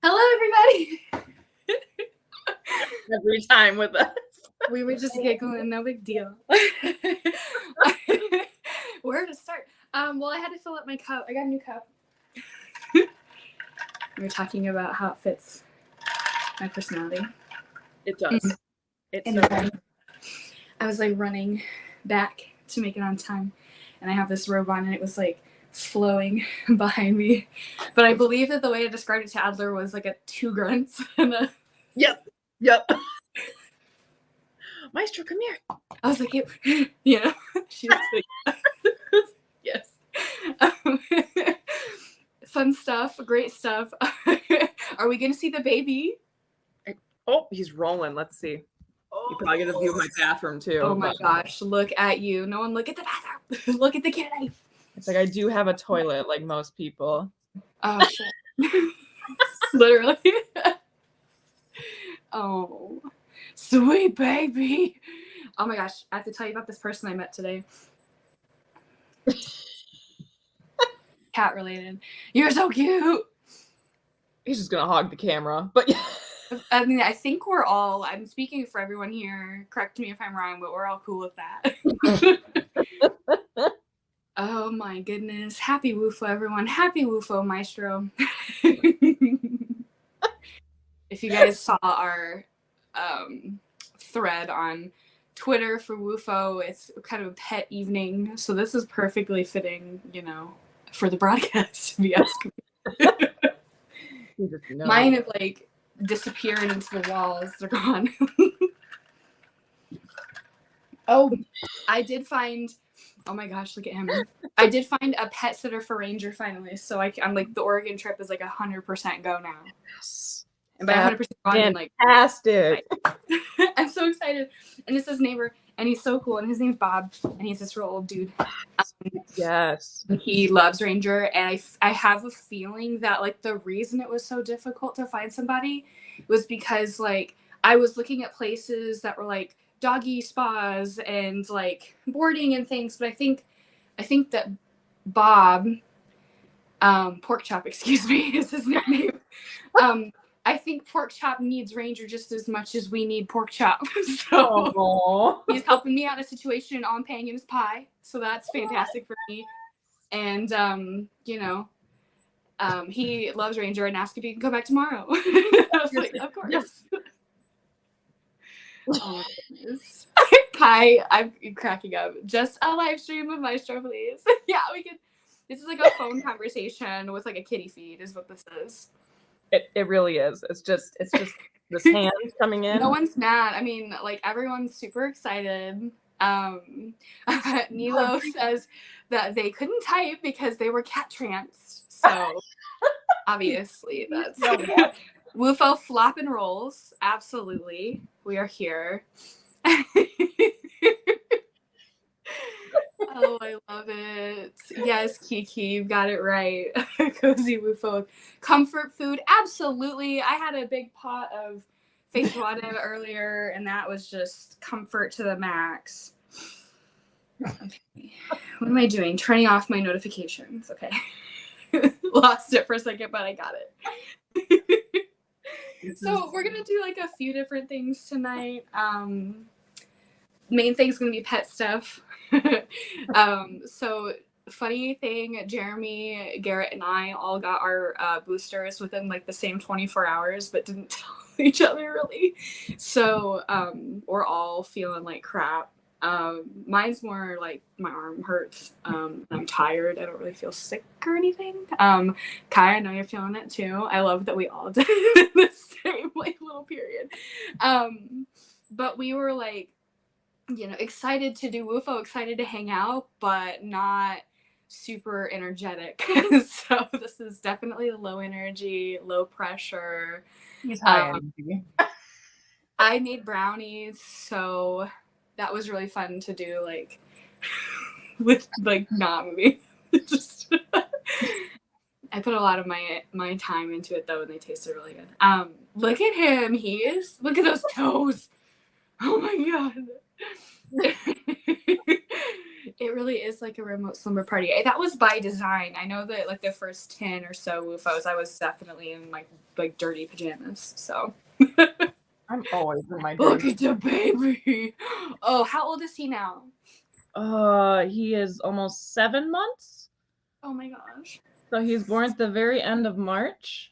Hello, everybody. Every time with us. We were just giggling, no big deal. Where to start? Well, I had to fill up my cup. I got a new cup. We were talking about how it fits my personality. It does. It's so good. I was like running back to make it on time, and I have this robe on, and it was like flowing behind me. But I believe that the way I described it to Adler was like a 2 grunts and a. Yep. Maestro, come here. I was like, yeah. She was like, yes. Fun stuff, great stuff. Are we going to see the baby? Oh, he's rolling. Let's see. You probably get a view of my bathroom too. Oh my gosh, look at you. No one look at the bathroom. Look at the kitty. It's like I do have a toilet like most people. Oh, shit. Literally. Oh, sweet baby. Oh my gosh, I have to tell you about this person I met today. Cat related. You're so cute. He's just gonna hog the camera, but yeah. I mean, I think I'm speaking for everyone here, correct me if I'm wrong, but we're all cool with that. Oh my goodness. Happy WUFO, everyone. Happy WUFO, Maestro. If you guys saw our thread on Twitter for WUFO, it's kind of a pet evening, so this is perfectly fitting, for the broadcast, to be asking me. Mine have like disappeared into the walls. They're gone. Oh, I did find, oh my gosh, look at him. I did find a pet sitter for Ranger finally, so I'm like, the Oregon trip is like 100% go now. Yes. And by 100% go, I mean like fantastic. I'm so excited. And it's his neighbor, and he's so cool, and his name's Bob, and he's this real old dude. Yes. He loves Ranger, and I have a feeling that like the reason it was so difficult to find somebody was because like I was looking at places that were like doggy spas and like boarding and things, but I think that Bob, Pork Chop, excuse me, is his nickname. I think Pork Chop needs Ranger just as much as we need Pork Chop. So he's helping me out in a situation, and all I'm paying him is pie. So that's fantastic for me. And, he loves Ranger and asked if he can go back tomorrow. I was like, of course. Yes. Oh, my goodness. Pie, I'm cracking up. Just a live stream of Maestro, please. Yeah, we could. This is like a phone conversation with like a kitty feed is what this is. It really is. It's just this hand coming in. No one's mad. I mean, like everyone's super excited. Nilo says that they couldn't type because they were cat tranced. So obviously that's WUFO flop and rolls. Absolutely. We are here. Oh, I love it. Yes, Kiki, you got it right. Cozy WUFO. Comfort food, absolutely. I had a big pot of feijoada earlier, and that was just comfort to the max. Okay. What am I doing? Turning off my notifications. Okay. Lost it for a second, but I got it. So we're going to do like a few different things tonight. Main thing's going to be pet stuff. So funny thing, Jeremy, Garrett, and I all got our boosters within like the same 24 hours, but didn't tell each other really. So we're all feeling like crap. Mine's more like my arm hurts. I'm tired. I don't really feel sick or anything. Kai, I know you're feeling it too. I love that we all did it in the same like little period. But we were like, excited to do WUFO, excited to hang out, but not super energetic. So this is definitely low energy, low pressure. He's high energy. I made brownies, so that was really fun to do, like, with, like, not moving. Just, I put a lot of my time into it, though, and they tasted really good. Look at him. Look at those toes. Oh, my God. It really is like a remote slumber party. That was by design. I know that like the first 10 or so WUFOs, I was definitely in like dirty pajamas. So I'm always in my look dirty. at the baby. Oh, how old is he now? He is almost 7 months. Oh my gosh. So he's born at the very end of March.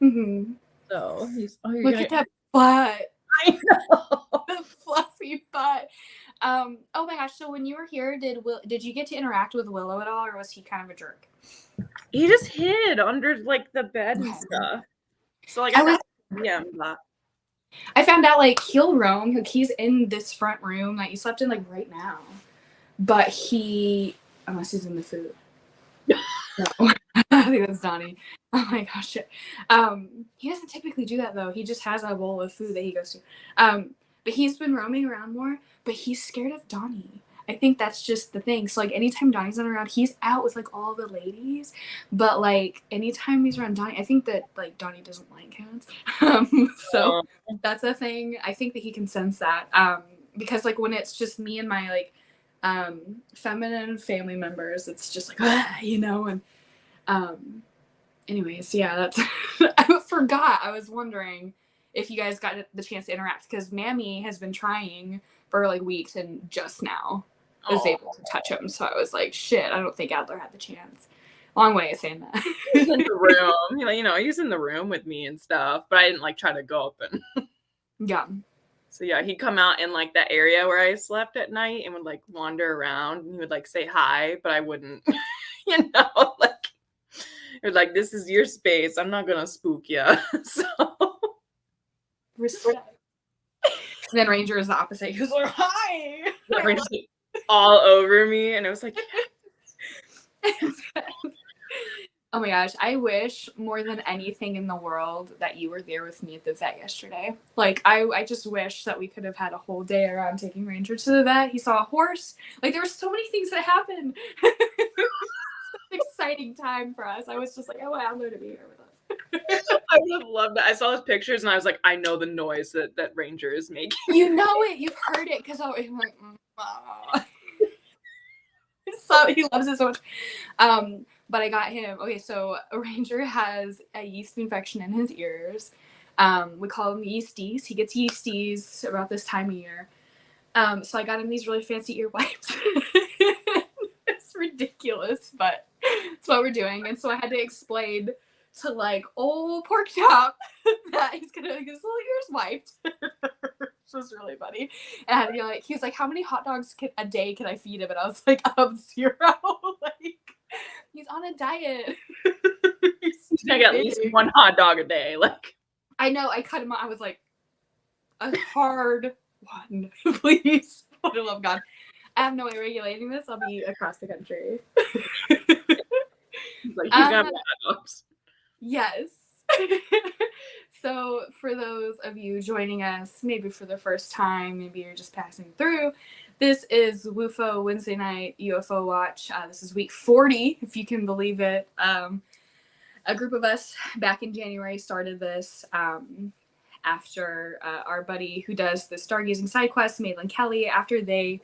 Mm-hmm. So he's you're Look gonna at that butt. I know. The fluffy butt. Oh my gosh. So when you were here, did you get to interact with Willow at all, or was he kind of a jerk? He just hid under like the bed and stuff. So like I found out like he'll roam. Like, he's in this front room that you slept in like right now, but unless he's in the food. No. I think that's Donnie. Oh my gosh. Shit. He doesn't typically do that though. He just has a bowl of food that he goes to. But he's been roaming around more. But he's scared of Donnie. I think that's just the thing. So like anytime Donnie's not around, he's out with like all the ladies. But like anytime he's around Donnie, I think that like Donnie doesn't like cats. So that's a thing. I think that he can sense that. Because like when it's just me and my like feminine family members, it's just like and anyways, yeah, that's I forgot. I was wondering if you guys got the chance to interact because Mammy has been trying for like weeks and just now was able to touch him. So I was like, shit, I don't think Adler had the chance. Long way of saying that. He's in the room. He's in the room with me and stuff, but I didn't like try to go up and yeah. So yeah, he'd come out in like that area where I slept at night and would like wander around and he would like say hi, but I wouldn't, like it was like, this is your space. I'm not gonna spook you. So respect. And then Ranger is the opposite. He was like, hi. Ranger's all over me, and it was like, oh my gosh, I wish more than anything in the world that you were there with me at the vet yesterday. Like, I just wish that we could have had a whole day around taking Ranger to the vet. He saw a horse. Like, there were so many things that happened. Exciting time for us. I was just like, I want Adler to be here with us. I would have loved that. I saw his pictures and I was like, I know the noise that Ranger is making. You know it. You've heard it because I'm like, so he loves it so much. But I got him. Okay, so Ranger has a yeast infection in his ears. We call them yeasties. He gets yeasties about this time of year. So I got him these really fancy ear wipes. It's ridiculous, but it's what we're doing. And so I had to explain to like old pork chop that he's gonna get his little ears wiped. Which was really funny. And he was like, how many hot dogs a day can I feed him? And I was like, 0. Like, he's on a diet. I got at least 1 hot dog a day. Like, I know. I cut him out. I was like, a hard one, please. For the love of God. I have no way of regulating this. I'll be across the country. Like, he's gonna have hot dogs. Yes. So for those of you joining us, maybe for the first time, maybe you're just passing through, this is WUFO Wednesday Night UFO Watch. This is week 40, if you can believe it. A group of us back in January started this after our buddy who does the stargazing side quest, Maitland Kelly, after they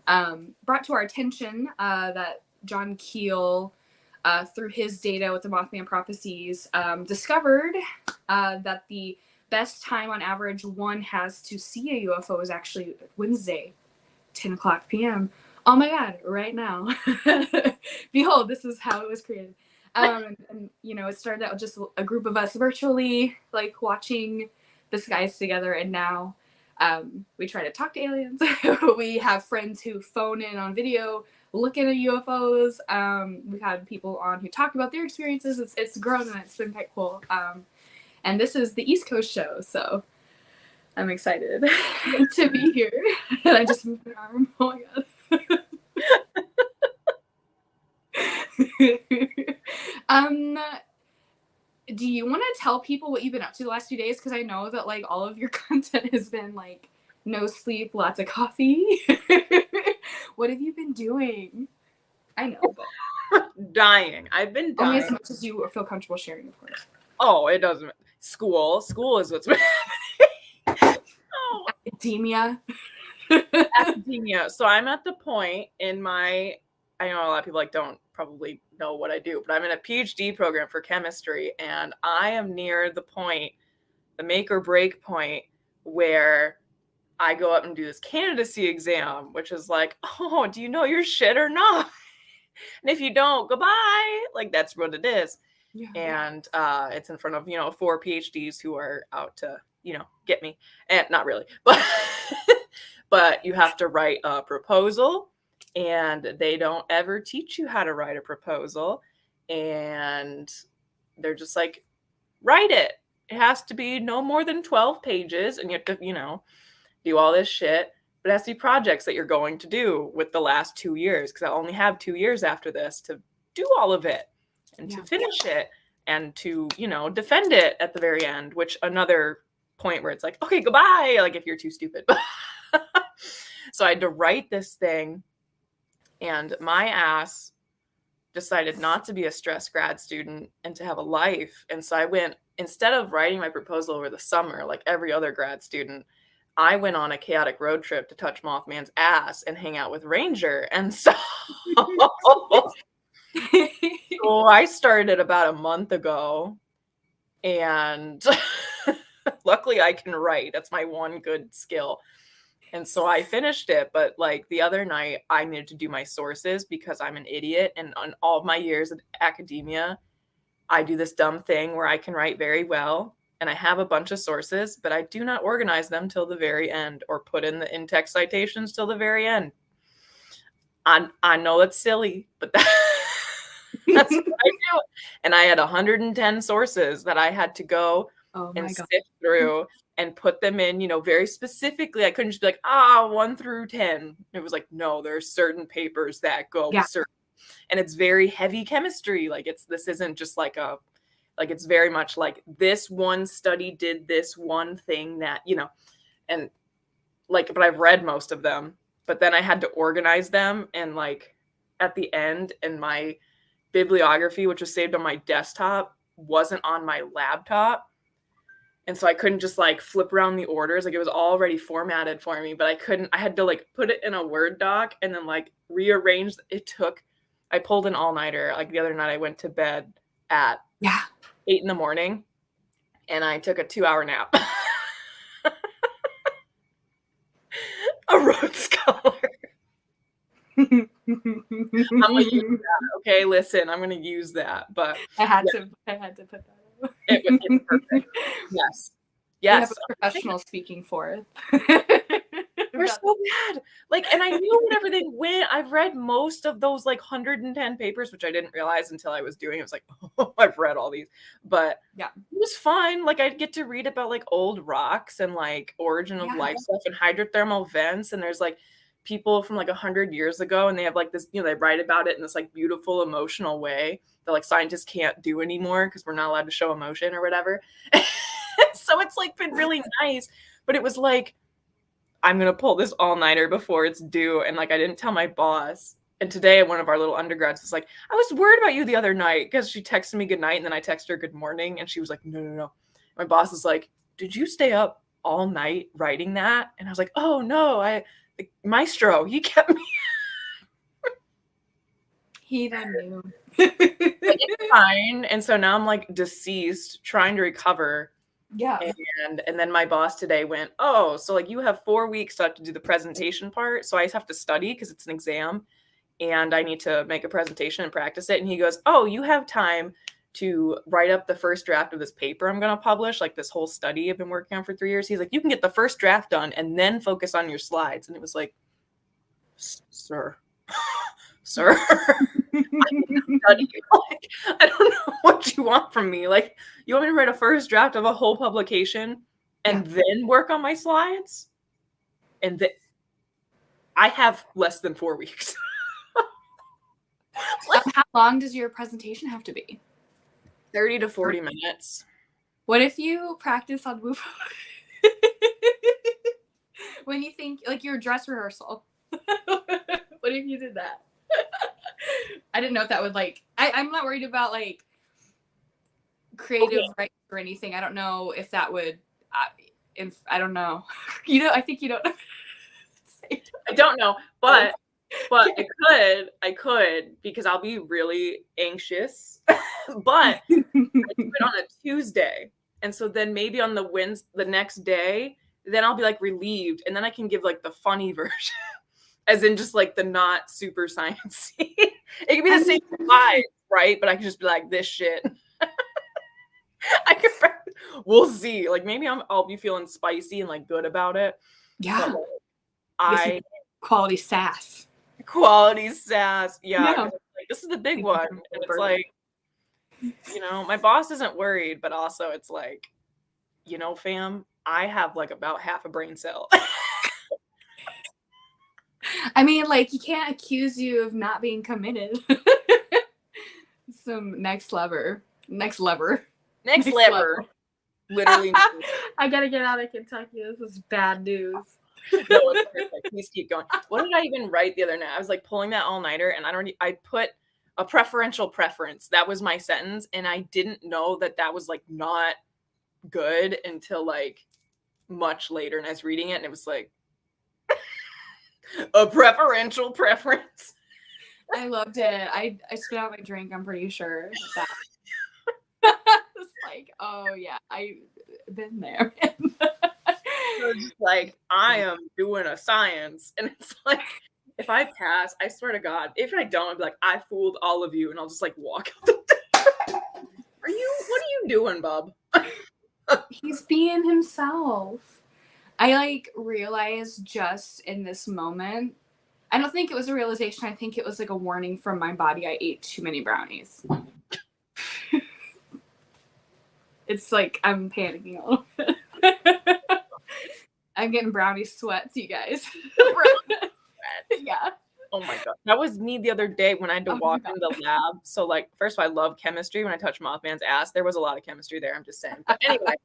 brought to our attention that John Keel, through his data with the Mothman prophecies, discovered that the best time on average one has to see a UFO is actually Wednesday, 10:00 p.m. Oh my God, right now. Behold, this is how it was created. And it started out with just a group of us virtually, like, watching the skies together, and now we try to talk to aliens. We have friends who phone in on video looking at UFOs. We've had people on who talk about their experiences. It's grown and it's been quite cool. And this is the East Coast show, so I'm excited to be here. And I just moved my arm. Oh my God. Do you want to tell people what you've been up to the last few days? Because I know that like all of your content has been like no sleep, lots of coffee. What have you been doing? I know, but dying. I've been dying. Only as much as you feel comfortable sharing, of course. Oh, it doesn't. School is what's been happening. Academia. Academia. So I'm at the point in my, I know a lot of people like don't probably know what I do, but I'm in a PhD program for chemistry, and I am near the point, the make or break point, where I go up and do this candidacy exam, which is like, oh, do you know your shit or not? And if you don't, goodbye. Like, that's what it is. Yeah. And it's in front of, 4 PhDs who are out to, get me. And not really, but but you have to write a proposal, and they don't ever teach you how to write a proposal. And they're just like, write it. It has to be no more than 12 pages, and you have to, do all this shit. But it has to be projects that you're going to do with the last 2 years, because I only have 2 years after this to do all of it and to finish it and to, defend it at the very end, which another point where it's like, okay, goodbye, like if you're too stupid. So I had to write this thing, and my ass decided not to be a stressed grad student and to have a life. And so I went, instead of writing my proposal over the summer like every other grad student, I went on a chaotic road trip to touch Mothman's ass and hang out with Ranger. And so, so I started about a month ago, and luckily I can write. That's my one good skill. And so I finished it, but like the other night I needed to do my sources because I'm an idiot. And on all of my years of academia, I do this dumb thing where I can write very well and I have a bunch of sources, but I do not organize them till the very end or put in the in-text citations till the very end. I know it's silly, but that's what I do. And I had 110 sources that I had to go and sift through and put them in, very specifically. I couldn't just be like, 1 through 10. It was like, no, there are certain papers that go with certain, and it's very heavy chemistry. Like this isn't just like it's very much like this one study did this one thing that, and like, but I've read most of them, but then I had to organize them. And like at the end, and my bibliography, which was saved on my desktop, wasn't on my laptop. And so I couldn't just like flip around the orders. Like it was already formatted for me, but I had to like put it in a Word doc and then like rearrange. I pulled an all-nighter. Like the other night I went to bed at 8 a.m. and I took a 2-hour nap. A Rhodes Scholar. I'm gonna use that. Okay, listen, I'm gonna use that. But I had to put that. It's perfect. Yes. We have a professional speaking for it. We're so bad. Like, and I knew what everything went. I've read most of those like 110 papers, which I didn't realize until I was doing it. It was like, oh, I've read all these. But yeah, it was fun. Like I'd get to read about like old rocks and like origin of life stuff and hydrothermal vents. And there's like people from like 100 years ago, and they have like this, they write about it in this like beautiful emotional way that like scientists can't do anymore because we're not allowed to show emotion or whatever. So it's like been really nice. But it was like, I'm going to pull this all-nighter before it's due. And like, I didn't tell my boss. And today one of our little undergrads was like, I was worried about you the other night, because she texted me good night and then I texted her good morning. And she was like, no. My boss is like, did you stay up all night writing that? And I was like, oh no, the maestro, he kept me. He then knew. It's fine. And so now I'm like deceased, trying to recover. Yeah. And then my boss today went, oh, so like you have 4 weeks to have to do the presentation part. So I just have to study because it's an exam and I need to make a presentation and practice it. And he goes, oh, you have time to write up the first draft of this paper I'm going to publish, like this whole study I've been working on for 3 years. He's like, you can get the first draft done and then focus on your slides. And it was like, sir, like, I don't know what you want from me. Like, you want me to write a first draft of a whole publication and then work on my slides? And I have less than 4 weeks. Like, how long does your presentation have to be? 30 to 40 minutes. What if you practice on WUFO? When you think like your dress rehearsal? What if you did that? I didn't know if that would like. I'm not worried about like creative rights or anything. I don't know if that would. I don't know. I think you don't. I don't know, but I could because I'll be really anxious. But I do it on a Tuesday, and so then maybe on the next day, then I'll be like relieved, and then I can give like the funny version, as in just like the not super sciencey. It could be the same vibe, right? But I can just be like this shit. We'll see. Like maybe I'll be feeling spicy and like good about it. Yeah. But, quality sass. Quality sass. Yeah. Yeah. Like, this is the big one. And it's like, you know, my boss isn't worried, but also it's like, you know, fam, I have like about half a brain cell. I mean, like, you can't accuse you of not being committed. Some next lever. Literally. I gotta get out of Kentucky. This is bad news. No, it's perfect. Please keep going. What did I even write the other night? I was like pulling that all-nighter, and I put a preferential preference. That was my sentence, and I didn't know that was like not good until like much later. And I was reading it, and it was like a preferential preference. I loved it. I spit out my drink. I'm pretty sure that. It's like, oh yeah, I've been there. So just like, I am doing a science, and it's like, if I pass, I swear to God, if I don't, I'll be like, I fooled all of you, and I'll just like walk out the door. What are you doing, bub? He's being himself. I like realized just in this moment, I don't think it was a realization, I think it was like a warning from my body. I ate too many brownies. It's like I'm panicking a little bit. I'm getting brownie sweats, you guys. Yeah. Oh my God. That was me the other day when I had to walk in the lab. So like, first of all, I love chemistry. When I touched Mothman's ass, there was a lot of chemistry there. I'm just saying. But anyway,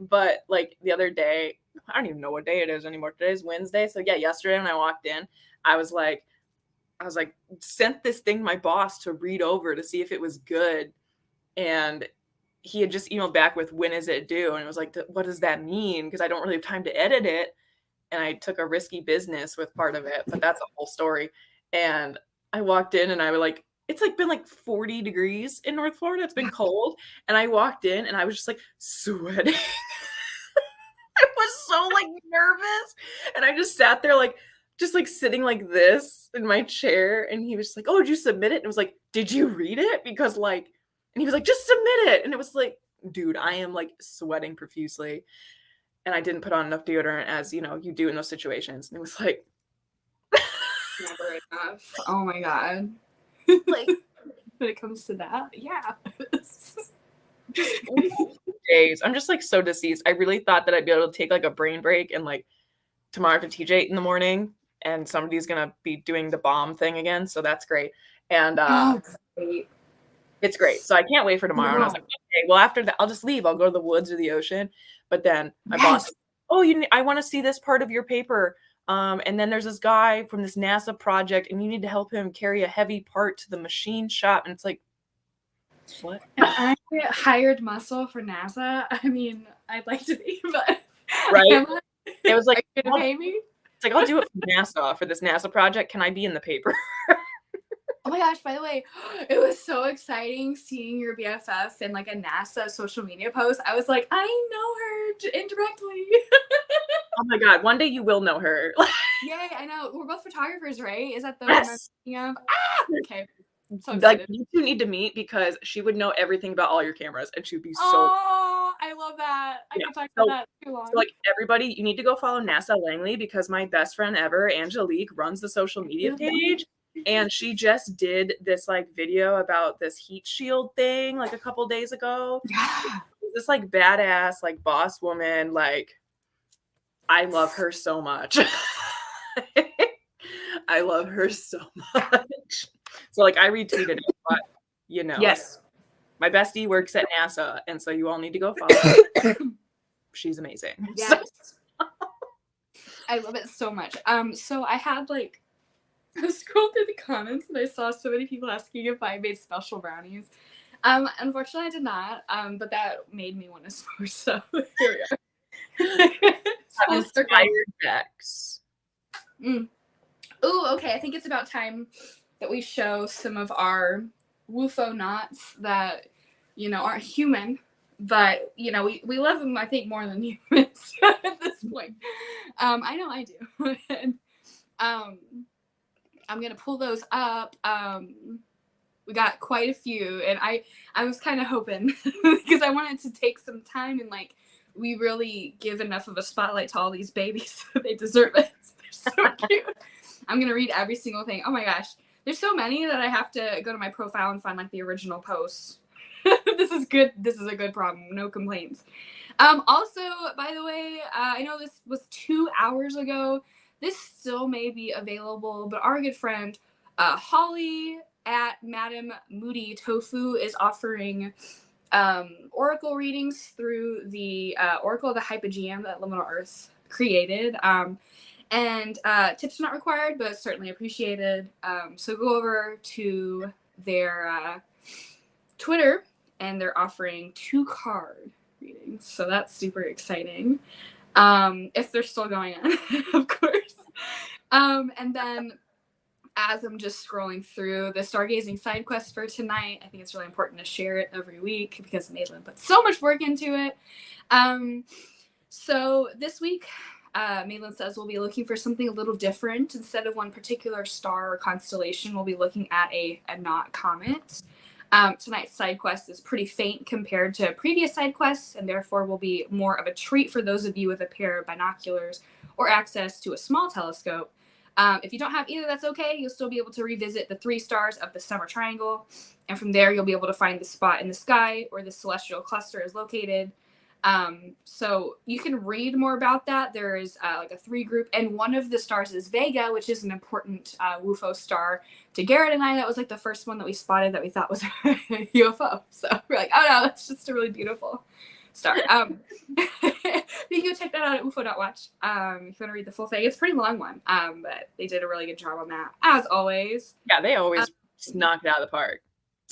but like the other day, I don't even know what day it is anymore. Today's Wednesday. So yeah, yesterday when I walked in, I was like, sent this thing my boss to read over to see if it was good. And he had just emailed back with, when is it due? And it was like, what does that mean? Because I don't really have time to edit it. And I took a risky business with part of it, but that's a whole story. And I walked in and I was like, it's like been like 40 degrees in North Florida. It's been cold. And I walked in and I was just like sweating. I was so like nervous. And I just sat there like, just like sitting like this in my chair. And he was just like, oh, did you submit it? And I was like, did you read it? Because like, and he was like, just submit it. And it was like, dude, I am like sweating profusely. And I didn't put on enough deodorant, as you know, you do in those situations. And it was like, never enough. Oh my God. Like, when it comes to that, yeah. Days. I'm just like so deceased. I really thought that I'd be able to take like a brain break and like tomorrow I have to teach 8 in the morning and somebody's gonna be doing the bomb thing again. So that's great. And Great. It's great. So I can't wait for tomorrow. And I was like, okay, well, after that, I'll just leave. I'll go to the woods or the ocean. But then my boss, oh, I want to see this part of your paper. And then there's this guy from this NASA project, and you need to help him carry a heavy part to the machine shop. And it's like, what? I hired muscle for NASA. I mean, I'd like to be, but right? It was like, are you gonna pay me? It's like, I'll do it for NASA, for this NASA project. Can I be in the paper? Oh my gosh, by the way, it was so exciting seeing your BFF in like a NASA social media post. I was like, I know her indirectly. Oh my God, one day you will know her. Yay, I know. We're both photographers, right? Is that the yes. one I'm okay. So like, you two need to meet because she would know everything about all your cameras and she would be so. Oh, I love that. I can talk about that too long. So like everybody, you need to go follow NASA Langley because my best friend ever, Angelique, runs the social media page. And she just did this like video about this heat shield thing like a couple days ago. Yeah. This like badass like boss woman, like I love her so much. I love her so much. So like I retweeted it, but you know, yes, my bestie works at NASA, and so you all need to go follow her. She's amazing. Yes. So. I love it so much. So I had like I scrolled through the comments and I saw so many people asking if I made special brownies. Unfortunately I did not. But that made me want to smoke, so here we are. Full I've circle. inspired Bex. Ooh, okay. I think it's about time that we show some of our WUFO knots that, aren't human, but, we love them, I think, more than humans at this point. I know I do. And, I'm going to pull those up. We got quite a few, and I was kind of hoping because I wanted to take some time and we really give enough of a spotlight to all these babies. They deserve it. They're so cute. I'm gonna read every single thing. Oh my gosh, there's so many that I have to go to my profile and find the original post. This is good. This is a good problem. No complaints. Also, by the way, I know this was 2 hours ago. This still may be available, but our good friend Holly at Madam Moody Tofu is offering oracle readings through the Oracle of the Hypogeum that Liminal Earth created. And tips are not required, but certainly appreciated. So go over to their Twitter, and they're offering 2-card readings. So that's super exciting. If they're still going on, of course. And then as I'm just scrolling through the stargazing side quest for tonight, I think it's really important to share it every week because Maitland put so much work into it. So this week, Maitland says we'll be looking for something a little different. Instead of one particular star or constellation, we'll be looking at a knot comet. Tonight's side quest is pretty faint compared to previous side quests, and therefore will be more of a treat for those of you with a pair of binoculars or access to a small telescope. If you don't have either, that's okay. You'll still be able to revisit the 3 stars of the Summer Triangle, and from there you'll be able to find the spot in the sky where the celestial cluster is located. So you can read more about that. There is a 3 group, and one of the stars is Vega, which is an important WUFO star to Garrett and I. That was the first one that we spotted that we thought was a UFO. So we're like, oh no, that's just a really beautiful star. You can go check that out at UFO.watch. If you want to read the full thing, it's a pretty long one. But they did a really good job on that, as always. Yeah, they always just knock it out of the park.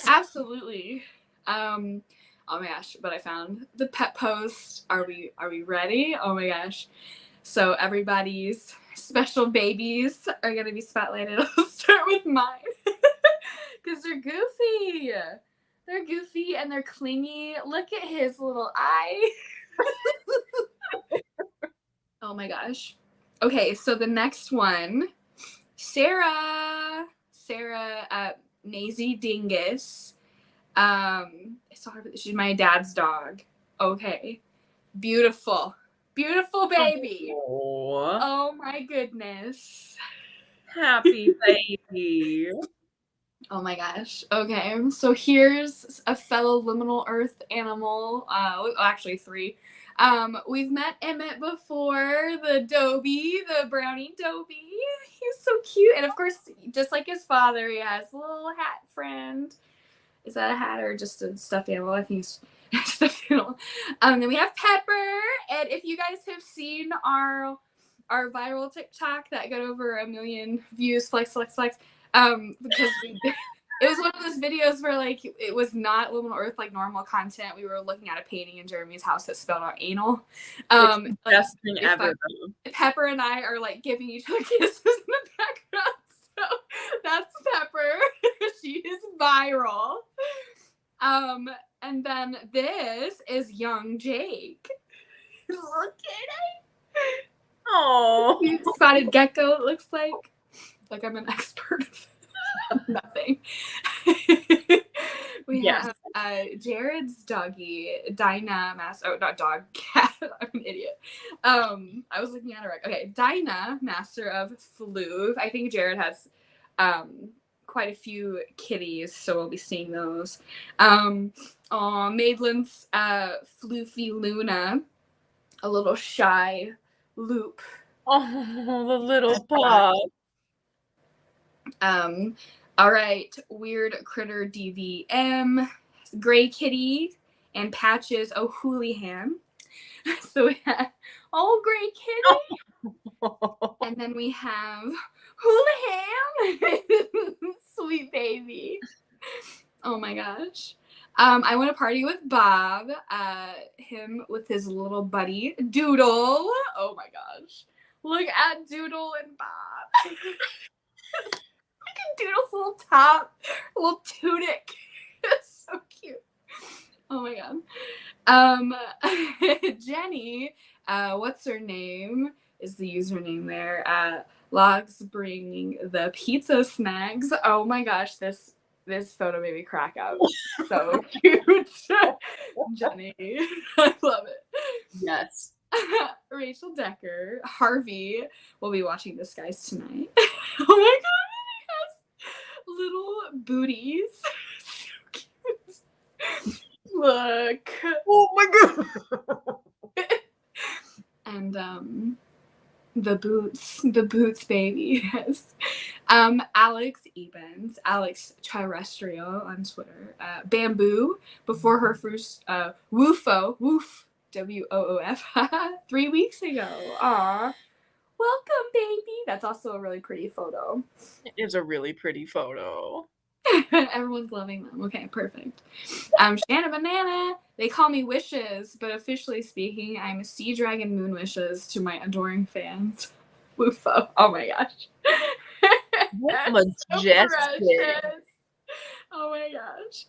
Absolutely. Oh my gosh, but I found the pet post. Are we ready? Oh my gosh. So everybody's special babies are gonna be spotlighted. I'll start with mine. Because they're goofy. They're goofy and they're clingy. Look at his little eye. Oh my gosh. Okay, so the next one, Sarah Nazy Dingus. She's my dad's dog. Okay. Beautiful baby. Oh my goodness. Happy baby. Oh my gosh. Okay, so here's a fellow liminal earth animal. Actually 3. We've met Emmett before, the Dobie, the brownie Dobie. He's so cute. And of course, just like his father, he has a little hat friend. Is that a hat or just a stuffed animal? I think it's stuffed animal. Then we have Pepper. And if you guys have seen our viral TikTok that got over 1 million views, flex, because it was one of those videos where it was not Liminal Earth normal content. We were looking at a painting in Jeremy's house that spelled out anal. It's the best thing ever. Pepper and I are giving each other kisses in the background. So that's Pepper. She is viral. And then this is young Jake. Look at him. Oh, spotted gecko. It looks like I'm an expert. Nothing. We have Jared's doggy, Dinah not dog, cat. I'm an idiot. I was looking at her. Okay, Dinah, master of Floof. I think Jared has quite a few kitties, so we'll be seeing those. Maidland's Floofy Luna, a little shy Loop. Oh, the little pup. All right, Weird Critter DVM, Gray Kitty, and Patches O'Houlihan. So we have Gray Kitty. And then we have Houlihan. Sweet baby. Oh my gosh. I want to party with Bob. Him with his little buddy Doodle. Oh my gosh. Look at Doodle and Bob. Look at Doodle's little top, little tunic. It's so cute. Oh my god. Jenny, what's her name? Is the username there? Logs bringing the pizza snacks. Oh my gosh, this photo made me crack up. So cute. Jenny. I love it. Yes. Rachel Decker. Harvey will be watching this guys tonight. Oh my god, he has little booties. So cute. Look. Oh my god. And the boots baby. Yes. Alex Ebens, Alex Terrestrial on Twitter. Bamboo before her first WUFO, WOOF 3 weeks ago. Aw. Welcome, baby. That's also a really pretty photo. It is a really pretty photo. Everyone's loving them. Okay, perfect. Shanna Banana. They call me Wishes, but officially speaking, I'm Sea Dragon Moon Wishes to my adoring fans. WUFO. Oh my gosh. Majestic. So oh my gosh.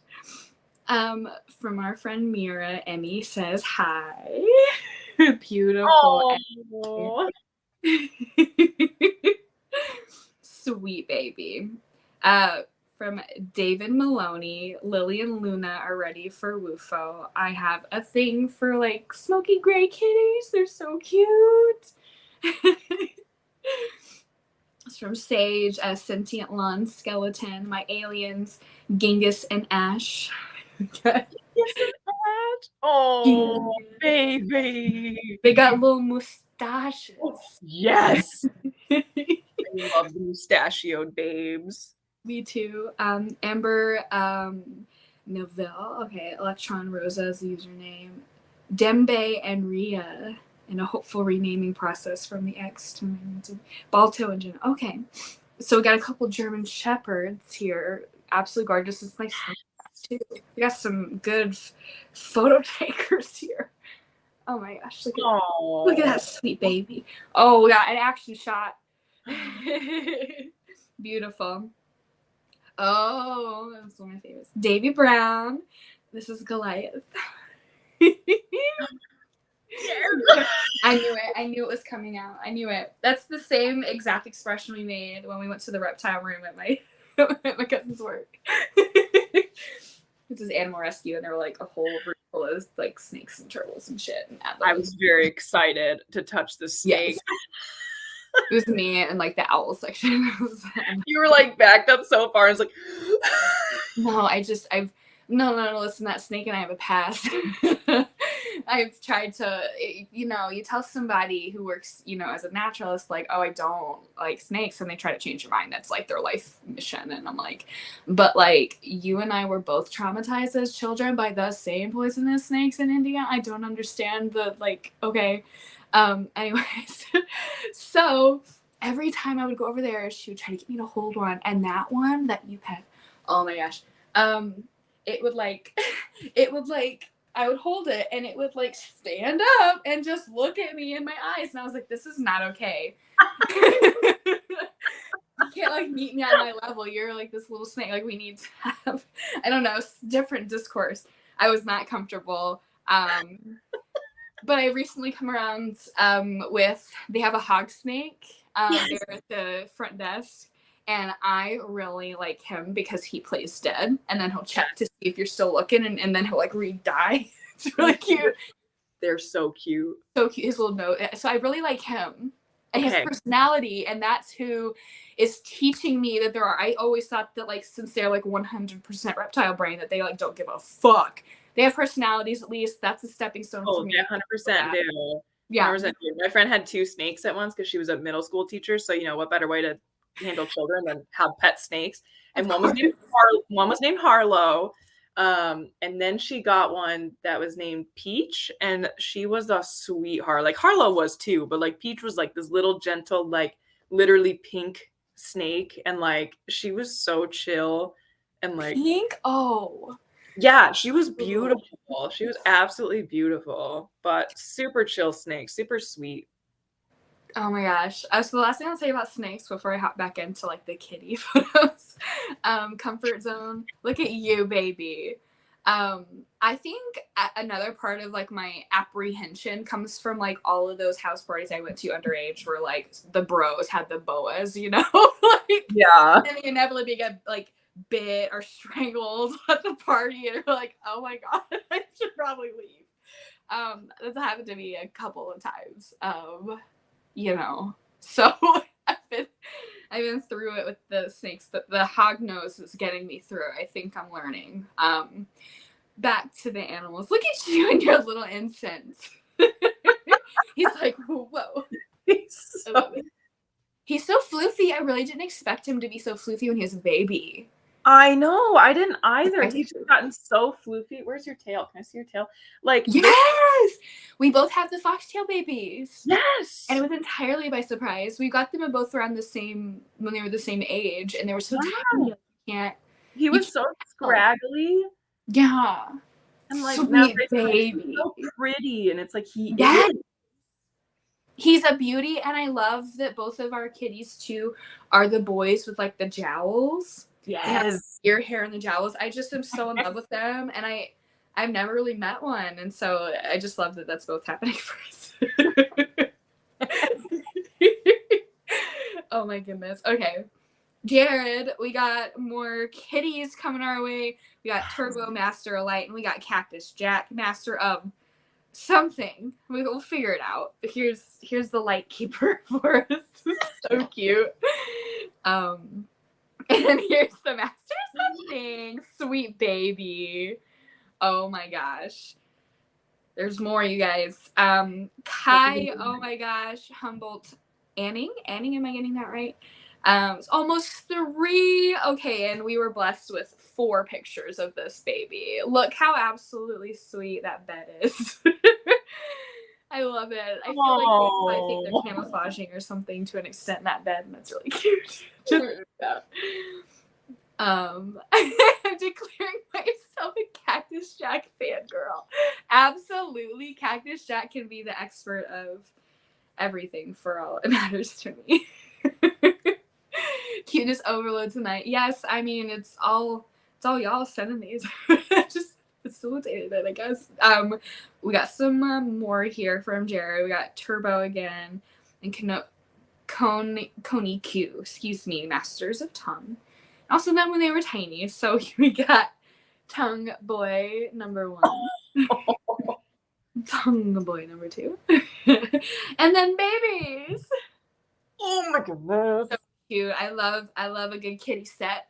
From our friend Mira, Emmy says hi. Beautiful. Oh. Sweet baby. From David Maloney, Lily and Luna are ready for WUFO. I have a thing for like smoky gray kitties. They're so cute. It's from Sage, a sentient lawn skeleton. My aliens, Genghis and Ash. Okay. Oh, baby. They got little mustaches. Yes. I love the mustachioed babes. Me too. Amber Neville. Okay, Electron Rosa is the username. Dembe and Ria in a hopeful renaming process from the X to Balto and Jenna. Okay, so we got a couple German shepherds here. Absolutely gorgeous. It's nice too. We got some good photo takers here. Oh my gosh! Look at that sweet baby. Oh, we got an action shot. Beautiful. Oh, that's one of my favorites. Davy Brown. This is Goliath. I knew it. I knew it was coming out. I knew it. That's the same exact expression we made when we went to the reptile room at my cousin's work. This is animal rescue, and there were like a whole room full of like snakes and turtles and shit. And I was very excited to touch the snake. Yes. It was me and like the owl section. You were like backed up so far. I was like, no, listen, that snake and I have a past. I've tried to, you tell somebody who works, as a naturalist, like, oh, I don't like snakes, and they try to change your mind. That's like their life mission. And I'm like, but like, you and I were both traumatized as children by the same poisonous snakes in India. I don't understand the, like, okay. Anyways, so every time I would go over there, she would try to get me to hold one. And that one that you had, oh my gosh, it would like, I would hold it and it would like stand up and just look at me in my eyes. And I was like, this is not okay. You can't like meet me on my level. You're like this little snake. Like we need to have, I don't know, different discourse. I was not comfortable. But I recently come around they have a hog snake there at the front desk. And I really like him because he plays dead. And then he'll check to see if you're still looking. And then he'll like re-die. It's really cute. They're so cute. So cute. His little note. So I really like him. And his personality. And that's who is teaching me that I always thought that like since they're like 100% reptile brain that they like don't give a fuck. They have personalities at least. That's a stepping stone for me. 100% do. Yeah. 100% do. My friend had 2 snakes at once because she was a middle school teacher. So, what better way to handle children than have pet snakes? And one was named Harlow. And then she got one that was named Peach. And she was a sweetheart. Like Harlow was too. But like Peach was like this little gentle, like literally pink snake. And like she was so chill. And like pink? Oh. Yeah, she was beautiful. She was absolutely beautiful, but super chill snake, super sweet. Oh my gosh. So the last thing I'll say about snakes before I hop back into like the kitty photos, comfort zone. Look at you, baby. I think another part of like my apprehension comes from like all of those house parties I went to underage where like the bros had the boas, you know, like Yeah. and they inevitably get like bit or strangled at the party, and you're like, oh my god, I should probably leave. That's happened to me a couple of times. You know, so I've been through it with the snakes, but the hog nose is getting me through. I think I'm learning. Back to the animals. Look at you and your little incense. He's like, whoa. He's so floofy. I really didn't expect him to be so floofy when he was a baby. I know. I didn't either. He's just gotten so floofy. Where's your tail? Can I see your tail? Like, yes, we both have the foxtail babies. Yes, and it was entirely by surprise. We got them both around the same when they were the same age, and they were so tiny. He was so scraggly. Yeah, and like sweet now baby, so pretty, and it's like yes. He's a beauty, and I love that both of our kitties too are the boys with like the jowls. Yes, ear hair and the jowls. I just am so in love with them, and I've never really met one, and so I just love that that's both happening for us. Oh my goodness. Okay, Jared, we got more kitties coming our way. We got Turbo Master of Light, and we got Cactus Jack Master of something. We'll figure it out. Here's the light keeper for us. So cute. And here's the Master something. Sweet baby. Oh my gosh. There's more, you guys. Kai, oh my gosh. Humboldt Anning, am I getting that right? It's almost 3. Okay, and we were blessed with 4 pictures of this baby. Look how absolutely sweet that bed is. I love it. I feel like I think they're camouflaging or something to an extent in that bed, and that's really cute. I'm declaring myself a Cactus Jack fangirl. Absolutely, Cactus Jack can be the expert of everything for all it matters to me. Cuteness overload tonight. Yes, I mean it's all y'all sending these. Just facilitated it, I guess. We got some more here from Jared. We got Turbo again and Coney Q. Excuse me, Masters of Tongue. Also them when they were tiny. So we got Tongue Boy number 1. Tongue Boy number 2. And then babies. Oh my goodness. So cute. I love a good kitty set.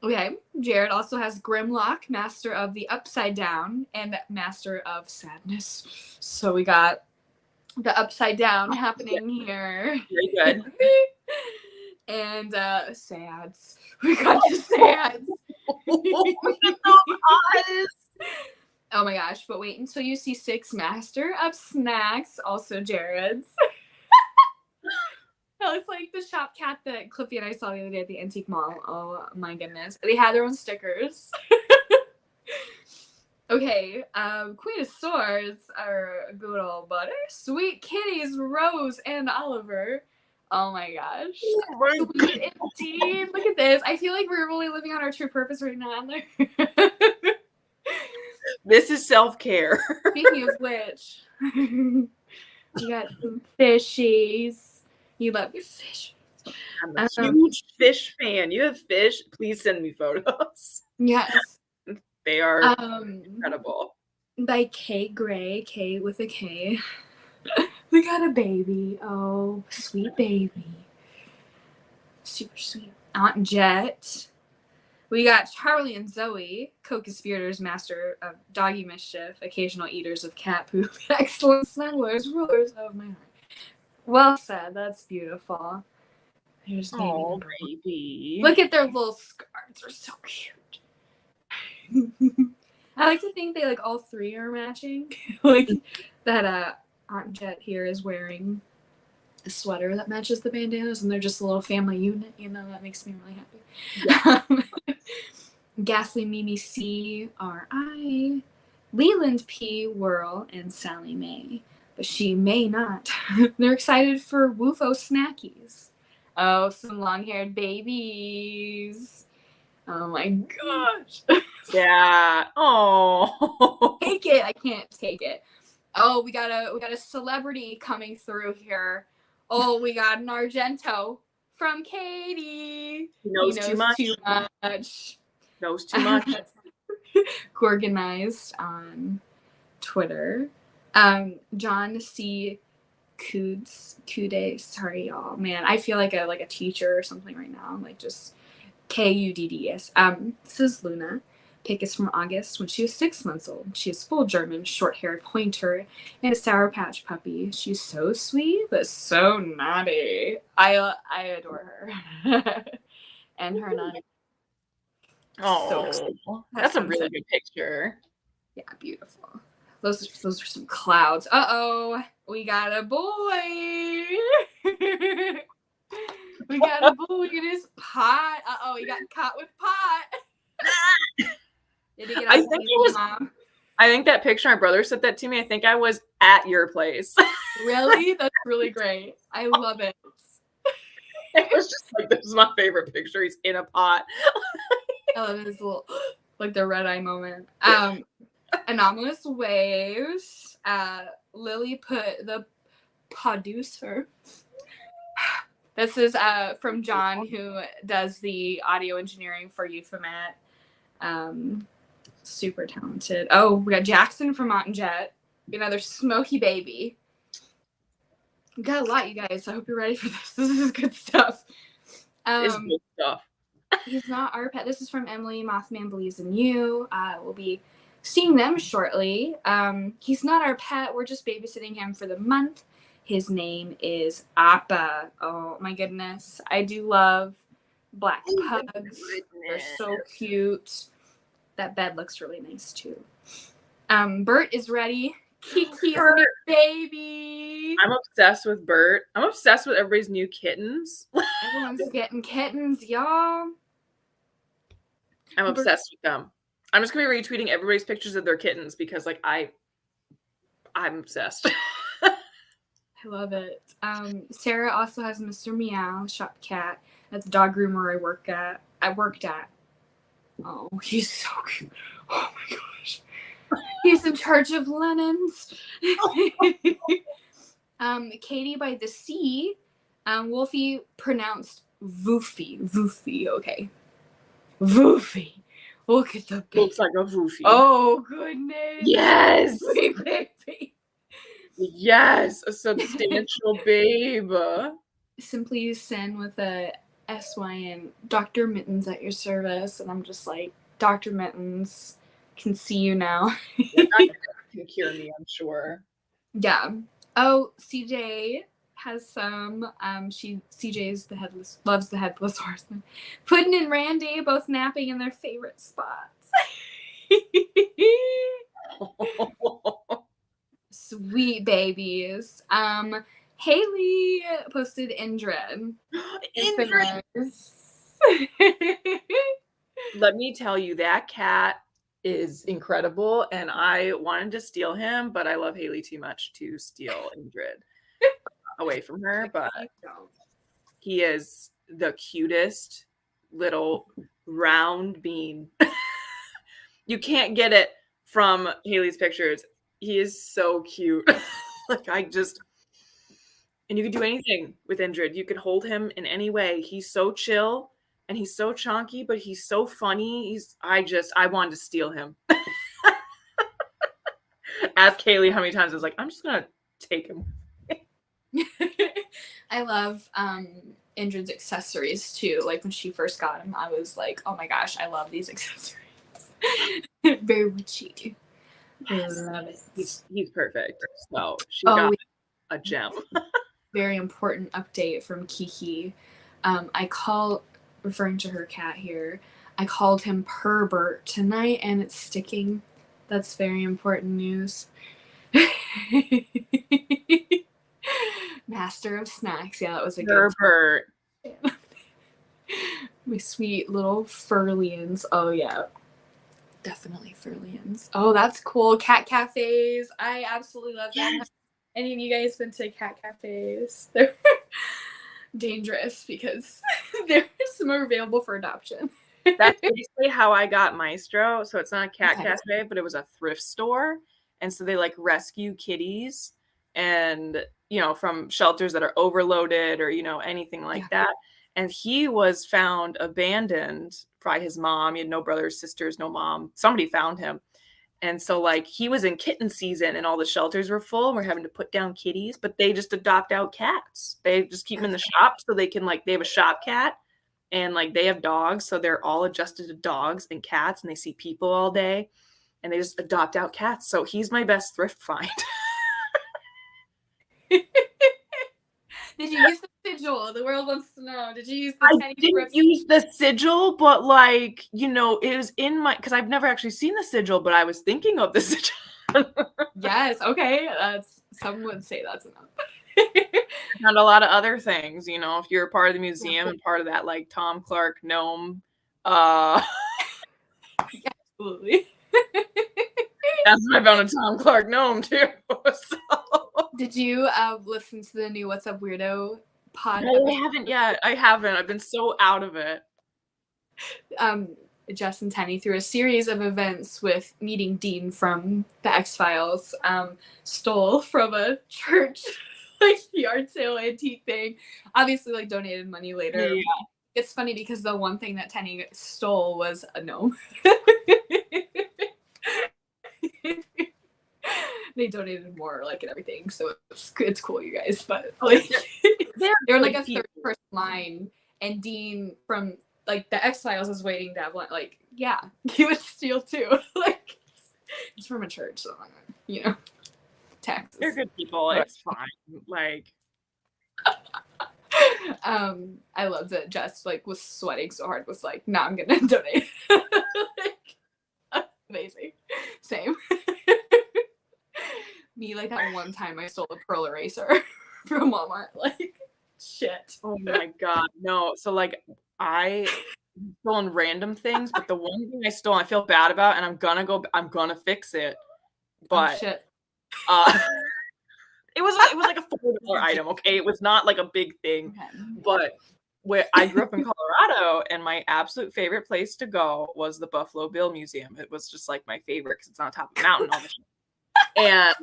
Okay. Jared also has Grimlock, Master of the Upside Down, and Master of Sadness. So we got the Upside Down happening here. Very good. And sads. We got the sads. Oh my gosh, but wait until you see 6 Master of Snacks, also Jared's. That looks like the shop cat that Cliffy and I saw the other day at the antique mall. Oh my goodness. They had their own stickers. Okay, Queen of Swords are good old butter. Sweet Kitties, Rose and Oliver. Oh my gosh. Oh my sweet indeed. Look at this. I feel like we're really living on our true purpose right now. This is self-care. Speaking of which, we got some fishies. You love your fish. I'm a huge fish fan. You have fish? Please send me photos. Yes. They are incredible. By K Gray, K with a K. We got a baby. Oh, sweet baby. Super sweet. Aunt Jet. We got Charlie and Zoe, co-conspirators, master of doggy mischief, occasional eaters of cat poop, excellent snugglers, rulers of my heart. Well said. That's beautiful. Here's baby. Oh, baby. Look at their little scarves. They're so cute. I like to think they like all 3 are matching. Like that Aunt Jet here is wearing a sweater that matches the bandanas, and they're just a little family unit. You know, that makes me really happy. Yeah. Ghastly Mimi C, R.I., Leland P, Whirl, and Sally Mae. But she may not. They're excited for WUFO snackies. Oh, some long-haired babies. Oh my gosh. Yeah. Oh. Take it. I can't take it. Oh, we got a celebrity coming through here. Oh, we got an Argento from Katie. He knows too much. Too much. Knows too much. Organized on Twitter. John C. Kude. Sorry, y'all. Man, I feel like a teacher or something right now. Like just Kudds. This is Luna. Pic is from August when she was 6 months old. She is full German, short-haired pointer, and a Sour Patch puppy. She's so sweet, but so naughty. I adore her. And her naughty. Oh, so that's a really good picture. Yeah, beautiful. Those are some clouds. Uh-oh, we got a boy. We got a boy in his pot. Uh-oh, he got caught with pot. Did he get I think he was. Mom? I think that picture, my brother sent that to me. I think I was at your place. Really? That's really great. I love it. It was just like, this is my favorite picture. He's in a pot. I love his little, like the red eye moment. Anomalous waves. Lily put the producer. This is from John, who does the audio engineering for Euphomet. Super talented. Oh, we got Jackson from Mountain Jet. Another smoky baby. We got a lot, you guys. I hope you're ready for this. This is good stuff. It's good stuff. He's not our pet. This is from Emily. Mothman Believes in You. We'll be seeing them shortly. He's not our pet. We're just babysitting him for the month. His name is Appa. Oh my goodness. I do love black pugs. They're so cute. That bed looks really nice too. Bert is ready. Kiki's new baby. I'm obsessed with Bert. I'm obsessed with everybody's new kittens. Everyone's getting kittens, y'all. I'm obsessed with them. I'm just gonna be retweeting everybody's pictures of their kittens because, like, I'm obsessed. I love it. Sarah also has Mr. Meow, shop cat, at the dog groomer I worked at. Oh, he's so cute. Oh my gosh. He's in charge of Lennon's. Katie by the Sea. Wolfie pronounced Voofy. Voofy, okay. Voofy. Look at the baby. Looks like a Voofy. Oh, goodness. Yes. Sweet baby. Yes. A substantial babe. Simply Sin with a SYN. Dr. Mittens at your service. And I'm just like, Dr. Mittens, can see you now. Can cure me, I'm sure. Yeah. Oh, CJ has some. CJ's loves the headless horseman. Puddin' and Randy both napping in their favorite spots. Sweet babies. Haley posted Indrid. Indrid. Let me tell you, that cat is incredible, and I wanted to steal him, but I love Haley too much to steal Indrid away from her. But he is the cutest little round bean. You can't get it from Haley's pictures. He is so cute. Like, and you can do anything with Indrid. You can hold him in any way. He's so chill. And he's so chunky, but he's so funny. I wanted to steal him. Ask Kaylee how many times I was like, I'm just going to take him. I love Indrid's accessories too. Like when she first got him, I was like, oh my gosh, I love these accessories. Very witchy. Yes. I love it. He's perfect. So she got a gem. Very important update from Kiki. Referring to her cat here, I called him Perbert tonight and it's sticking. That's very important news. Master of snacks. Yeah, that was a Perbert. My sweet little furlians. Oh yeah. Definitely furlians. Oh, that's cool. Cat cafes. I absolutely love them. Yes. Have any of you guys been to cat cafes? They're dangerous because they're some are available for adoption. That's basically how I got Maestro. So it's not a cat Okay. cafe, but it was a thrift store. And so they like rescue kitties and, you know, from shelters that are overloaded or, you know, anything like Yeah. that. And he was found abandoned by his mom. He had no brothers, sisters, no mom. Somebody found him. And so, like, he was in kitten season and all the shelters were full and we're having to put down kitties, but they just adopt out cats. They just keep them in the shop so they can, like, they have a shop cat and, like, they have dogs. So they're all adjusted to dogs and cats and they see people all day and they just adopt out cats. So he's my best thrift find. Did you use the sigil? The world wants to know. Did you use the I tiny didn't thrift? use the sigil, but, like, you know, it was in my, because I've never actually seen the sigil, but I was thinking of the sigil. Yes. Okay. That's some would say that's enough. Found a lot of other things, you know, if you're a part of the museum and part of that, like, Tom Clark gnome, uh, Absolutely. that's when I found a Tom Clark gnome, too, so. Did you listen to the new What's Up Weirdo pod? No, I haven't yet. I haven't. I've been so out of it. Jess and Tenny through a series of events with meeting Dean from the X-Files, stole from a church like yard sale antique thing. Obviously, like donated money later. Yeah. It's funny because the one thing that Tenny stole was a gnome. They donated more, like, and everything, so it's cool, you guys. But like, they're in like a third person line, and Dean from like the X-Files is waiting to have one. Like, yeah, he would steal too. Like, it's from a church, so you know, taxes. They're good people. It's fine. Like, I love that Jess like was sweating so hard. Was like, nah, I'm gonna donate. Like, amazing. Same. Me, like that one time I stole a pearl eraser from Walmart. Like, shit. oh my God, no. So, like, I stolen random things, but the one thing I stole, I feel bad about, and I'm gonna fix it. But oh, shit. it was like a $4 item, okay? It was not like a big thing. Okay. But where I grew up in Colorado, and my absolute favorite place to go was the Buffalo Bill Museum. It was just like my favorite because it's on top of the mountain. All the shit. And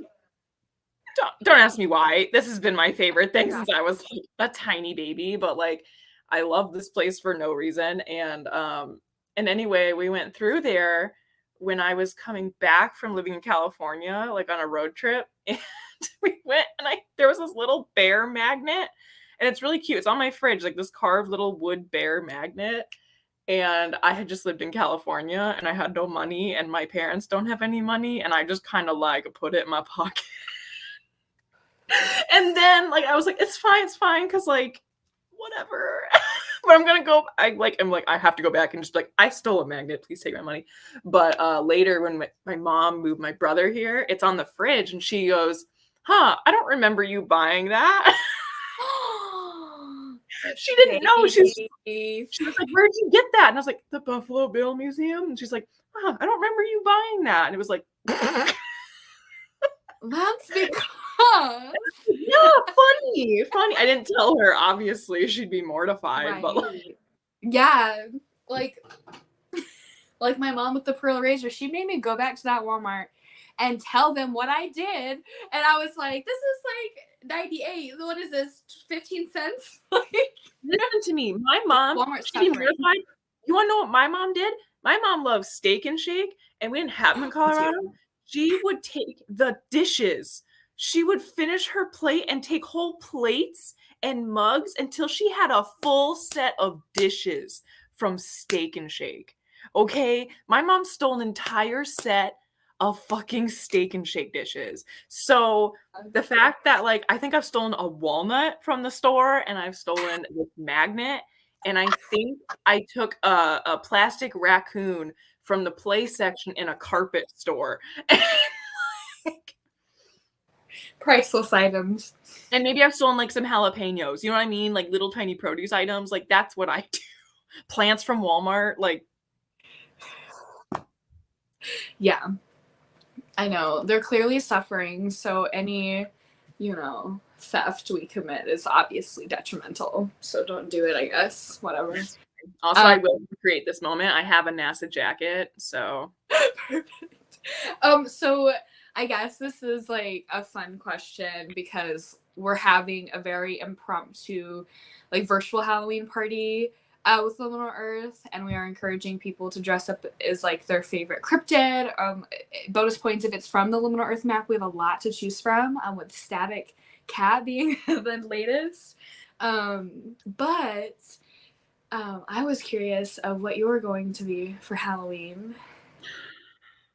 don't ask me why. This has been my favorite thing since I was like a tiny baby. But like, I love this place for no reason. And anyway, we went through there when I was coming back from living in California, like on a road trip, and we went and there was this little bear magnet, and it's really cute. It's on my fridge, like this carved little wood bear magnet. And I had just lived in California and I had no money and my parents don't have any money, and I just kind of like put it in my pocket. And then like I was like, it's fine, because like whatever. But I'm gonna go. I'm like, I have to go back and just be like, I stole a magnet. Please take my money. But later, when my mom moved my brother here, it's on the fridge, and she goes, "Huh? I don't remember you buying that." She didn't know. She was like, "Where'd you get that?" And I was like, "The Buffalo Bill Museum." And she's like, "Huh? I don't remember you buying that." And it was like, That's because yeah, funny. I didn't tell her. Obviously, she'd be mortified. right. But like, Yeah, like my mom with the pearl eraser, she made me go back to that Walmart and tell them what I did, and I was like, "This is like 98. What is this? 15 cents?" Like, listen to me. My mom, Walmart's she'd be suffering. mortified. You want to know what my mom did? My mom loves Steak and Shake, and we didn't have them in Colorado. She would take the dishes. She would finish her plate and take whole plates and mugs until she had a full set of dishes from Steak and Shake. Okay? My mom stole an entire set of fucking Steak and Shake dishes. So the fact that like I think I've stolen a walnut from the store, and I've stolen this magnet, and I think I took a plastic raccoon from the play section in a carpet store. Priceless items. And maybe I've stolen like some jalapenos. You know what I mean? Like little tiny produce items. Like that's what I do. plants from Walmart. Like, Yeah, I know. They're clearly suffering, so any, theft we commit is obviously detrimental. So don't do it, I guess. Whatever. also, I will create this moment. I have a NASA jacket, so. Perfect. So I guess this is like a fun question because we're having a very impromptu, like virtual Halloween party with Liminal Earth, and we are encouraging people to dress up as like their favorite cryptid. Bonus points if it's from the Liminal Earth map. We have a lot to choose from, with Static Cat being the latest. But I was curious of what you were going to be for Halloween.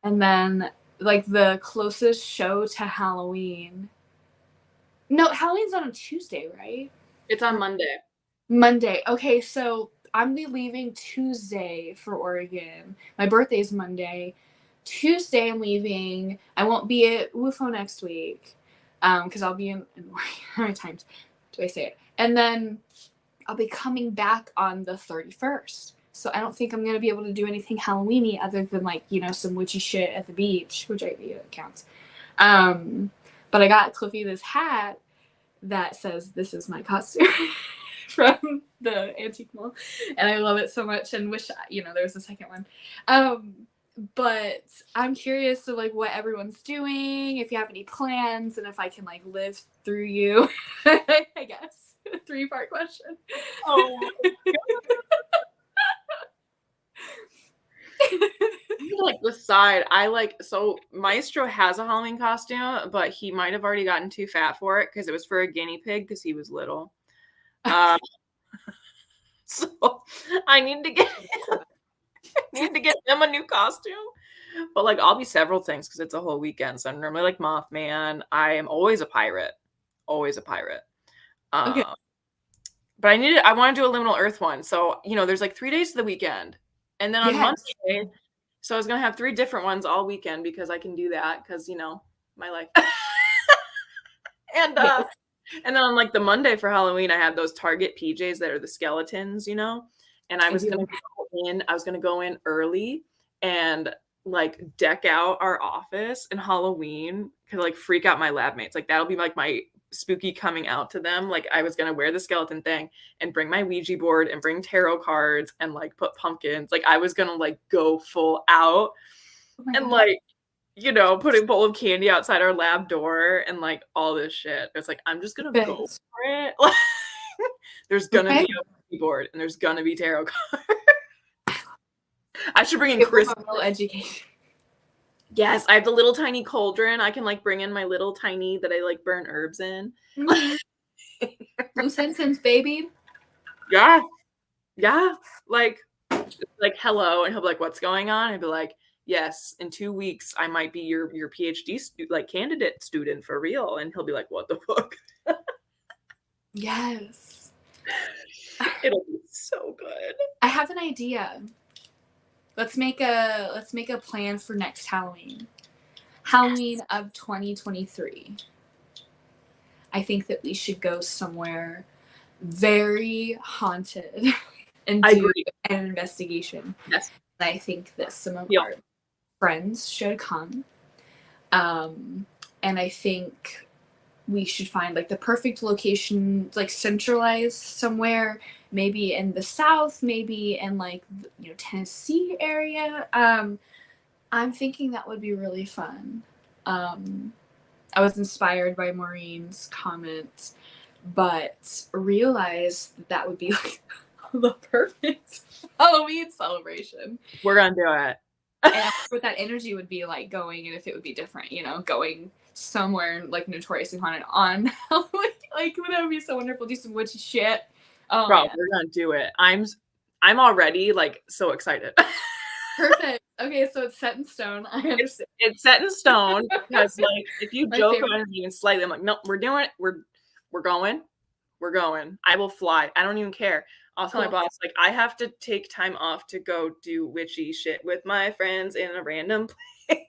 And then, like, the closest show to Halloween. No, Halloween's on a Tuesday, right? It's on Monday. Monday. Okay, so I'm leaving Tuesday for Oregon. My birthday's Monday. Tuesday I'm leaving. I won't be at WUFO next week because I'll be in Oregon. How many times do I say it? And then I'll be coming back on the 31st. So I don't think I'm going to be able to do anything Halloween-y other than, like, some witchy shit at the beach, which counts. But I got Cliffy this hat that says, "This is my costume," from the antique mall. And I love it so much and wish, there was a second one. But I'm curious of, like, what everyone's doing, if you have any plans, and if I can, like, live through you, I guess. 3-part question. Oh, like the side, so Maestro has a Halloween costume, but he might have already gotten too fat for it because it was for a guinea pig because he was little. So I need to get him a new costume. But like I'll be several things because it's a whole weekend. So I'm normally like Mothman. I am always a pirate. Always a pirate. Okay. But I want to do a Liminal Earth one. So, there's like 3 days to the weekend. And then on Monday, so I was going to have 3 different ones all weekend because I can do that because, my life. And and then on like the Monday for Halloween, I have those Target PJs that are the skeletons, and I was going to go in early and like deck out our office in Halloween to like freak out my lab mates. Like that'll be like my spooky coming out to them. Like I was gonna wear the skeleton thing and bring my Ouija board and bring tarot cards and like put pumpkins. Like I was gonna like go full out and like put a bowl of candy outside our lab door and like all this shit. It's like I'm just gonna go for it. Like there's gonna be a Ouija board and there's gonna be tarot cards. I should bring in Chris. Education. Yes, I have the little tiny cauldron. I can like bring in my little tiny that I like burn herbs in. Loose incense, baby. Yeah. Like hello, and he'll be like, "What's going on?" I'd be like, "Yes, in 2 weeks I might be your PhD candidate student for real." And he'll be like, "What the fuck?" Yes. It'll be so good. I have an idea. Let's make a plan for next Halloween. Halloween of 2023. I think that we should go somewhere very haunted and do an investigation. Yes. And I think that some of our friends should come. And I think we should find like the perfect location, like centralized somewhere, maybe in the South, maybe in like Tennessee area. I'm thinking that would be really fun. I was inspired by Maureen's comment, but realized that would be like the perfect Halloween celebration. We're gonna do it. And what that energy would be like going, and if it would be different, going somewhere like notoriously haunted on Halloween. Like that would be so wonderful. Do some witchy shit. Oh, bro, we're gonna do it. I'm already like so excited. Perfect. Okay, so it's set in stone. I understand. It's set in stone because like if you joke about it even slightly, I'm like, no, we're doing it. We're going. We're going. I will fly. I don't even care. I'll tell my boss, like, I have to take time off to go do witchy shit with my friends in a random place.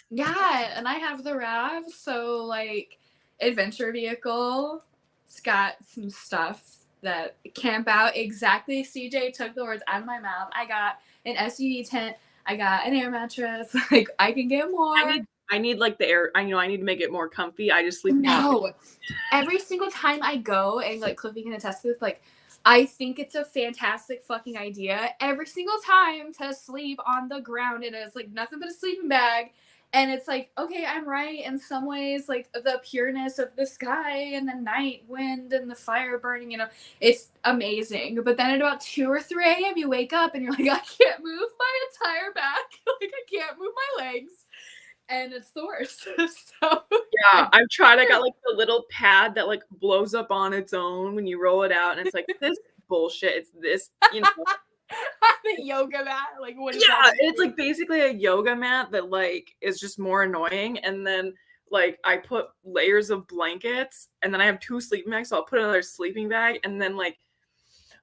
Yeah, and I have the RAV, so like adventure vehicle. It's got some stuff that camp out exactly. CJ took the words out of my mouth. I got an SUV tent. I got an air mattress. Like, I can get more. I need like the air. I need to make it more comfy. I just sleep. No, every single time I go, and like Cliffy can attest to this, like, I think it's a fantastic fucking idea every single time to sleep on the ground. It is like nothing but a sleeping bag. And it's like, okay, I'm right in some ways, like the pureness of the sky and the night wind and the fire burning, you know, it's amazing. But then at about 2 or 3 a.m., you wake up and you're like, I can't move my entire back. Like, I can't move my legs. And it's the worst. So yeah, I've tried. I got like the little pad that like blows up on its own when you roll it out, and it's like this bullshit. It's this, you know. The yoga mat, like what? Yeah, it's like basically a yoga mat that like is just more annoying. And then like I put layers of blankets, and then I have 2 sleeping bags, so I'll put another sleeping bag, and then like.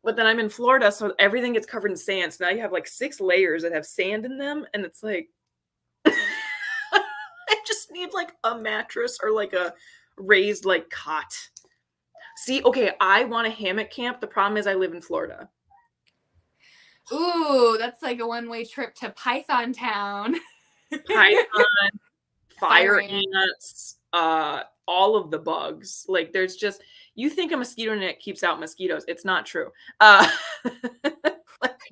But then I'm in Florida, so everything gets covered in sand. So now you have like 6 layers that have sand in them, and it's like. I just need like a mattress or like a raised like cot. See, okay, I want a hammock camp. The problem is I live in Florida. Ooh, that's like a one-way trip to Python Town. Python, fire ants, all of the bugs. Like there's just, you think a mosquito net keeps out mosquitoes. It's not true. The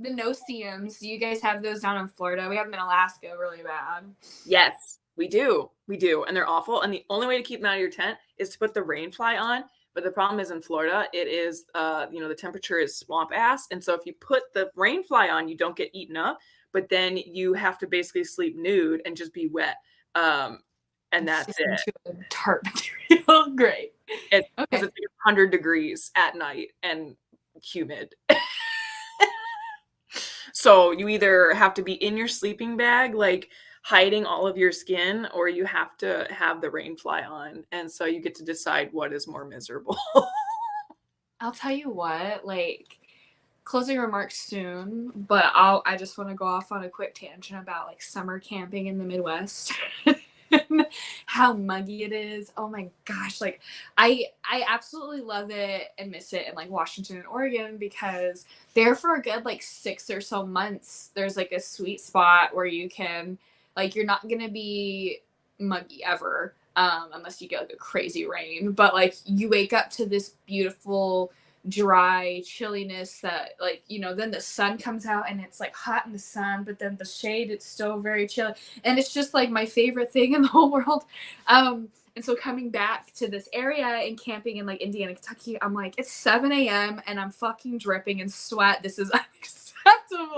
no-see-ums. You guys have those down in Florida. We have them in Alaska really bad. Yes, we do. We do. And they're awful. And the only way to keep them out of your tent is to put the rain fly on. But the problem is in Florida, it is, the temperature is swamp ass. And so if you put the rain fly on, you don't get eaten up. But then you have to basically sleep nude and just be wet. And that's it. Into a tarp material. Great. It's like 100 degrees at night and humid. So you either have to be in your sleeping bag, like hiding all of your skin, or you have to have the rain fly on. And so you get to decide what is more miserable. I'll tell you what, like, closing remarks soon, but I just want to go off on a quick tangent about like summer camping in the Midwest. How muggy it is. Oh my gosh. Like I absolutely love it and miss it in like Washington and Oregon, because there for a good like 6 or so months, there's like a sweet spot where you can, like, you're not going to be muggy ever. Unless you get like a crazy rain, but like you wake up to this beautiful dry chilliness that, like, you know, then the sun comes out and it's like hot in the sun, but then the shade, it's still very chilly, and it's just like my favorite thing in the whole world. And so coming back to this area and camping in like Indiana, Kentucky, I'm like, it's 7 a.m. and I'm fucking dripping in sweat. This is unacceptable.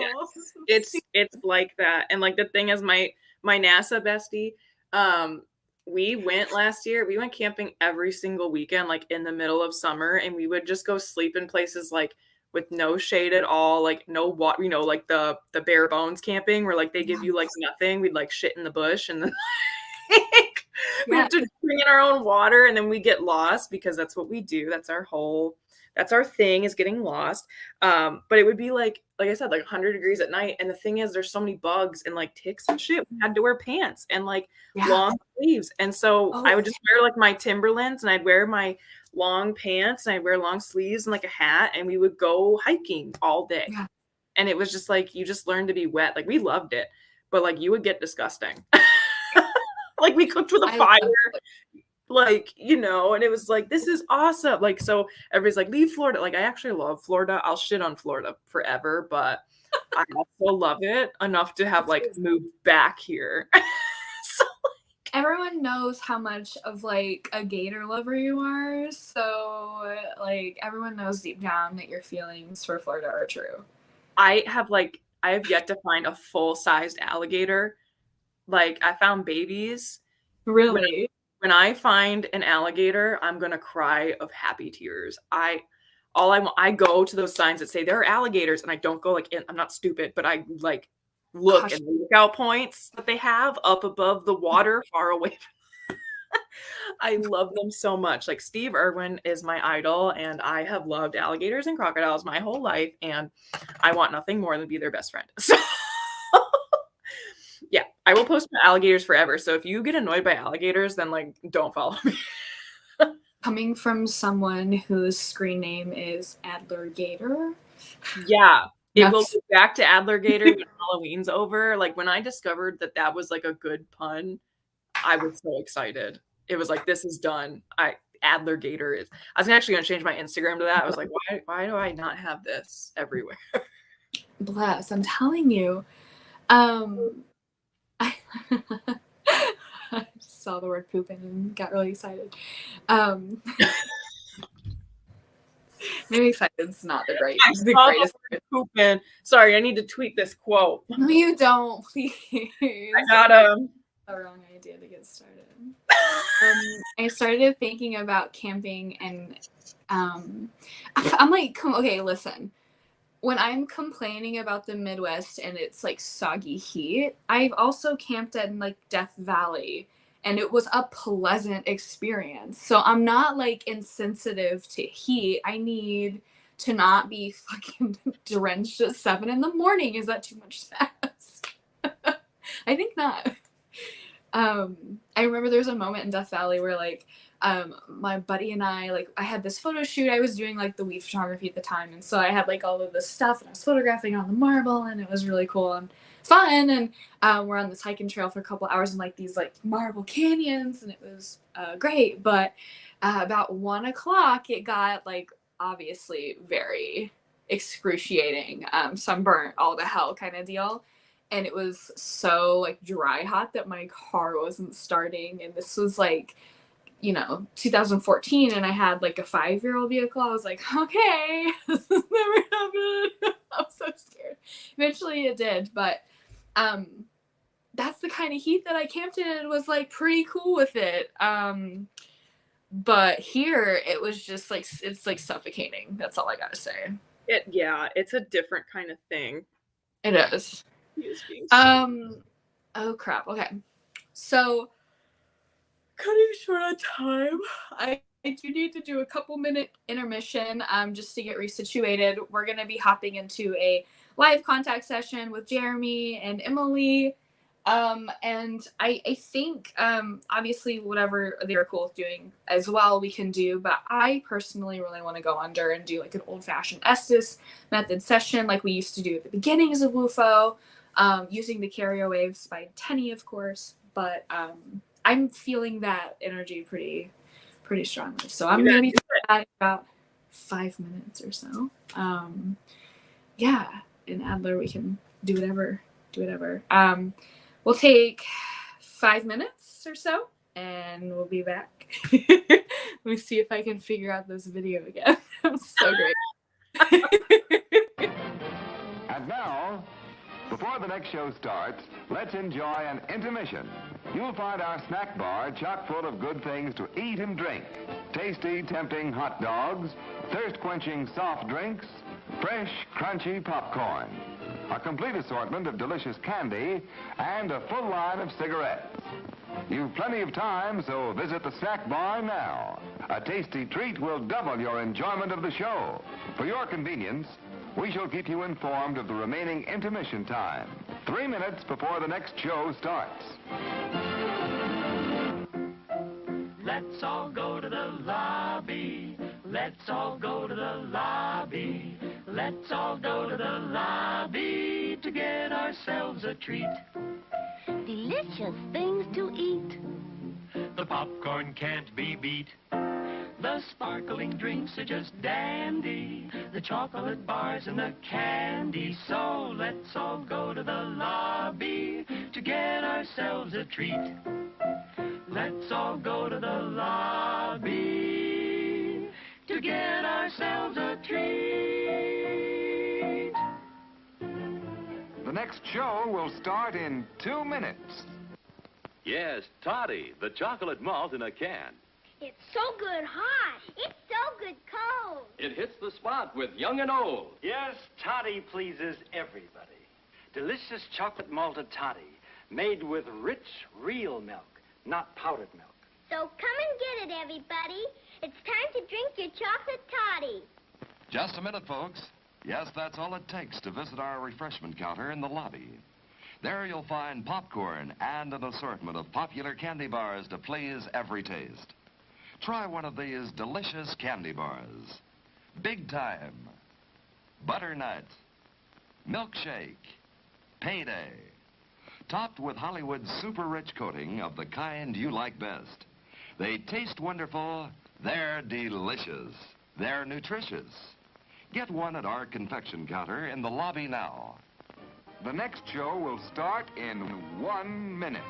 Yes. It's like that. And like the thing is, my NASA bestie, we went last year. We went camping every single weekend, like in the middle of summer, and we would just go sleep in places like with no shade at all, like no water, you know, like the bare bones camping where like they give you like nothing. We'd like shit in the bush, and then we have to bring in our own water, and then we get lost because that's what we do. That's our thing, is getting lost. But it would be like I said, like 100 degrees at night. And the thing is, there's so many bugs and like ticks and shit. We had to wear pants and like long sleeves. And so I would just wear like my Timberlands, and I'd wear my long pants, and I'd wear long sleeves and like a hat, and we would go hiking all day. Yeah. And it was just like, you just learn to be wet. Like we loved it, but like you would get disgusting. Like we cooked with a fire. Like, you know, and it was like, this is awesome. Like, so everybody's like, leave Florida. Like, I actually love Florida. I'll shit on Florida forever, but I also love it enough to have like moved back here. So, like, everyone knows how much of like a gator lover you are. So like everyone knows deep down that your feelings for Florida are true. I have yet to find a full-sized alligator. Like, I found babies. Really? When I find an alligator, I'm going to cry of happy tears. I go to those signs that say there are alligators, and I don't go like, I'm not stupid, but I like look at the lookout points that they have up above the water far away. I love them so much. Like, Steve Irwin is my idol, and I have loved alligators and crocodiles my whole life, and I want nothing more than be their best friend. So yeah, I will post about alligators forever. So if you get annoyed by alligators, then like don't follow me. Coming from someone whose screen name is Adler Gator. Yeah. It will That's go back to Adler Gator when Halloween's over. Like, when I discovered that that was, like, a good pun, I was so excited. It was like, "This is done." Adler Gator is I was actually gonna change my Instagram to that. I was like, "Why do I not have this everywhere?" bless. I'm telling you. I, I just saw the word pooping and got really excited. Maybe excited's not the I the saw the greatest. word pooping. Sorry, I need to tweet this quote. No, you don't, please. I got A wrong idea to get started. I started thinking about camping, and I'm like, okay, listen. When I'm complaining about the Midwest and it's like soggy heat, I've also camped in like Death Valley, and it was a pleasant experience. So I'm not like insensitive to heat. I need to not be fucking drenched at 7 in the morning. Is that too much to ask? I think not. I remember there was a moment in Death Valley where like my buddy and I, like, I had this photo shoot. I was doing like the weed photography at the time, and so I had like all of this stuff, and I was photographing on the marble, and it was really cool and fun. And we're on this hiking trail for a couple hours in like these like marble canyons, and it was great. But about 1 o'clock, it got like obviously very excruciating, sunburnt, all the hell kind of deal. And it was so like dry hot that my car wasn't starting. And this was like, 2014, and I had like a 5-year-old vehicle. I was like, okay, this has never happened. I'm so scared. Eventually it did, but that's the kind of heat that I camped in, and was like pretty cool with it. But here it was just like, it's like suffocating. That's all I gotta say. it's a different kind of thing. It is. He is being so Oh crap. Okay. So cutting short on time, I do need to do a couple minute intermission just to get resituated. We're going to be hopping into a live contact session with Jeremy and Emily. And I think obviously whatever they're cool with doing as well, we can do. But I personally really want to go under and do like an old fashioned Estes method session like we used to do at the beginnings of WUFO, using the carrier waves by Tenny, of course. But I'm feeling that energy pretty strongly. So I'm going to be at about 5 minutes or so. Yeah, in Adler we can do whatever. We'll take 5 minutes or so, and we'll be back. Let me see if I can figure out this video again. I'm so great. And now, before the next show starts, let's enjoy an intermission. You'll find our snack bar chock full of good things to eat and drink. Tasty, tempting hot dogs, thirst-quenching soft drinks, fresh, crunchy popcorn, a complete assortment of delicious candy, and a full line of cigarettes. You've plenty of time, so visit the snack bar now. A tasty treat will double your enjoyment of the show. For your convenience, we shall keep you informed of the remaining intermission time, 3 minutes before the next show starts. Let's all go to the lobby. Let's all go to the lobby. Let's all go to the lobby to get ourselves a treat. Delicious things to eat. The popcorn can't be beat. The sparkling drinks are just dandy. The chocolate bars and the candy. So let's all go to the lobby to get ourselves a treat. Let's all go to the lobby to get ourselves a treat. The next show will start in 2 minutes. Yes, Toddy, the chocolate malt in a can. It's so good hot. It's so good cold. It hits the spot with young and old. Yes, toddy pleases everybody. Delicious chocolate malted toddy, made with rich, real milk, not powdered milk. So come and get it, everybody. It's time to drink your chocolate toddy. Just a minute, folks. Yes, that's all it takes to visit our refreshment counter in the lobby. There you'll find popcorn and an assortment of popular candy bars to please every taste. Try one of these delicious candy bars. Big Time, Butternut, Milkshake, Payday. Topped with Hollywood's super rich coating of the kind you like best. They taste wonderful, they're delicious, they're nutritious. Get one at our confection counter in the lobby now. The next show will start in 1 minute.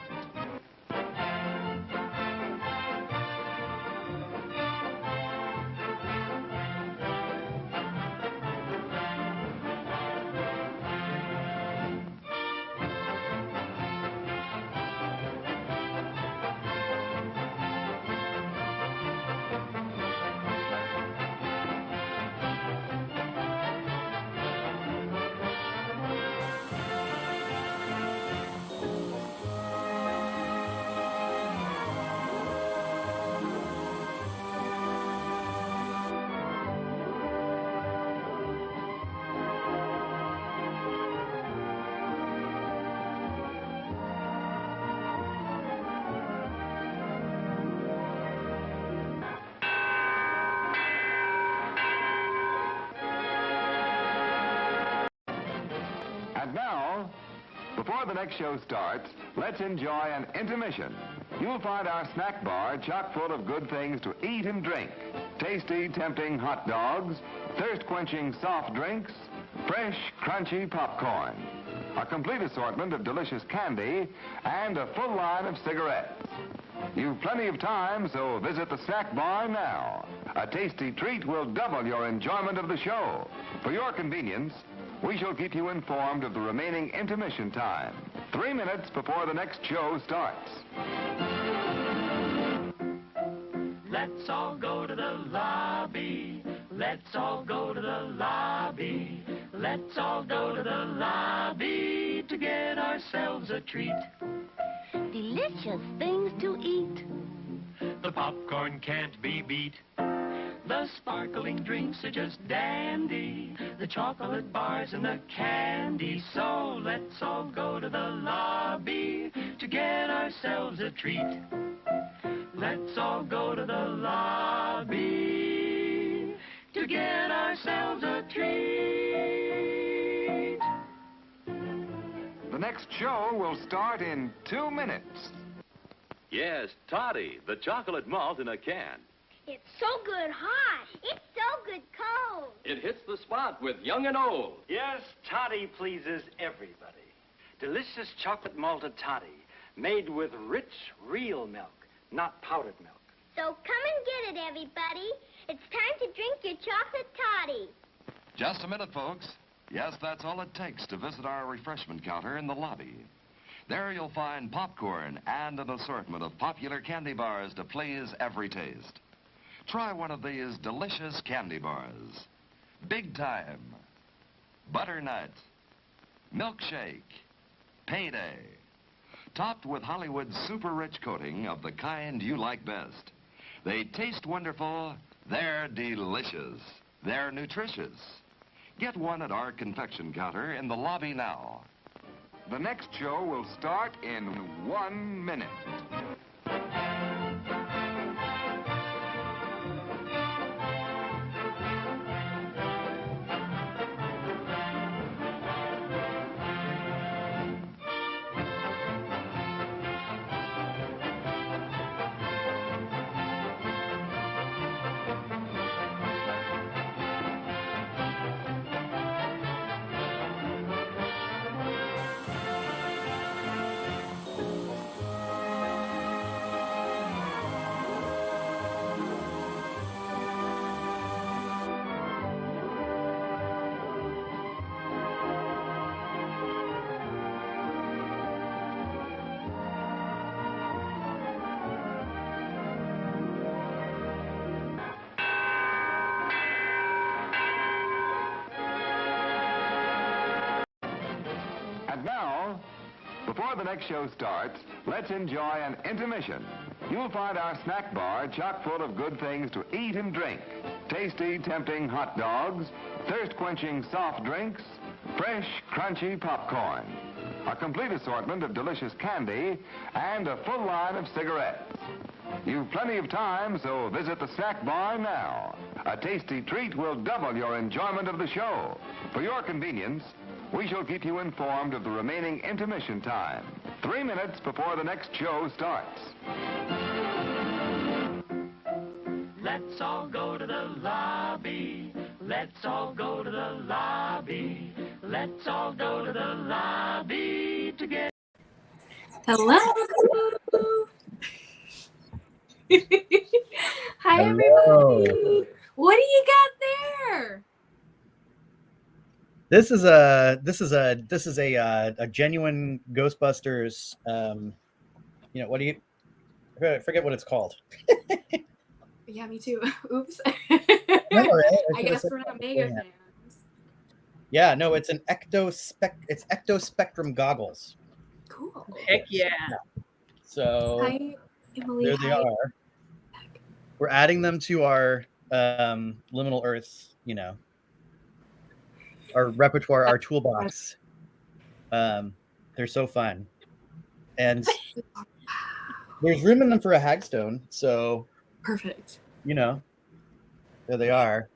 And now, before the next show starts, let's enjoy an intermission. You'll find our snack bar chock full of good things to eat and drink. Tasty, tempting hot dogs, thirst-quenching soft drinks, fresh, crunchy popcorn, a complete assortment of delicious candy, and a full line of cigarettes. You've plenty of time, so visit the snack bar now. A tasty treat will double your enjoyment of the show. For your convenience, we shall keep you informed of the remaining intermission time, 3 minutes before the next show starts. Let's all go to the lobby. Let's all go to the lobby. Let's all go to the lobby to get ourselves a treat. Delicious things to eat. The popcorn can't be beat. The sparkling drinks are just dandy. The chocolate bars and the candy. So let's all go to the lobby to get ourselves a treat. Let's all go to the lobby to get ourselves a treat. The next show will start in 2 minutes. Yes, Toddy, the chocolate malt in a can. It's so good hot. It's so good cold. It hits the spot with young and old. Yes, toddy pleases everybody. Delicious chocolate malted toddy, made with rich, real milk, not powdered milk. So come and get it, everybody. It's time to drink your chocolate toddy. Just a minute, folks. Yes, that's all it takes to visit our refreshment counter in the lobby. There you'll find popcorn and an assortment of popular candy bars to please every taste. Try one of these delicious candy bars. Big Time, Butternut, Milkshake, Payday. Topped with Hollywood's super rich coating of the kind you like best. They taste wonderful, they're delicious, they're nutritious. Get one at our confection counter in the lobby now. The next show will start in 1 minute. And now, before the next show starts, let's enjoy an intermission. You'll find our snack bar chock full of good things to eat and drink. Tasty, tempting hot dogs, thirst-quenching soft drinks, fresh, crunchy popcorn, a complete assortment of delicious candy, and a full line of cigarettes. You've plenty of time, so visit the snack bar now. A tasty treat will double your enjoyment of the show. For your convenience, we shall keep you informed of the remaining intermission time, 3 minutes before the next show starts. Let's all go to the lobby. Let's all go to the lobby. Let's all go to the lobby to get... Hello. Hi, Hello. everybody. What do you got there? This is a genuine Ghostbusters. What do you? I forget what it's called. Yeah, me too. Oops. No, right? I guess we're not mega fans. Yeah, no, it's an ectospectrum goggles. Cool. Heck yeah. So Hi, Emily. there they Hi. are. We're adding them to our liminal Earth, our repertoire, our toolbox. They're so fun, and there's room in them for a hagstone. So Perfect. there they are.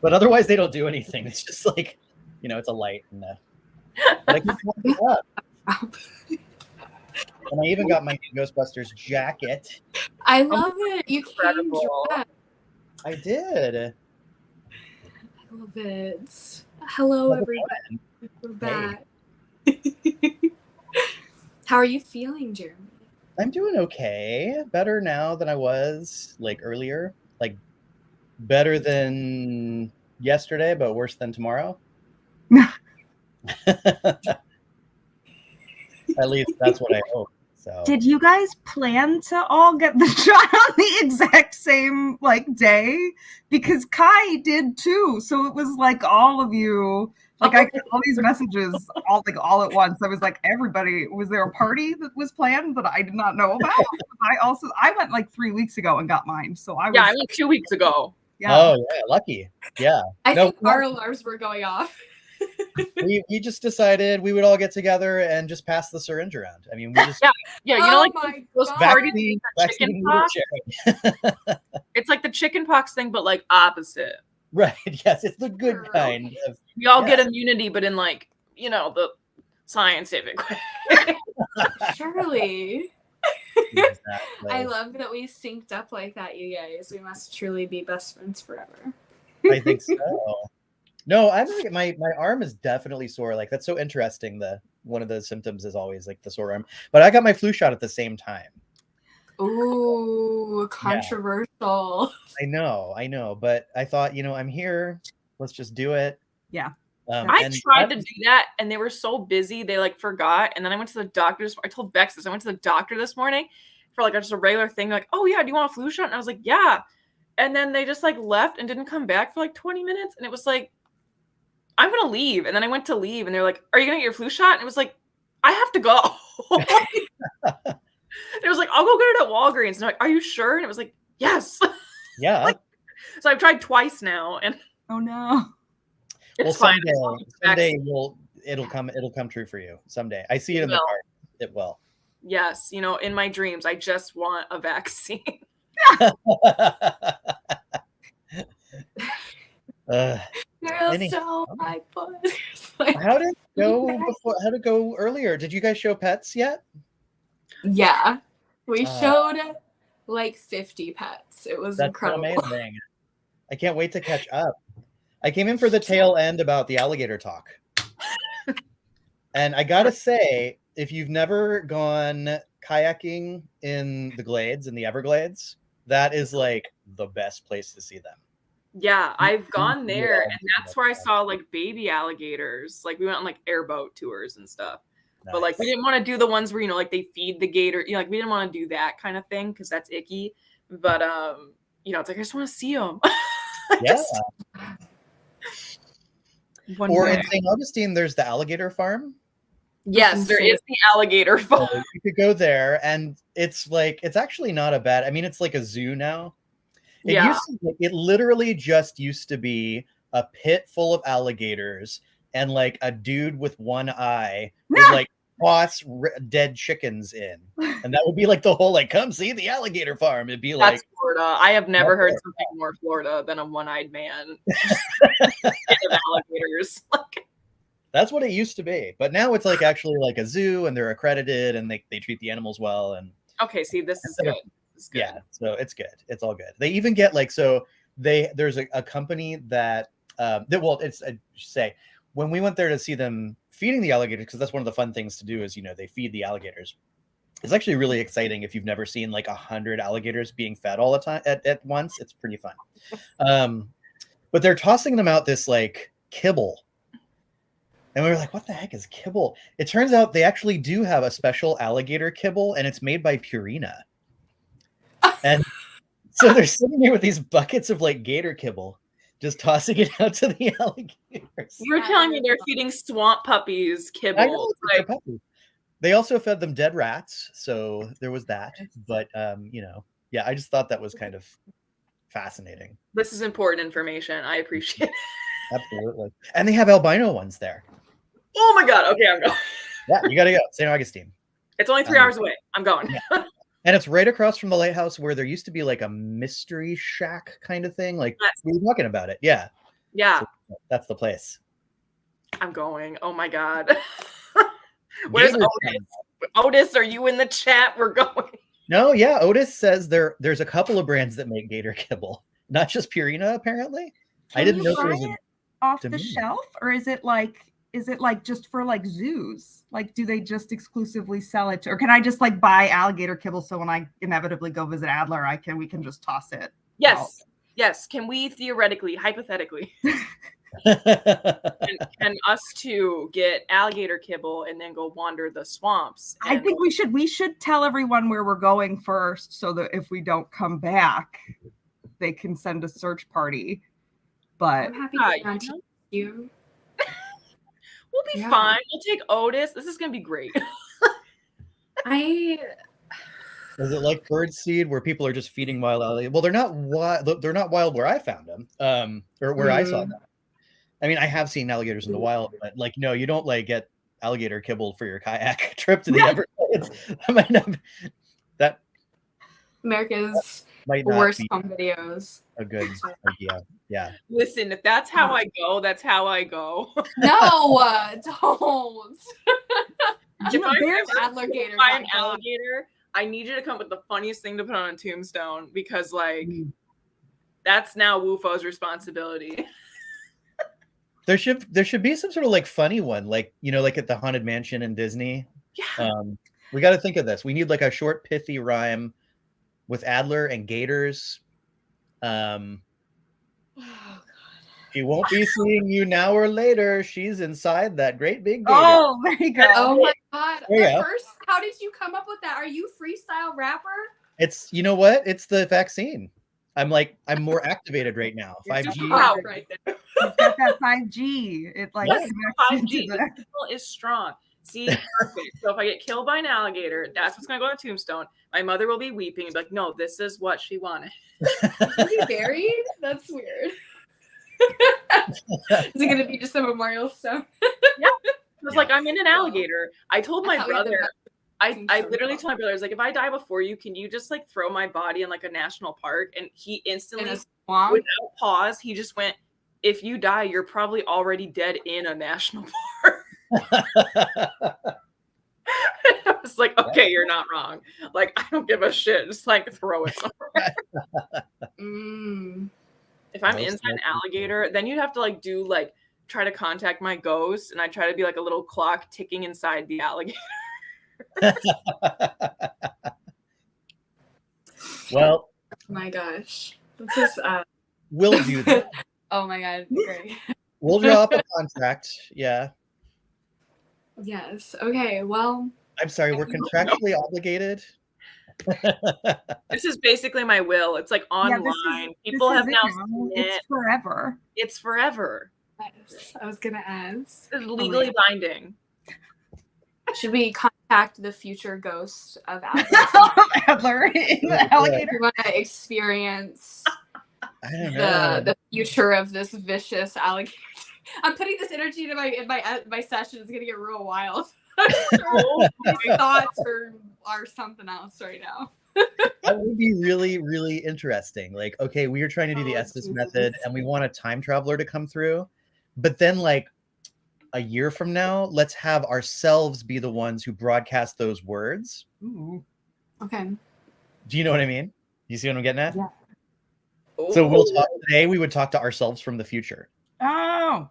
But otherwise, they don't do anything. It's just like, it's a light and but I keep warming up. And I even got my new Ghostbusters jacket. I love it. You came Incredible. dressed. I did. I love it. Hello, everybody. We're back. How are you feeling, Jeremy? I'm doing okay. Better now than I was earlier. Better than yesterday, but worse than tomorrow. At least that's what I hope. So Did you guys plan to all get the shot on the exact same day? Because Kai did too. So it was all of you. I got all these messages all at once. I was everybody. Was there a party that was planned that I did not know about? I went 3 weeks ago and got mine. So I went 2 weeks ago. Yeah. Oh yeah, lucky. Yeah. I think our alarms were going off. we just decided we would all get together and just pass the syringe around. I mean, we just those parties, chicken pox. It's like the chicken pox thing, but opposite. Right. Yes, it's the good kind of. We all get immunity, but in the scientific way. Surely. Exactly. I love that we synced up like that, you guys. We must truly be best friends forever. I think so. No, my arm is definitely sore. That's so interesting. One of the symptoms is always the sore arm. But I got my flu shot at the same time. Ooh, controversial. Yeah. I know. But I thought, I'm here. Let's just do it. Yeah. I tried to do that, and they were so busy, they forgot. And then I went to the doctor. I told Bex this. I went to the doctor this morning for just a regular thing. Oh yeah, do you want a flu shot? And I was like, yeah. And then they just left and didn't come back for 20 minutes. And it was I'm gonna leave. And then I went to leave, and they're like, are you gonna get your flu shot? And it was I have to go. It was I'll go get it at Walgreens. And they're are you sure? And it was yes. Yeah. So I've tried twice now, and oh no. It's well, fine. someday it'll come true for you. Someday. I see it in the card. It will. Yes, in my dreams, I just want a vaccine. So high fun. How did it go before? How did it go earlier? Did you guys show pets yet? Yeah, we showed 50 pets. It was incredible. Amazing. I can't wait to catch up. I came in for the tail end about the alligator talk. And I gotta say, if you've never gone kayaking in the Glades, in the Everglades, that is the best place to see them. Yeah, I've gone there, and that's where I saw baby alligators. We went on airboat tours and stuff. Nice. But we didn't want to do the ones where they feed the gator. We didn't want to do that kind of thing because that's icky. But it's I just want to see them. Yeah. Or in St. Augustine, there's the alligator farm. Yes, there is the alligator farm. So you could go there, and it's it's actually not a bad. I mean, it's a zoo now. It literally just used to be a pit full of alligators, and a dude with one eye would toss dead chickens in, and that would be like the whole like, come see the alligator farm. It'd be That's like Florida. I have never heard something more Florida than a one-eyed man of alligators. That's what it used to be, but now it's like actually like a zoo, and they're accredited, and they treat the animals well. And okay, see, this is good. Yeah, so it's good. It's all good. They even get like, so there's a company that well, it's I should say, when we went there to see them feeding the alligators, because that's one of the fun things to do is, you know, they feed the alligators. It's actually really exciting if you've never seen like 100 alligators being fed all the time at once. It's pretty fun. But they're tossing them out this like kibble. And we were like, what the heck is kibble? It turns out they actually do have a special alligator kibble, and it's made by Purina. And so they're sitting here with these buckets of like gator kibble, just tossing it out to the alligators. You're telling me they're feeding swamp puppies kibble. I know, like, they also fed them dead rats, so there was that. But you know, yeah, I just thought that was kind of fascinating. This is important information. I appreciate it. Absolutely. And they have albino ones there. Oh my god. Okay, I'm going. Yeah, you gotta go. St. Augustine. It's only 3 hours away. I'm going. Yeah. And it's right across from the lighthouse where there used to be like a mystery shack kind of thing. Like we were talking about it. Yeah. Yeah. So that's the place. I'm going. Oh my god. Where's Otis? Otis, are you in the chat? We're going. No, yeah. Otis says there's a couple of brands that make gator kibble, not just Purina, apparently. I didn't know there was it off the shelf, or is it like just for like zoos? Like, do they just exclusively sell it to, or can I just like buy alligator kibble so when I inevitably go visit Adler, we can just toss it? Yes. out? Yes. Can we theoretically, hypothetically, can us two get alligator kibble and then go wander the swamps? I think we should tell everyone where we're going first, so that if we don't come back, they can send a search party. But I'm happy to take you. We'll be fine. We'll take Otis. This is gonna be great. Is it like birdseed where people are just feeding wild alligators? Well, they're not wild. They're not wild where I found them, or where I saw them. I mean, I have seen alligators in the wild, but like, no, you don't like get alligator kibble for your kayak trip to the Everglades. That might not be, that America's might not worst be home videos. a good idea. Yeah. Listen, if that's how I go, that's how I go. No, don't. If I There's ever alligator. find an alligator, I need you to come up with the funniest thing to put on a tombstone, because like that's now WUFO's responsibility. There should be some sort of like funny one, like, you know, like at the Haunted Mansion in Disney. Yeah. We got to think of this. We need like a short, pithy rhyme with Adler and gators. She won't be seeing you now or later. She's inside that great big gator. Oh, there you go. Oh my god. There you go. First, how did you come up with that? Are you freestyle rapper? It's, you know what? It's the vaccine. I'm more activated right now. 5G. Wow, right there. It's got that 5G. It like Yes, connects 5G. into The signal is strong. See, perfect. So if I get killed by an alligator, that's what's gonna go on a tombstone. My mother will be weeping and be like, "No, this is what she wanted." Is he buried? That's weird. Is it gonna be just a memorial stone? Yeah. It was like, I'm in an alligator. I told my brother, I literally told my brother, I was like, if I die before you, can you just like throw my body in like a national park? And he instantly, without pause, he just went, if you die, you're probably already dead in a national park. I was like, okay, you're not wrong. Like, I don't give a shit. Just like throw it somewhere. If I'm inside an alligator, then you'd have to like do like try to contact my ghost, and I try to be like a little clock ticking inside the alligator. Well, oh my gosh, this is we'll do that. Oh my god, great. We'll drop a contract. Yeah. Yes. Okay. Well, I'm sorry, we're contractually obligated. This is basically my will. It's like online. People have now seen it. It's forever. It's forever. Yes, I was gonna ask. It's legally binding. Should we contact the future ghost of Adler in the alligator? We want to experience I don't know. the future of this vicious alligator. I'm putting this energy into my session. It's gonna get real wild. I'm sure my thoughts are something else right now. That would be really, really interesting. Like, okay, we are trying to do the Estes method and we want a time traveler to come through. But then, like, a year from now, let's have ourselves be the ones who broadcast those words. Ooh. Okay. Do you know what I mean? You see what I'm getting at? Yeah. So we'll talk today. We would talk to ourselves from the future. Oh.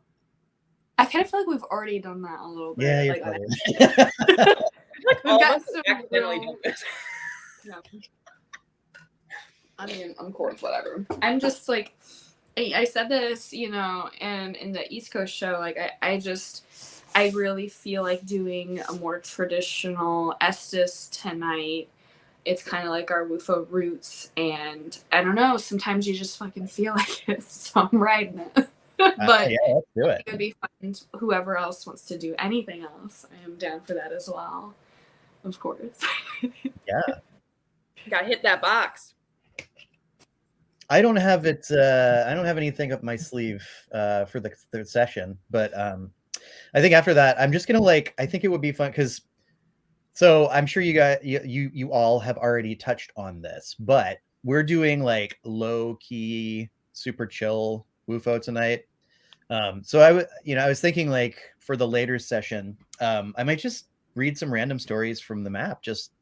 I kind of feel like we've already done that a little bit. Yeah, you're like, probably right. Like We've all got of us some accidentally real- do this. Yeah. I mean, I'm cool with whatever. I'm just like, I said this, you know, and in the East Coast show, like, I really feel like doing a more traditional Estes tonight. It's kind of like our WUFO roots, and I don't know, sometimes you just fucking feel like it, so I'm riding it. But yeah, let's do it. It would be fun. Whoever else wants to do anything else, I am down for that as well. Of course. Yeah. Gotta hit that box. I don't have it. I don't have anything up my sleeve for the third session, but I think after that, I'm just gonna like. I think it would be fun because. So I'm sure you guys, you all have already touched on this, but we're doing like low key, super chill WUFO tonight. So I was thinking like for the later session, I might just read some random stories from the map. Just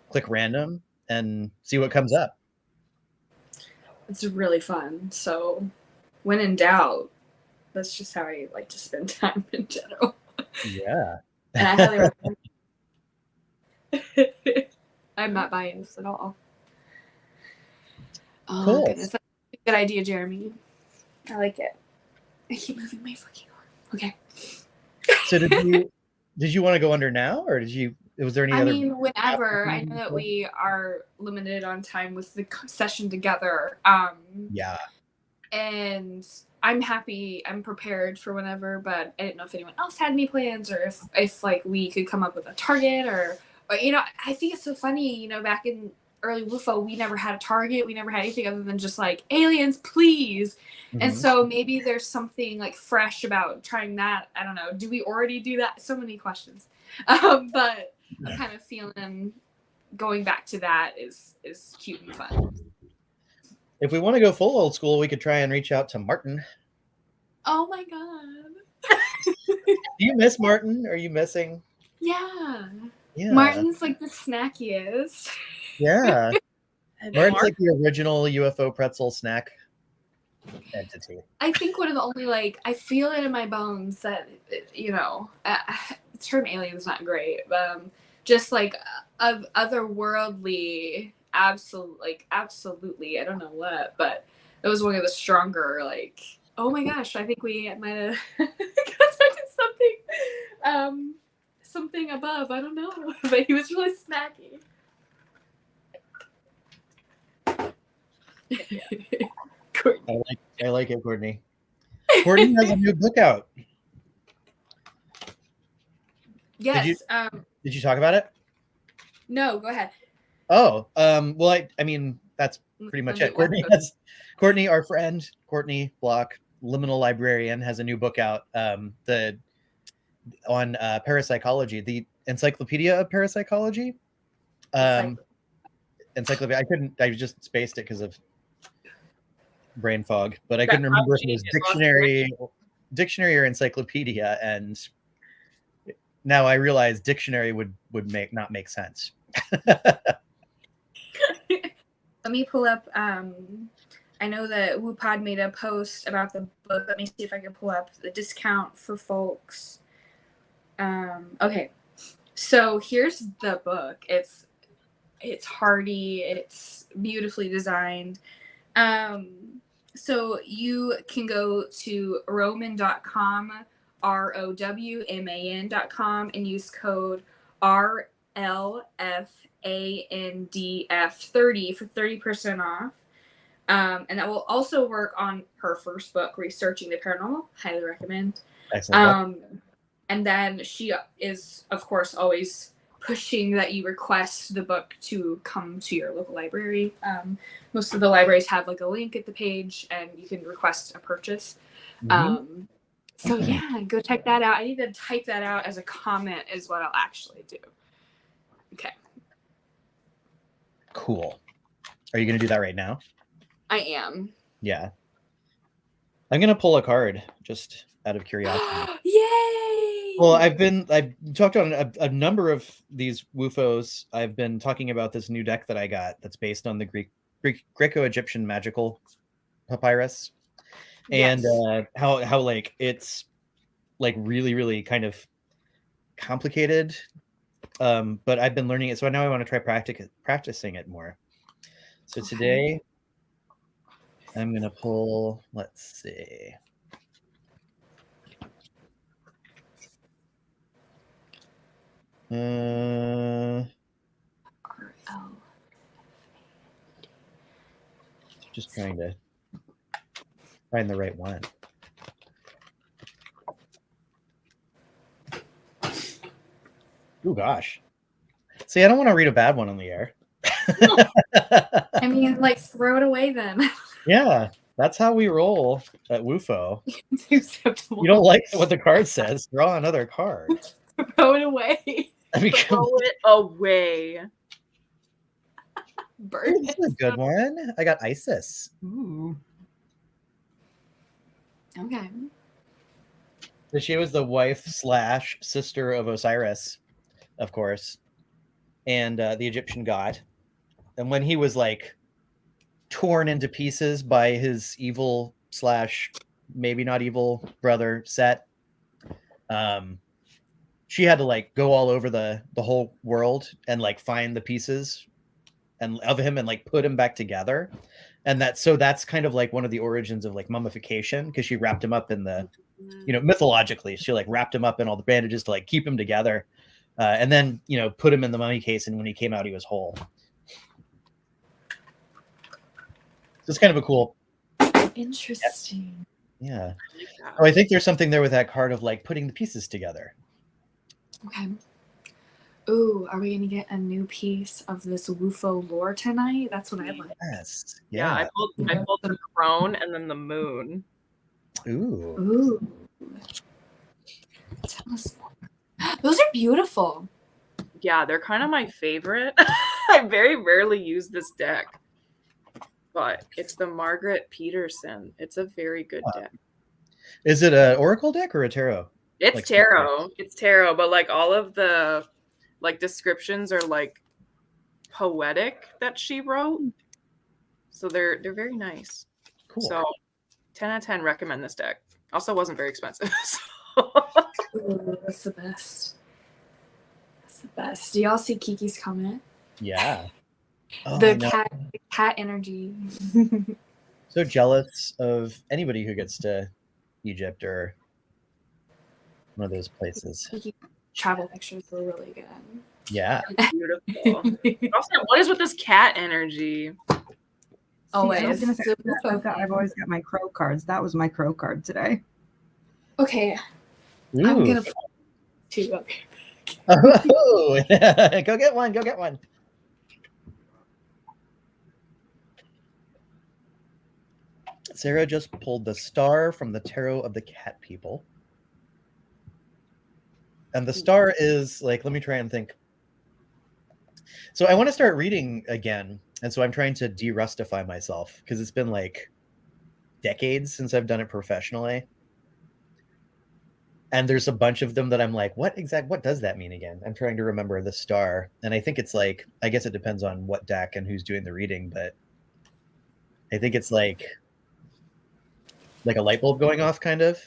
click random and see what comes up. It's really fun. So when in doubt, that's just how I like to spend time in general. Yeah. And I highly recommend. I'm not biased at all. Oh, Cool. goodness. That's a good idea, Jeremy. I like it. I keep moving my fucking arm. Okay. So did you want to go under now, or was there any I other? mean, whenever. I know that we are limited on time with the session together. Yeah. And I'm happy. I'm prepared for whenever, but I didn't know if anyone else had any plans, or if like we could come up with a target, or you know, I think it's so funny. You know, back in early WUFO, we never had a target. We never had anything other than just like aliens, please. Mm-hmm. And so maybe there's something like fresh about trying that. I don't know. Do we already do that? So many questions. But I'm kind of feeling going back to that is cute and fun. If we want to go full old school, we could try and reach out to Martin. Oh my god. Do you miss Martin? Are you missing? Yeah. Yeah. Martin's like the snackiest. Yeah. Martin's like the original UFO pretzel snack entity. I think one of the only, like, I feel it in my bones that, you know, the term alien is not great, but just like of otherworldly, absolutely, I don't know what, but it was one of the stronger, like, oh my gosh, I think we might have expected something above, I don't know, but he was really snacky. I like it, Courtney. Courtney has a new book out. Yes. Did you talk about it? No, go ahead. Oh, well, I mean, that's pretty much it. Courtney, our friend, Courtney Block, Liminal Librarian, has a new book out. On parapsychology, the Encyclopedia of Parapsychology. Encyclopedia. I just spaced it because of brain fog, but I couldn't remember if it was dictionary or encyclopedia, and now I realize dictionary would not make sense. Let me pull up. I know that WuPod made a post about the book. Let me see if I can pull up the discount for folks. Okay, so here's the book. It's hardy. It's beautifully designed. So you can go to roman.com, ROWMAN.com, and use code RLFANDF30 for 30% off. And that will also work on her first book, Researching the Paranormal. Highly recommend. Excellent. And then she is, of course, always pushing that you request the book to come to your local library. Most of the libraries have like a link at the page, and you can request a purchase. Mm-hmm. So yeah, go check that out. I need to type that out as a comment is what I'll actually do. Okay. Cool. Are you going to do that right now? I am. Yeah. I'm going to pull a card just out of curiosity. Yay! Well, I've talked on a number of these WUFOs. I've been talking about this new deck that I got that's based on the Greco-Egyptian magical papyrus. And Yes. how like it's like really, really kind of complicated. But I've been learning it. So now I want to try practicing it more. So today I'm going to pull, let's see. Just trying to find the right one. Oh gosh. See, I don't want to read a bad one on the air. I mean, like, throw it away then. Yeah, that's how we roll at WUFO. Acceptable. You don't like what the card says, draw another card. Throw it away. Throw it away. Burn This is a good one. I got Isis. Ooh. Okay. So she was the wife / sister of Osiris, of course, and the Egyptian god. And when he was like torn into pieces by his evil / maybe not evil brother Set, she had to like go all over the whole world and like find the pieces and of him and like put him back together. And that's kind of like one of the origins of like mummification, because she wrapped him up in the, mythologically, she like wrapped him up in all the bandages to like keep him together, and then put him in the mummy case, and when he came out he was whole. So it's kind of a cool. Interesting. Yeah. Oh, I think there's something there with that card of like putting the pieces together. Okay. Ooh, are we gonna get a new piece of this WUFO lore tonight? That's what I like. Yes. Yeah, I pulled the crone and then the moon. Ooh. Tell us more. Those are beautiful. Yeah, they're kind of my favorite. I very rarely use this deck, but it's the Margaret Peterson. It's a very good deck. Is it an oracle deck or a tarot? It's like tarot. It's tarot, but like all of the like descriptions are like poetic that she wrote. So they're very nice. Cool. So 10 out of 10 recommend this deck. Also wasn't very expensive. Ooh, that's the best. That's the best. Do y'all see Kiki's comment? Yeah. Oh, The cat energy. So jealous of anybody who gets to Egypt or one of those places. Travel pictures were really good. Yeah. Beautiful. Also, what is with this cat energy? Always. I was gonna say, I've always got my crow cards. That was my crow card today. Okay. Ooh. I'm gonna put two up here. Oh, go get one. Go get one. Sarah just pulled the star from the tarot of the cat people. And the star is like, let me try and think. So I want to start reading again. And so I'm trying to de-rustify myself because it's been like decades since I've done it professionally. And there's a bunch of them that I'm like, what does that mean again? I'm trying to remember the star. And I think it's like, I guess it depends on what deck and who's doing the reading, but I think it's like a light bulb going off kind of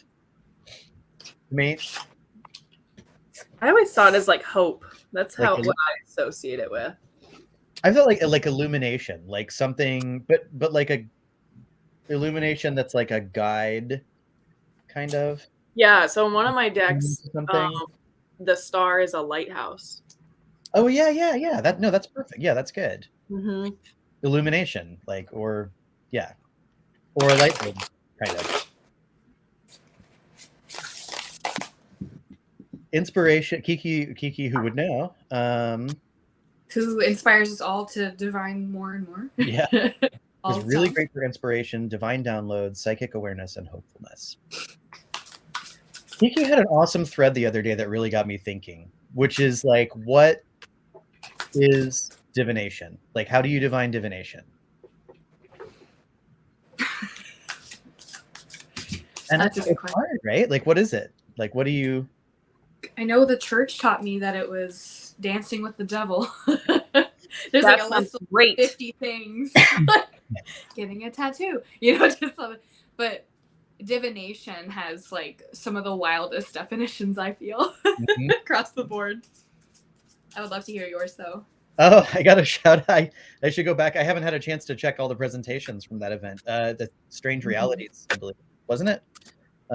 to me. I always saw it as like hope. That's Like what I associate it with. I felt like illumination, like something, but like a illumination that's like a guide, kind of. Yeah. So in one of my decks, Something. The star is a lighthouse. Oh yeah. That's perfect. Yeah, that's good. Mm-hmm. Illumination, or a light bulb, kind of. Inspiration, Kiki, who would know? Who inspires us all to divine more and more. Yeah. All It's the really time. great for inspiration, divine downloads, psychic awareness, and hopefulness. Kiki had an awesome thread the other day that really got me thinking, which is like, what is divination? Like, how do you divine divination? And That's a good question. hard, right? Like, what is it? Like, what do you? I know the church taught me that it was dancing with the devil. There's That like a sounds list of great. 50 things. Like getting a tattoo, you know, just but divination has like some of the wildest definitions, I feel, across the board. I would love to hear yours though. Oh, I got a shout. I should go back. I haven't had a chance to check all the presentations from that event. The Strange Realities, I believe, wasn't it?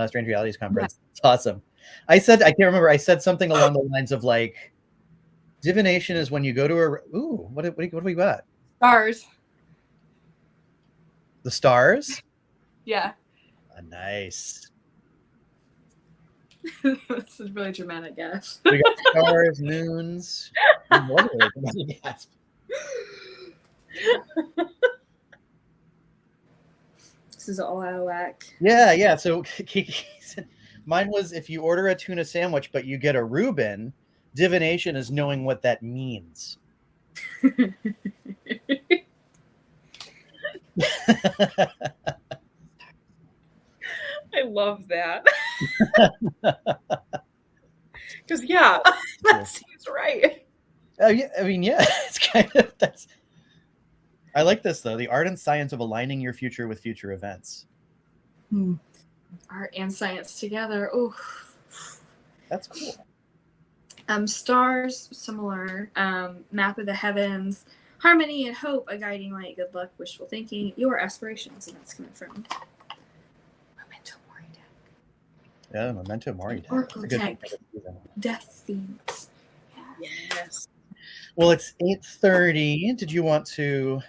Strange Realities conference. Yeah. It's awesome. I can't remember. I said something along the lines of like, divination is when you go to a. Ooh, what do we got? Stars. The stars. Yeah. Nice. This is really dramatic, guess. We got stars, moons. More really dramatic gasp. This is all out of whack. Yeah. So Kiki said, mine was if you order a tuna sandwich but you get a Reuben, divination is knowing what that means. I love that. Because that seems right. Yeah, I mean, yeah, it's kind of that's. I like this though. The art and science of aligning your future with future events. Art and science together. Oh, that's cool. Stars, similar. Map of the heavens, harmony and hope, a guiding light, good luck, wishful thinking, your aspirations, and that's coming from Memento Mori deck. Yeah, Memento Mori deck. Oracle deck. Death themes. Yeah. Yes. Well, it's 8:30. Did you want to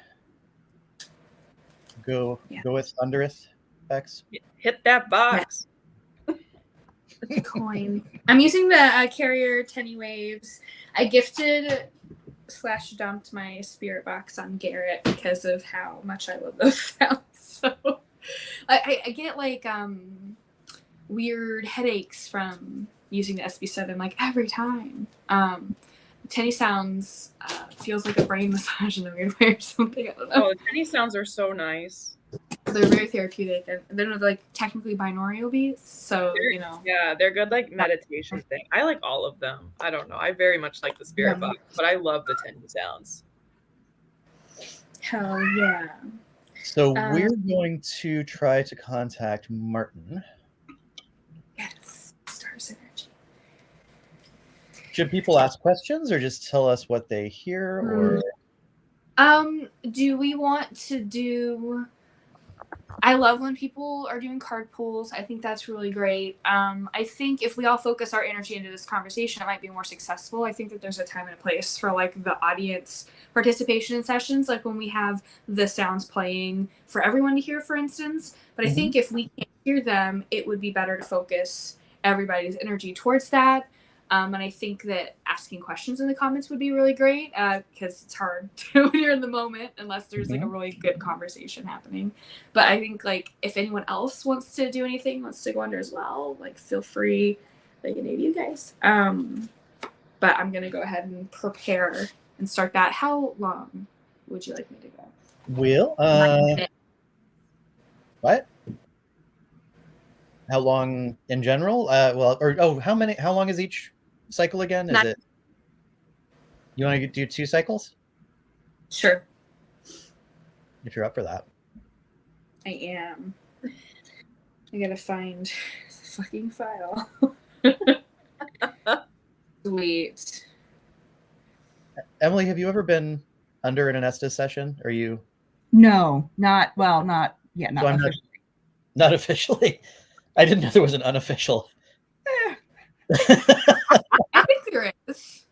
go with Thundereth, Bex? Hit that box. Coin. I'm using the Carrier Tenny Waves. I gifted / dumped my spirit box on Garrett because of how much I love those sounds. So I get like weird headaches from using the SB7 like every time. Tenny sounds feels like a brain massage in a weird way or something. I don't know. Oh, the Tenny sounds are so nice. They're very therapeutic, and they're like technically binaural beats, so they're good like meditation thing. I like all of them. I don't know. I very much like the spirit box, but I love the Tenny sounds. Hell yeah! So we're going to try to contact Martin. Yes, stars energy. Should people ask questions or just tell us what they hear, or? Do we want to do? I love when people are doing card pulls. I think that's really great. I think if we all focus our energy into this conversation, it might be more successful. I think that there's a time and a place for like the audience participation in sessions, like when we have the sounds playing for everyone to hear, for instance. But I think if we can't hear them, it would be better to focus everybody's energy towards that. And I think that asking questions in the comments would be really great because it's hard when you're in the moment unless there's like a really good conversation happening. But I think like if anyone else wants to do anything, wants to go under as well, like feel free, like any of you guys. But I'm gonna go ahead and prepare and start that. How long would you like me to go? Will what? How long in general? How long is each cycle again? Is it? You want to do 2 cycles? Sure. If you're up for that. I am. I gotta find the fucking file. Sweet. Emily, have you ever been under an Anestas session? Are you? No, not yet. Not so officially. Not officially. I didn't know there was an unofficial. I think there is.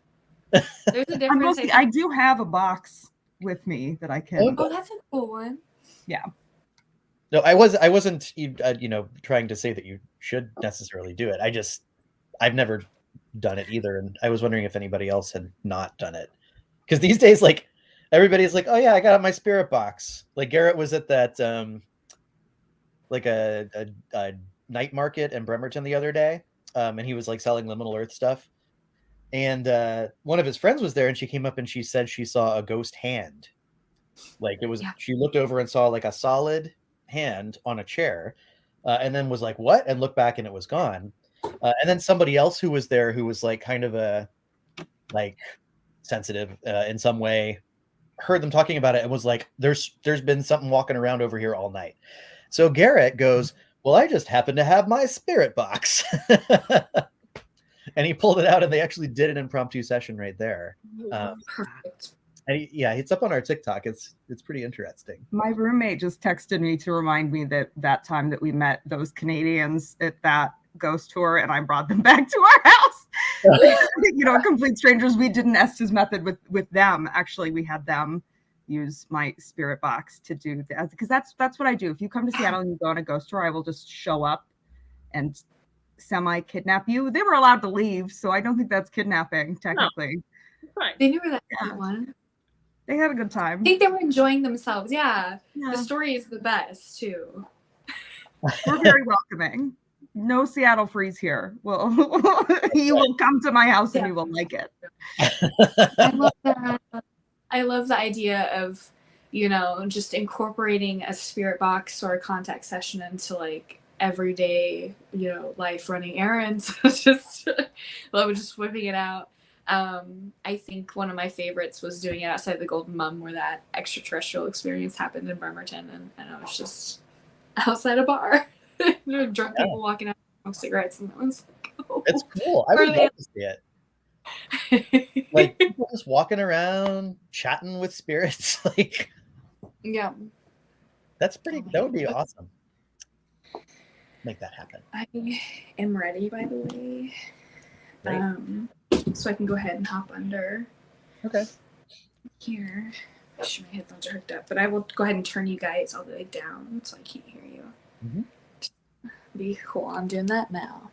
There's a difference. I do have a box with me that I can. Oh, that's a cool one. Yeah. No, I wasn't trying to say that you should necessarily do it. I've never done it either, and I was wondering if anybody else had not done it. Because these days, like everybody's like, "Oh yeah, I got my spirit box." Like Garrett was at that like a night market in Bremerton the other day, and he was like selling liminal earth stuff. And one of his friends was there, and she came up and she said she saw a ghost hand. Like it was, she looked over and saw like a solid hand on a chair, and then was like, "What?" and looked back, and it was gone. And then somebody else who was there, who was like kind of a like sensitive in some way, heard them talking about it and was like, "There's been something walking around over here all night." So Garrett goes, "Well, I just happen to have my spirit box." And he pulled it out, and they actually did an impromptu session right there. Perfect. And it's up on our TikTok. It's pretty interesting. My roommate just texted me to remind me that time that we met those Canadians at that ghost tour, and I brought them back to our house. You know, complete strangers. We did an Estes method with them. Actually, we had them use my spirit box to do that, because that's what I do. If you come to Seattle and you go on a ghost tour, I will just show up and semi-kidnap you. They were allowed to leave, so I don't think that's kidnapping technically. Fine. They knew where that one. They had a good time. I think they were enjoying themselves. Yeah. The story is the best too. We're very welcoming. No Seattle freeze here. Well, you will come to my house and you will like it. I love that. I love the idea of, you know, just incorporating a spirit box or a contact session into like everyday, you know, life, running errands. Just love just whipping it out. I think one of my favorites was doing it outside the Golden Mum, where that extraterrestrial experience happened in Bremerton, and I was just outside a bar, drunk people walking out smoking cigarettes, and I was like, oh, it's cool. I would love to see it. Like people just walking around, chatting with spirits. Like, yeah, that's pretty. That would be awesome. Make that happen. I am ready, by the way. Great. So I can go ahead and hop under. Okay. Here. Make sure my headphones are hooked up, but I will go ahead and turn you guys all the way down so I can't hear you. Mm-hmm. Be cool. I'm doing that now.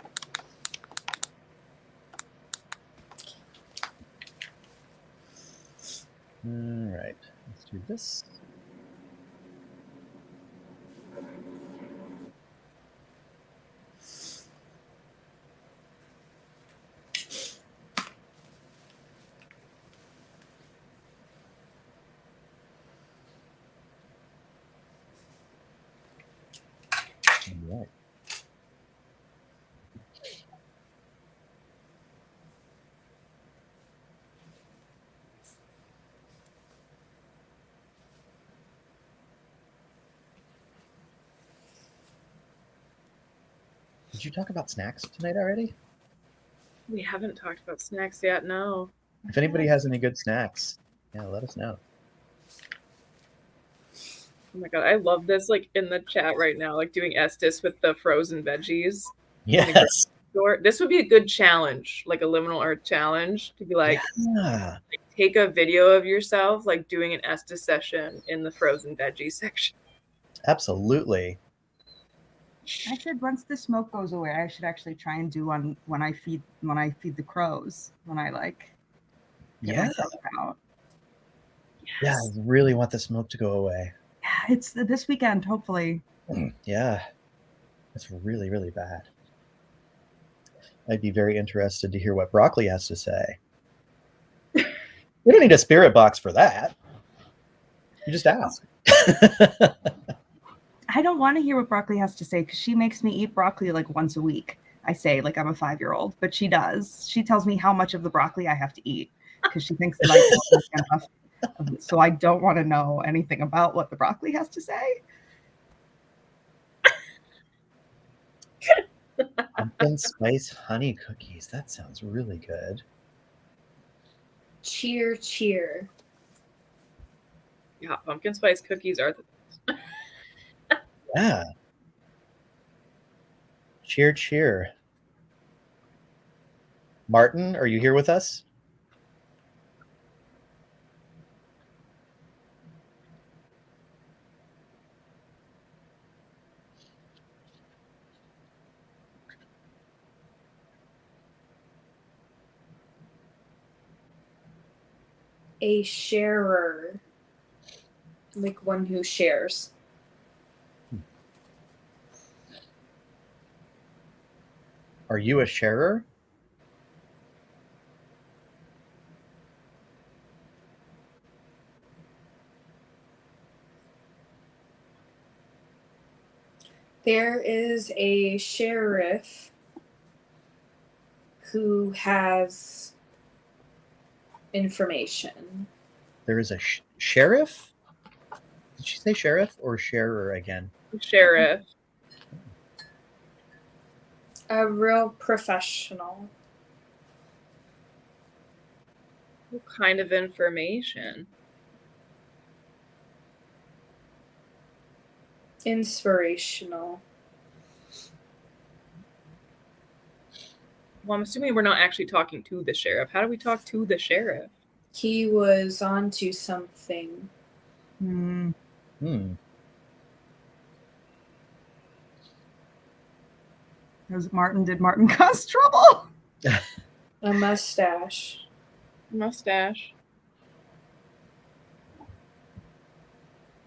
All right. Let's do this. All right. Did you talk about snacks tonight already? We haven't talked about snacks yet, no. If anybody has any good snacks, yeah, let us know. Oh my god, I love this, like, in the chat right now, like, doing Estes with the frozen veggies. Yes. This would be a good challenge, like a liminal earth challenge, to be like, take a video of yourself, like, doing an Estes session in the frozen veggie section. Absolutely. I said once the smoke goes away, I should actually try and do one when I feed the crows, when I like get myself out. Yeah, I really want the smoke to go away. Yeah, it's this weekend, hopefully. Yeah, it's really, really bad. I'd be very interested to hear what Broccoli has to say. We don't need a spirit box for that. You just ask. I don't want to hear what Broccoli has to say because she makes me eat broccoli like once a week. I say like I'm a 5-year-old, but she does. She tells me how much of the broccoli I have to eat because she thinks that I don't enough. So I don't want to know anything about what the broccoli has to say. Pumpkin spice honey cookies. That sounds really good. Cheer, cheer. Yeah, pumpkin spice cookies are the Yeah. Cheer, cheer. Martin, are you here with us? A sharer. Like one who shares. Are you a sharer? There is a sheriff who has information. There is a sheriff? Did she say sheriff or sharer again? Sheriff. A real professional. What kind of information? Inspirational. Well, I'm assuming we're not actually talking to the sheriff. How do we talk to the sheriff? He was onto something. Hmm. Was Martin? Did Martin cause trouble? A mustache. Mustache.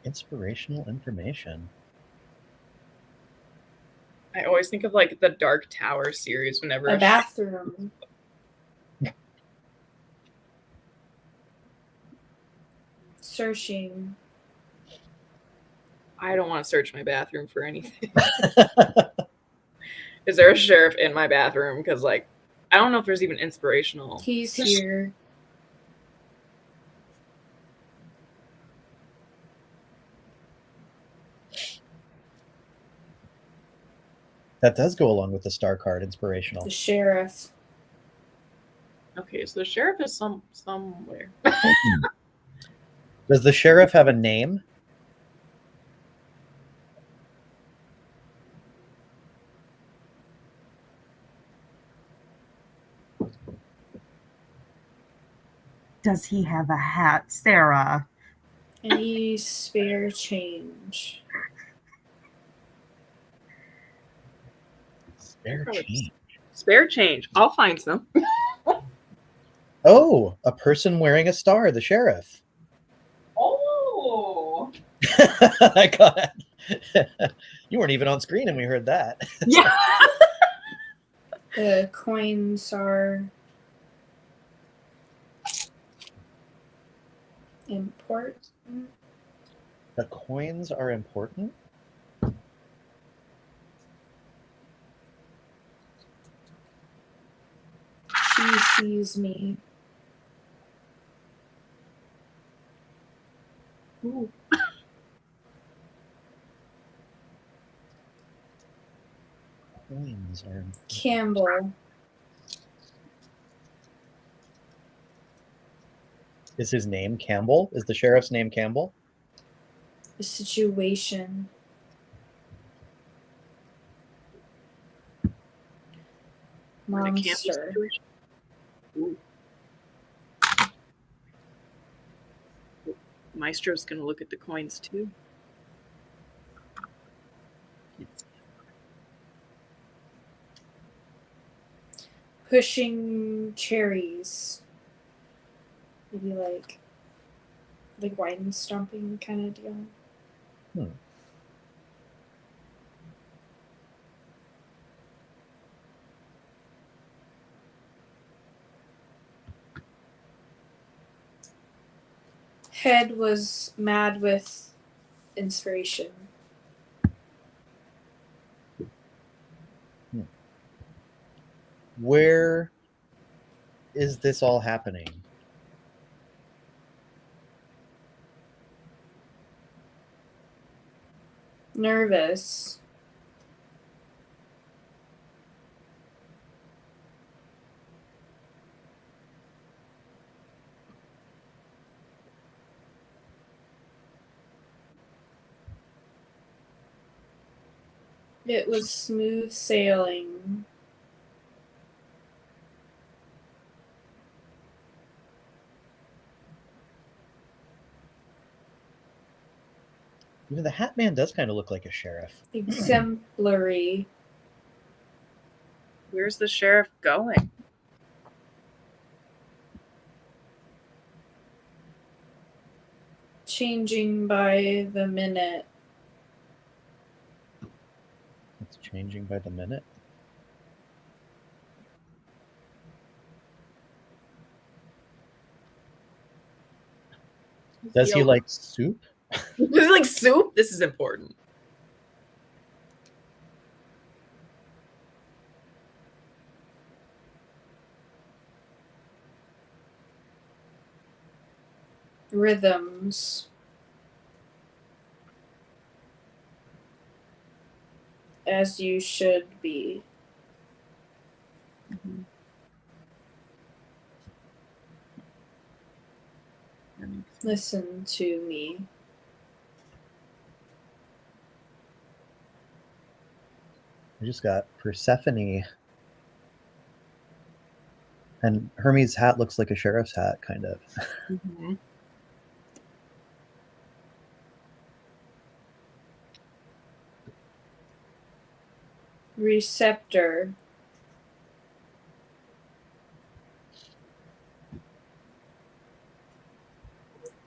Inspirational information. I always think of like the Dark Tower series whenever A bathroom. Searching. I don't want to search my bathroom for anything. Is there a sheriff in my bathroom? Because like, I don't know if there's even inspirational. He's here. That does go along with the star card, inspirational. The sheriff. Okay, so the sheriff is somewhere. Does the sheriff have a name? Does he have a hat, Sarah? Any spare change? Spare change. Spare change. I'll find some. Oh, a person wearing a star, the sheriff. Oh. I got it. You weren't even on screen and we heard that. Yeah. The coins are important. The coins are important? She sees me. Ooh. Coins are important. Campbell. Is his name Campbell? Is the sheriff's name Campbell? The situation. Monster. Ooh. Maestro's gonna look at the coins too. Pushing cherries. Maybe like wine stomping kind of deal. Head was mad with inspiration. Where is this all happening? Nervous. It was smooth sailing. Even the Hat Man does kind of look like a sheriff. Exemplary. Where's the sheriff going? Changing by the minute. It's changing by the minute. Does he like soup? Does he like soup? This is important. Rhythms. As you should be. Listen to me. We just got Persephone. And Hermes' hat looks like a sheriff's hat, kind of. Mm-hmm. Receptor.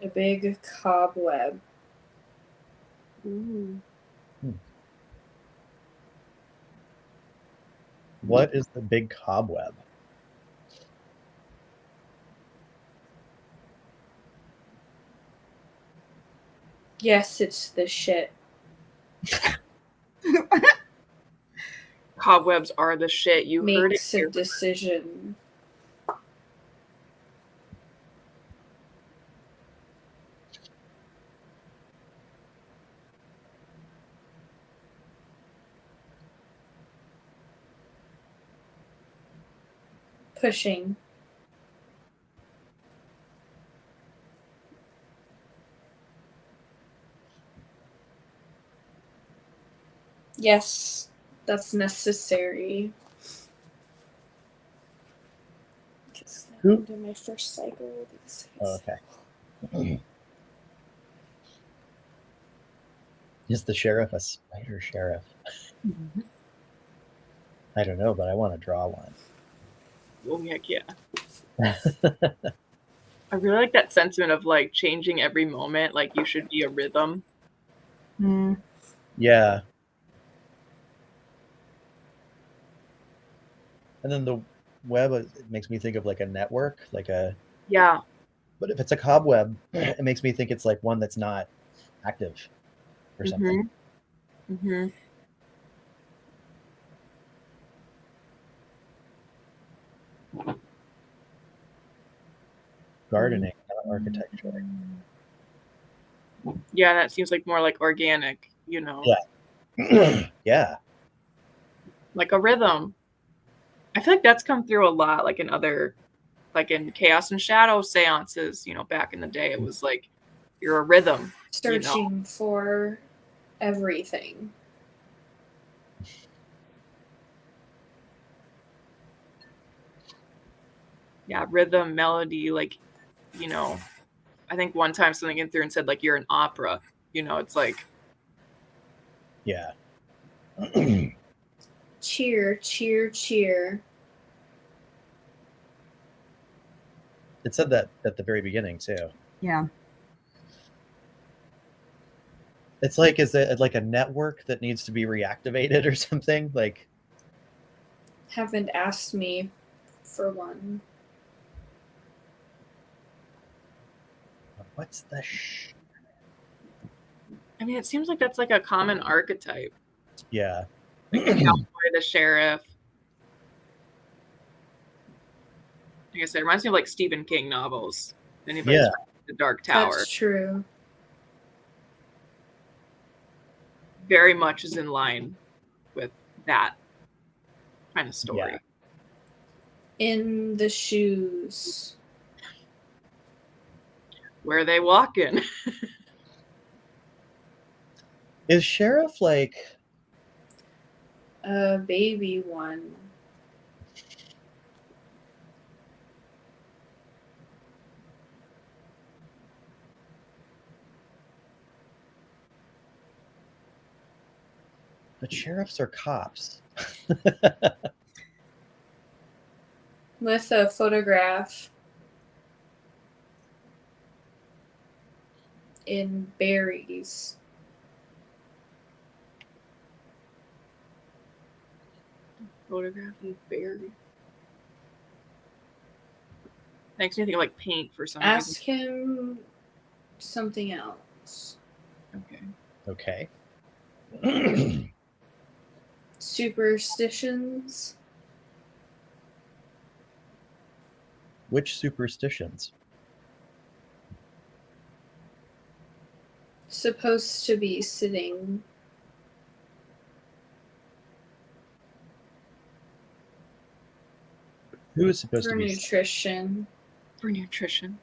A big cobweb. Ooh. What is the big cobweb? Yes, it's the shit. Cobwebs are the shit. You heard it Makes a here. decision. Pushing. Yes, that's necessary. Who? Do my first cycle. Oh, okay. Is the sheriff a spider sheriff? Mm-hmm. I don't know, but I want to draw one. Oh, heck yeah. I really like that sentiment of like changing every moment. Like you should be a rhythm. Yeah. And then the web, it makes me think of like a network, like a... Yeah. But if it's a cobweb, it makes me think it's like one that's not active or something. Mm-hmm. Gardening, not architecture. Yeah, that seems like more like organic, you know. Yeah. Yeah. Like a rhythm. I feel like that's come through a lot, like in other, like in Chaos and Shadow seances, you know, back in the day. It was like, you're a rhythm. Searching for everything. Yeah, rhythm, melody, like, you know, I think one time something came through and said, like, you're an opera. You know, it's like... Yeah. Cheer, cheer, cheer. It said that at the very beginning, too. Yeah. It's like, is it like a network that needs to be reactivated or something? Like... Haven't asked me for one. What's the I mean, it seems like that's like a common archetype. Yeah. Like the cowboy, the sheriff. Like I said, it reminds me of like Stephen King novels. Anybody's read The Dark Tower. That's true. Very much is in line with that kind of story. Yeah. In the shoes. Where are they walking? Is Sheriff like... A baby one. But sheriffs are cops. With a photograph in berries. Photograph of berry. Makes me think of like paint for some reason. Ask him something else. Okay. Superstitions. Which superstitions? Supposed to be sitting. Who is supposed For to be nutrition. For nutrition.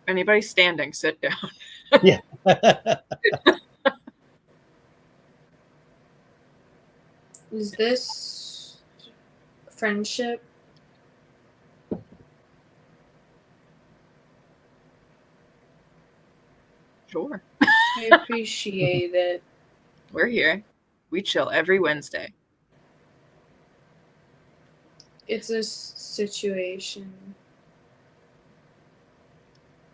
Anybody standing, sit down. Yeah. Is this friendship? Sure. I appreciate it. We're here. We chill every Wednesday. It's a situation.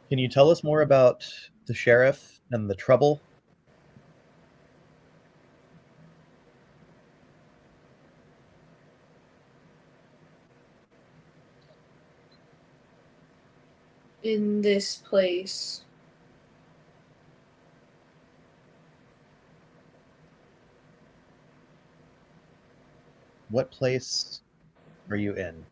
Can you tell us more about the sheriff and the trouble? In this place. What place are you in?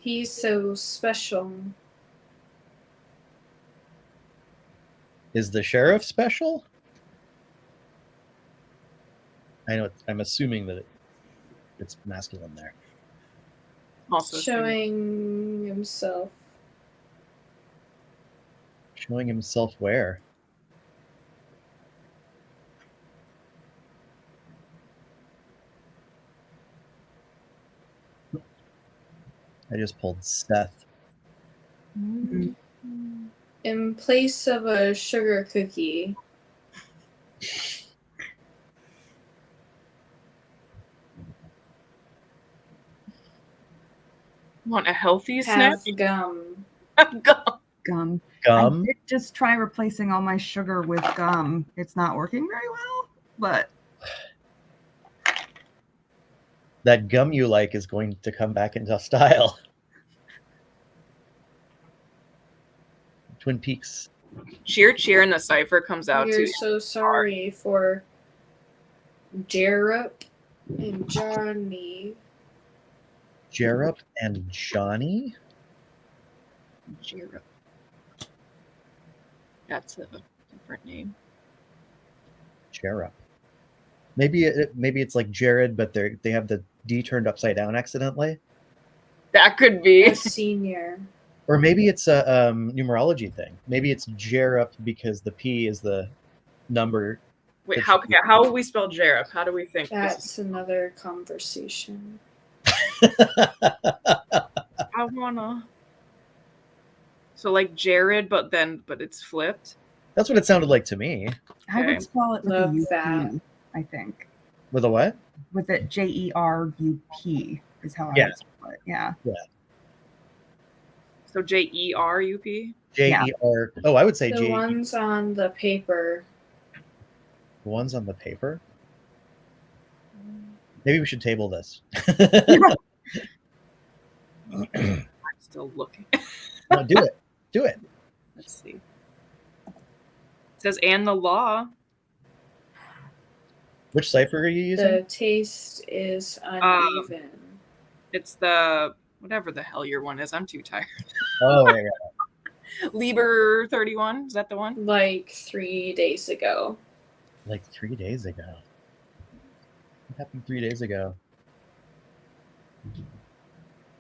He's so special. Is the sheriff special? I know. I'm assuming that it's masculine there. Also showing himself. Showing himself where? I just pulled Seth. In place of a sugar cookie. Want a healthy Have snack? gum. Gum. Gum? I did just try replacing all my sugar with gum. It's not working very well, but That gum you like is going to come back into style. Twin Peaks. Cheer, cheer, and the cipher comes out We're too. so sorry for Garrett and Johnny. Jerup and Johnny? Jerup. That's a different name. Jerup. Maybe it's like Jared, but they have the D turned upside down accidentally. That could be a senior. Or maybe it's a numerology thing. Maybe it's Jerup because the P is the number. Wait, how will we spell Jerup? How do we think? That's another conversation. I wanna. So like Jared, but it's flipped. That's what it sounded like to me. I would spell it with a UP, that. I think. With a what? With it JERUP is how I would spell it. Yeah. Yeah. So JERUP? JER. Oh, I would say the ones on the paper. The ones on the paper? Maybe we should table this. I'm still looking. No, do it. Do it. Let's see. It says, and the law. Which cipher are you using? The taste is uneven. It's the whatever the hell your one is. I'm too tired. Oh, yeah. Lieber 31. Is that the one? Like 3 days ago. Like 3 days ago. What happened 3 days ago?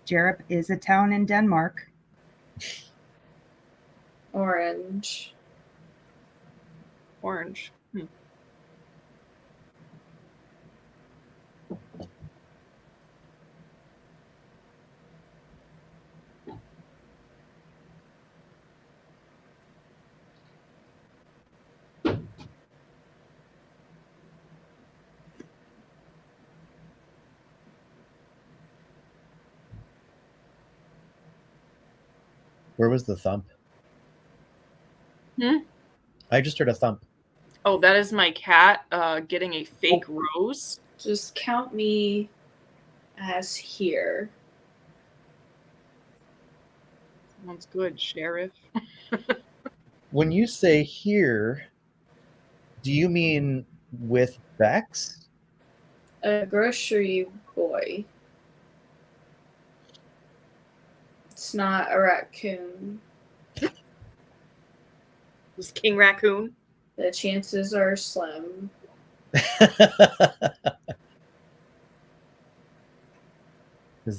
Jerup is a town in Denmark. Orange. Orange. Where was the thump? I just heard a thump. Oh, that is my cat getting a fake rose. Just count me as here. Sounds good, Sheriff. When you say here, do you mean with Bex? A grocery boy. It's not a raccoon. This King Raccoon? The chances are slim. Is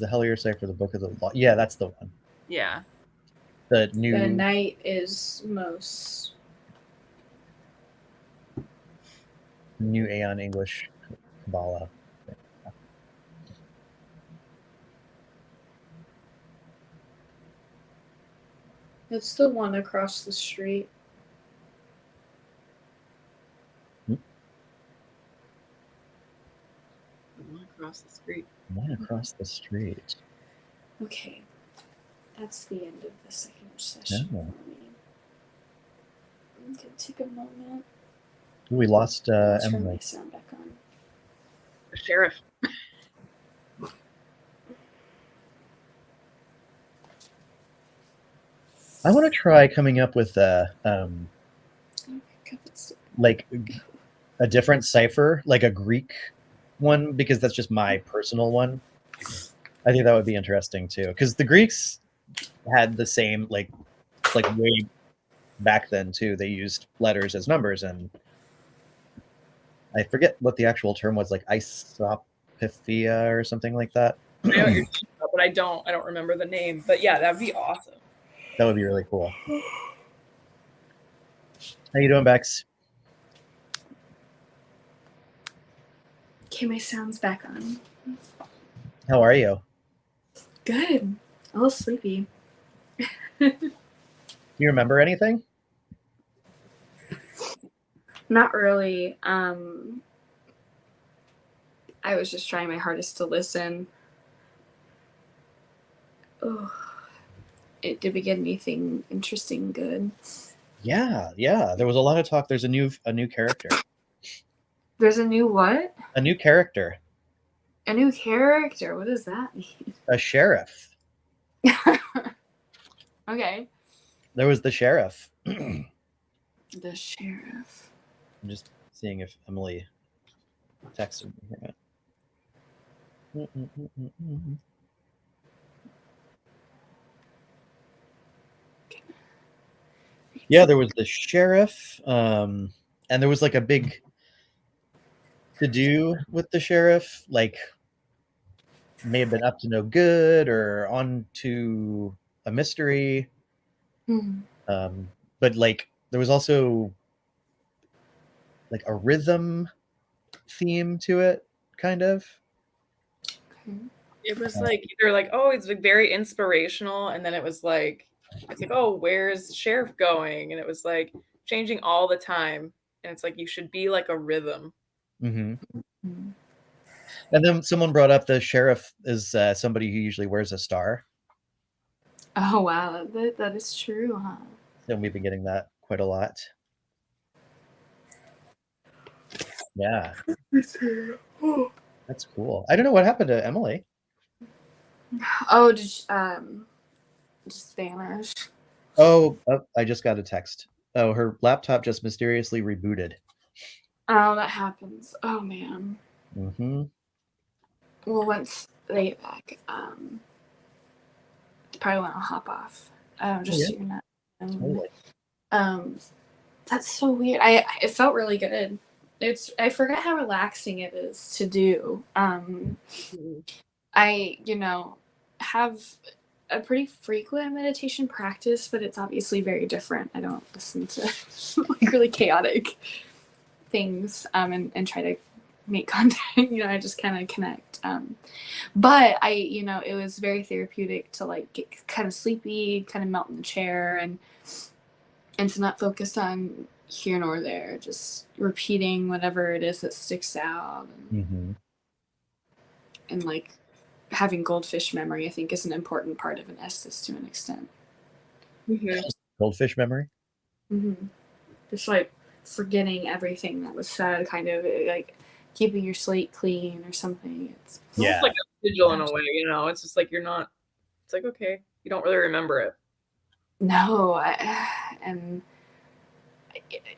the Hellier cipher the Book of the Law? Yeah, that's the one. Yeah. The new. The night is most. New Aeon English Kabbalah. It's the one across the street. The one across the street. One across the street. Okay. That's the end of the second session Oh. for me. I'm gonna take a moment. We lost Turn Emily. my sound back on. The Sheriff. I want to try coming up with like a different cipher, like a Greek one, because that's just my personal one. I think that would be interesting too, because the Greeks had the same like way back then too. They used letters as numbers, and I forget what the actual term was, like isopythia or something like that. I know what you're talking about, but I don't remember the name. But yeah, that'd be awesome. That would be really cool. How you doing, Bex? Okay, my sound's back on. How are you? Good. A little sleepy. Do you remember anything? Not really. I was just trying my hardest to listen. Oh, did we get anything interesting good? Yeah. There was a lot of talk. There's a new character. There's a new what? A new character. A new character? What does that mean? A sheriff. Okay. There was the sheriff. The sheriff. I'm just seeing if Emily texted me. Yeah, there was the sheriff, and there was like a big to-do with the sheriff, like may have been up to no good or on to a mystery. But like there was also like a rhythm theme to it, kind of. It was like either like, oh, it's like very inspirational, and then it was like, it's like, oh, where's the sheriff going? And it was like changing all the time, and it's like you should be like a rhythm. And then someone brought up the sheriff is somebody who usually wears a star. Oh wow, that is true, huh? And we've been getting that quite a lot. Yeah. That's cool. I don't know what happened to Emily. Oh, just vanished. Oh, I just got a text. Oh, her laptop just mysteriously rebooted. Oh, that happens. Oh man. Well, once they get back, probably want to hop off. Just so you're not. That's so weird. It felt really good. I forgot how relaxing it is to do. I have a pretty frequent meditation practice, but it's obviously very different. I don't listen to like really chaotic things and try to make content. I just kind of connect. But it was very therapeutic to like get kind of sleepy, kind of melt in the chair, and to not focus on here nor there, just repeating whatever it is that sticks out. And like having goldfish memory, I think, is an important part of an Estes to an extent. Goldfish memory. Just like forgetting everything that was said, kind of like keeping your slate clean or something. It's almost like a sigil in a way, you know. It's just like you're not. It's like okay, you don't really remember it. No, and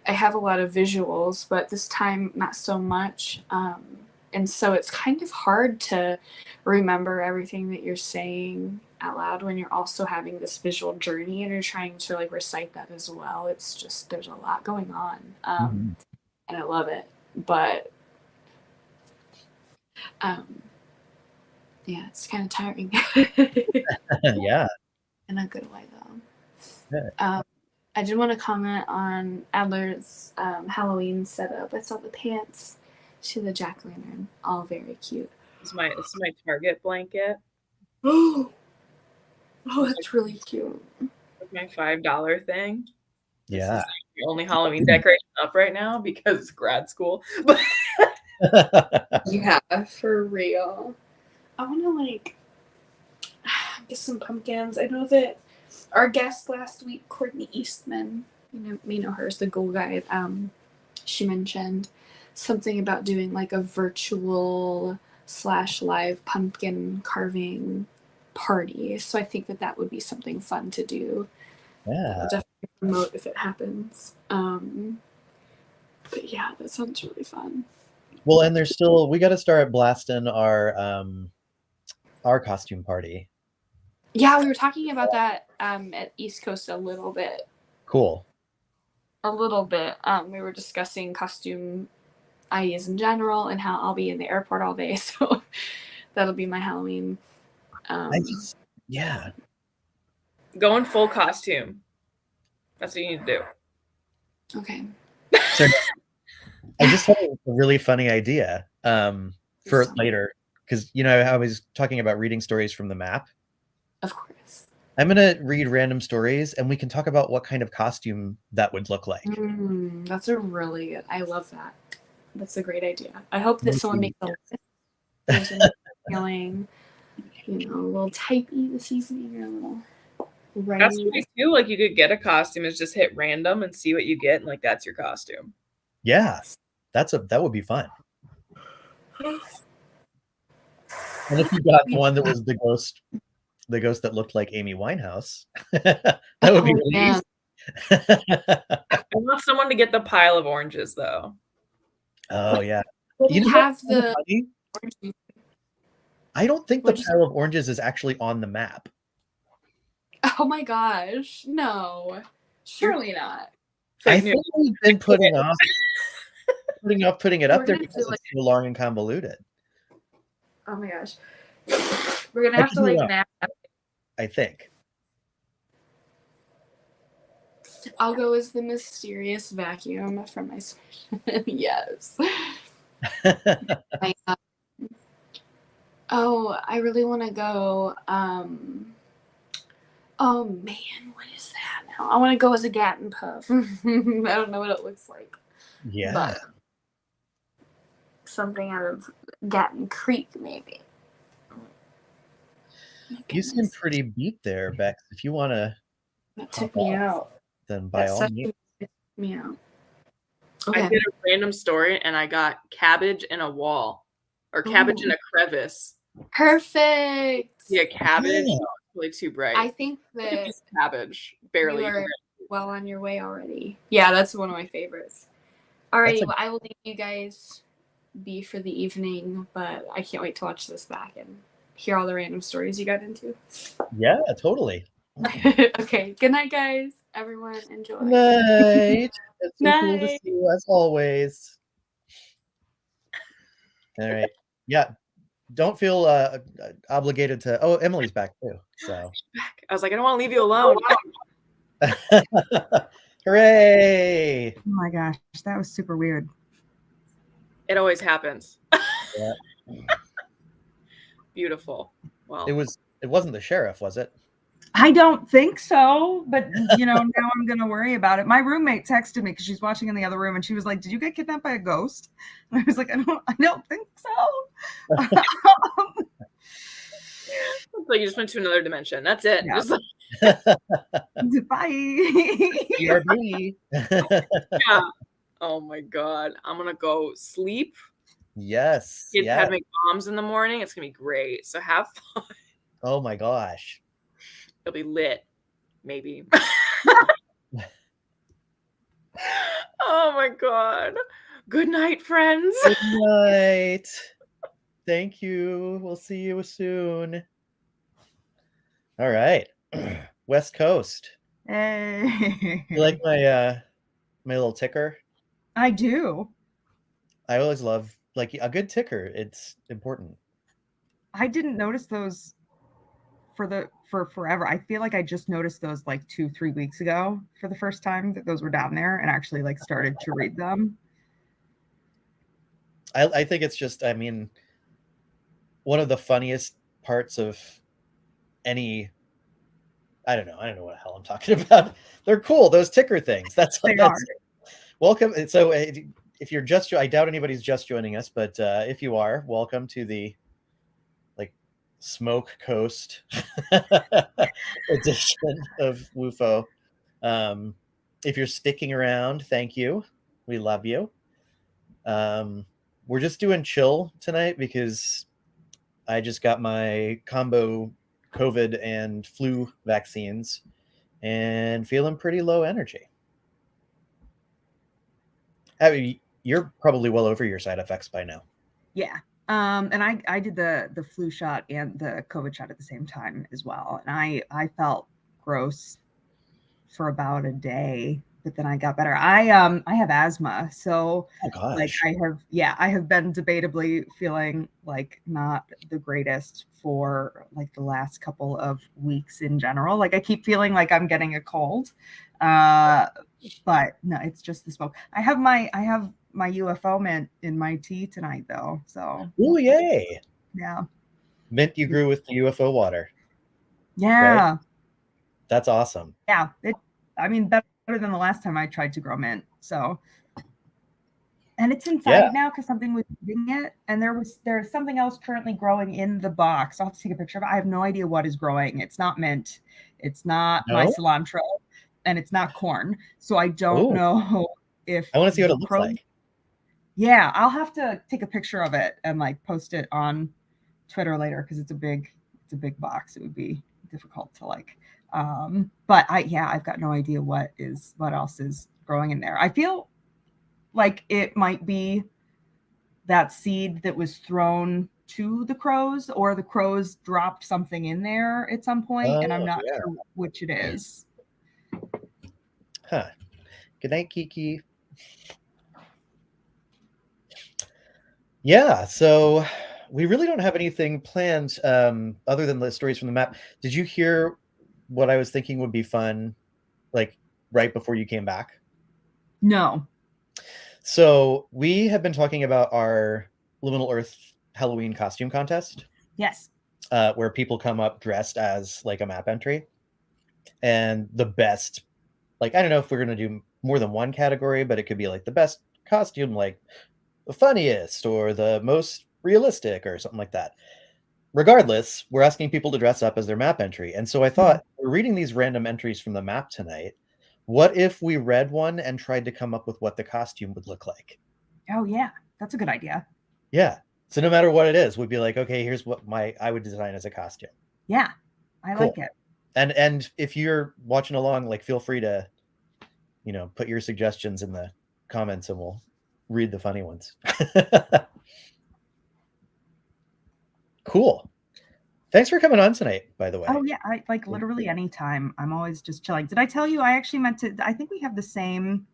I have a lot of visuals, but this time not so much. And so it's kind of hard to remember everything that you're saying out loud when you're also having this visual journey and you're trying to like recite that as well. It's just there's a lot going on, and I love it. But yeah, it's kind of tiring. Yeah. In a good way, though. I did want to comment on Adler's Halloween setup. I saw the pants to the jack-o'-lantern, all very cute. This is my Target blanket. Oh, that's really cute. With my $5 thing. Yeah. This is the only Halloween decoration up right now because it's grad school. But yeah, for real. I want to like get some pumpkins. I know that our guest last week, Courtney Eastman, you know her as the Goal Guide. She mentioned something about doing like a virtual / live pumpkin carving party. So I think that would be something fun to do. Yeah. I'll definitely promote if it happens. But yeah, that sounds really fun. Well, and there's still we got to start blasting our costume party. Yeah, we were talking about that at East Coast a little bit. Cool. A little bit. We were discussing costume ideas in general and how I'll be in the airport all day, so that'll be my Halloween. Yeah. Going full costume. That's what you need to do. Okay. So I just had a really funny idea for later because I was talking about reading stories from the map. Of course. I'm gonna read random stories and we can talk about what kind of costume that would look like. That's a really good. I love that. That's a great idea. I hope that someone makes a list. There's a feeling, a little typey this evening or a little. That's nice too. Like you could get a costume and just hit random and see what you get, and like that's your costume. Yeah, that would be fun. And if you got one that was the ghost that looked like Amy Winehouse, that would be really easy. I want someone to get the pile of oranges though. Oh yeah. You have the. I don't think the pile of oranges is actually on the map. Oh my gosh. No. Surely not. I think we've been putting off putting it up there because it's so long and convoluted. Oh my gosh. We're gonna have to nap. I think. I'll go as the mysterious vacuum from my yes. Oh, I really want to go. Oh man, what is that now? I want to go as a Gatton Puff. I don't know what it looks like. Yeah. But something out of Gatton Creek, maybe. You seem pretty beat there, Bex. If you want to. That took me out. Then by all means. Me out. Okay. I did a random story and I got cabbage in a wall or cabbage in a crevice. Perfect. Yeah, cabbage. Yeah. Really too bright. I think that cabbage barely. You are well on your way already. Yeah, that's one of my favorites. Alrighty, well, I will leave you guys be for the evening, but I can't wait to watch this back and hear all the random stories you got into. Yeah, totally. Okay, good night, guys. Everyone, enjoy. Night. It's so cool to see you as always. All right. Yeah. Don't feel obligated to. Oh, Emily's back too. So I was like, I don't want to leave you alone. Hooray! Oh my gosh, that was super weird. It always happens. Yeah. Beautiful. Well, it wasn't the sheriff, was it? I don't think so, but now I'm gonna worry about it. My roommate texted me because she's watching in the other room, and she was like, "Did you get kidnapped by a ghost?" And I was like, "I don't think so." It's like you just went to another dimension. That's it. Yeah. Bye. BRB. Yeah. Oh my God. I'm going to go sleep. Yes. Kids Yeah. had to make bombs in the morning. It's going to be great. So have fun. Oh my gosh. It'll be lit. Maybe. Oh my God. Good night, friends. Good night. Thank you. We'll see you soon. All right. West Coast. Hey. You like my little ticker? I do. I always love like a good ticker. It's important. I didn't notice those for forever. I feel like I just noticed those like 2-3 weeks ago for the first time that those were down there and actually like started to read them. I think it's just, I mean, one of the funniest parts of any, I don't know what the hell I'm talking about. They're cool, those ticker things. That's welcome. So if you're just, I doubt anybody's just joining us, but if you are, welcome to the Smoke Coast edition of WUFO. If you're sticking around, thank you. We love you. We're just doing chill tonight because I just got my combo COVID and flu vaccines and feeling pretty low energy. I mean, you're probably well over your side effects by now. Yeah. And I did the flu shot and the COVID shot at the same time as well. And I felt gross for about a day, but then I got better. I have asthma, so like I have been debatably feeling like not the greatest for like the last couple of weeks in general. Like I keep feeling like I'm getting a cold. But no, it's just the smoke. I have my UFO mint in my tea tonight though. So ooh, yay. Yeah. Mint you grew with the UFO water. Yeah. Right? That's awesome. Yeah. I mean, better than the last time I tried to grow mint. So, and it's inside now because something was eating it, and there's something else currently growing in the box. I'll have to take a picture of it. I have no idea what is growing. It's not mint. It's not my cilantro, and it's not corn. So I don't know if I want to see what it looks like. Yeah, I'll have to take a picture of it and like post it on Twitter later because it's a big box. It would be difficult to like. But I've got no idea what else is growing in there. I feel like it might be that seed that was thrown to the crows, or the crows dropped something in there at some point, and I'm not sure which it is. Huh. Good night, Kiki. Yeah, so we really don't have anything planned other than the stories from the map. Did you hear what I was thinking would be fun, like right before you came back? No. So we have been talking about our Liminal Earth Halloween costume contest. Yes. Where people come up dressed as like a map entry. And the best, like, I don't know if we're going to do more than one category, but it could be like the best costume, like the funniest or the most realistic or something like that. Regardless, we're asking people to dress up as their map entry. And so I thought, we're reading these random entries from the map tonight. What if we read one and tried to come up with what the costume would look like? Oh, yeah. That's a good idea. Yeah. So no matter what it is, we'd be like, okay, here's what I would design as a costume. Yeah. I like it. And if you're watching along, like, feel free to, put your suggestions in the comments and we'll read the funny ones. Cool. Thanks for coming on tonight, by the way. Oh, yeah. I like literally anytime. I'm always just chilling. Did I tell you I actually meant to? I think we have the same.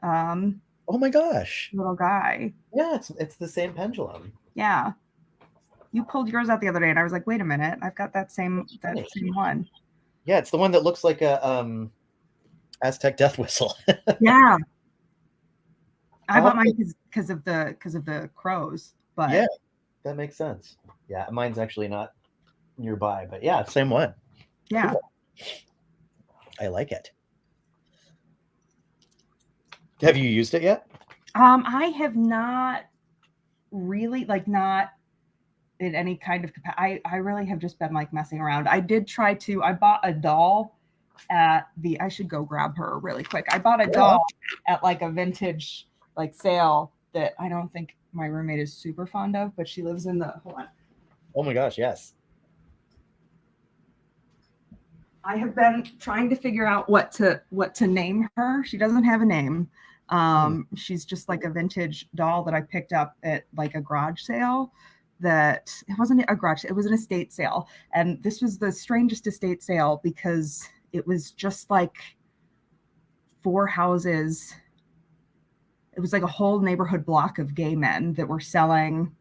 Oh my gosh. Little guy. Yeah, it's the same pendulum. Yeah. You pulled yours out the other day, and I was like, wait a minute, I've got that same one. Yeah, it's the one that looks like a Aztec death whistle. Yeah. I bought mine because of the crows. But yeah, that makes sense. Yeah, mine's actually not nearby, but yeah, same one. Yeah. Cool. I like it. Have you used it yet? I have not really, in any kind of capacity. I really have just been like messing around. I bought a doll at I should go grab her really quick. I bought a doll at like a vintage like sale that I don't think my roommate is super fond of, but she lives in hold on. Oh my gosh, yes. I have been trying to figure out what to name her. She doesn't have a name. She's just like a vintage doll that I picked up at like a garage sale. That it wasn't a garage, it was an estate sale. And this was the strangest estate sale because it was just like 4 houses. It was like a whole neighborhood block of gay men that were selling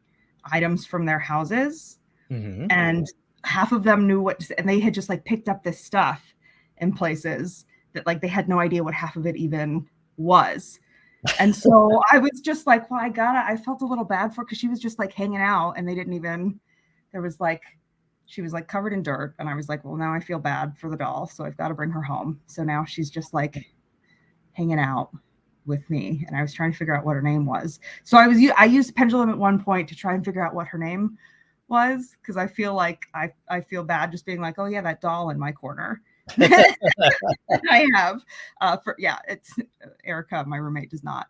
items from their houses. And half of them knew and they had just like picked up this stuff in places that like they had no idea what half of it even was. And so I was just like, well, I felt a little bad for her because she was just like hanging out and they didn't even, she was like covered in dirt. And I was like, well, now I feel bad for the doll. So I've got to bring her home. So now she's just like hanging out with me. And I was trying to figure out what her name was. So I used Pendulum at one point to try and figure out what her name was. Cause I feel like I feel bad just being like, oh yeah, that doll in my corner. I have it's Erica, my roommate does not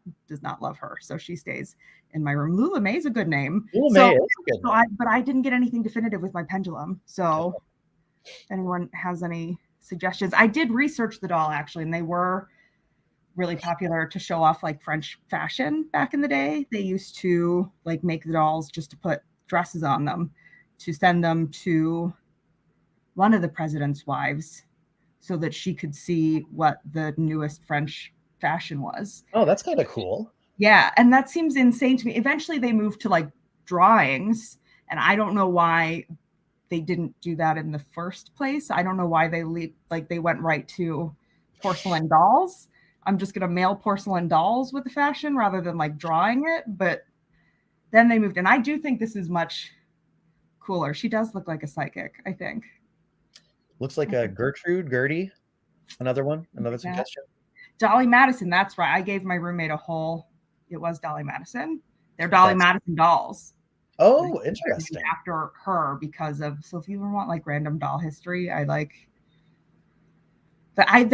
love her, so she stays in my room. Lula May is a good name. But I didn't get anything definitive with my pendulum, so if anyone has any suggestions. I did research the doll actually, and they were really popular to show off like French fashion back in the day. They used to like make the dolls just to put dresses on them to send them to one of the president's wives so that she could see what the newest French fashion was. Oh, that's kind of cool. Yeah, and that seems insane to me. Eventually they moved to like drawings, and I don't know why they didn't do that in the first place. I don't know why they went right to porcelain dolls. I'm just gonna mail porcelain dolls with the fashion rather than like drawing it. But then they moved, and I do think this is much cooler. She does look like a psychic, I think. Looks like a Gertie. Another suggestion. Dolly Madison, that's right. I gave my roommate it was Dolly Madison. They're Dolly Madison dolls. Oh, interesting. After her so if you want like random doll history, there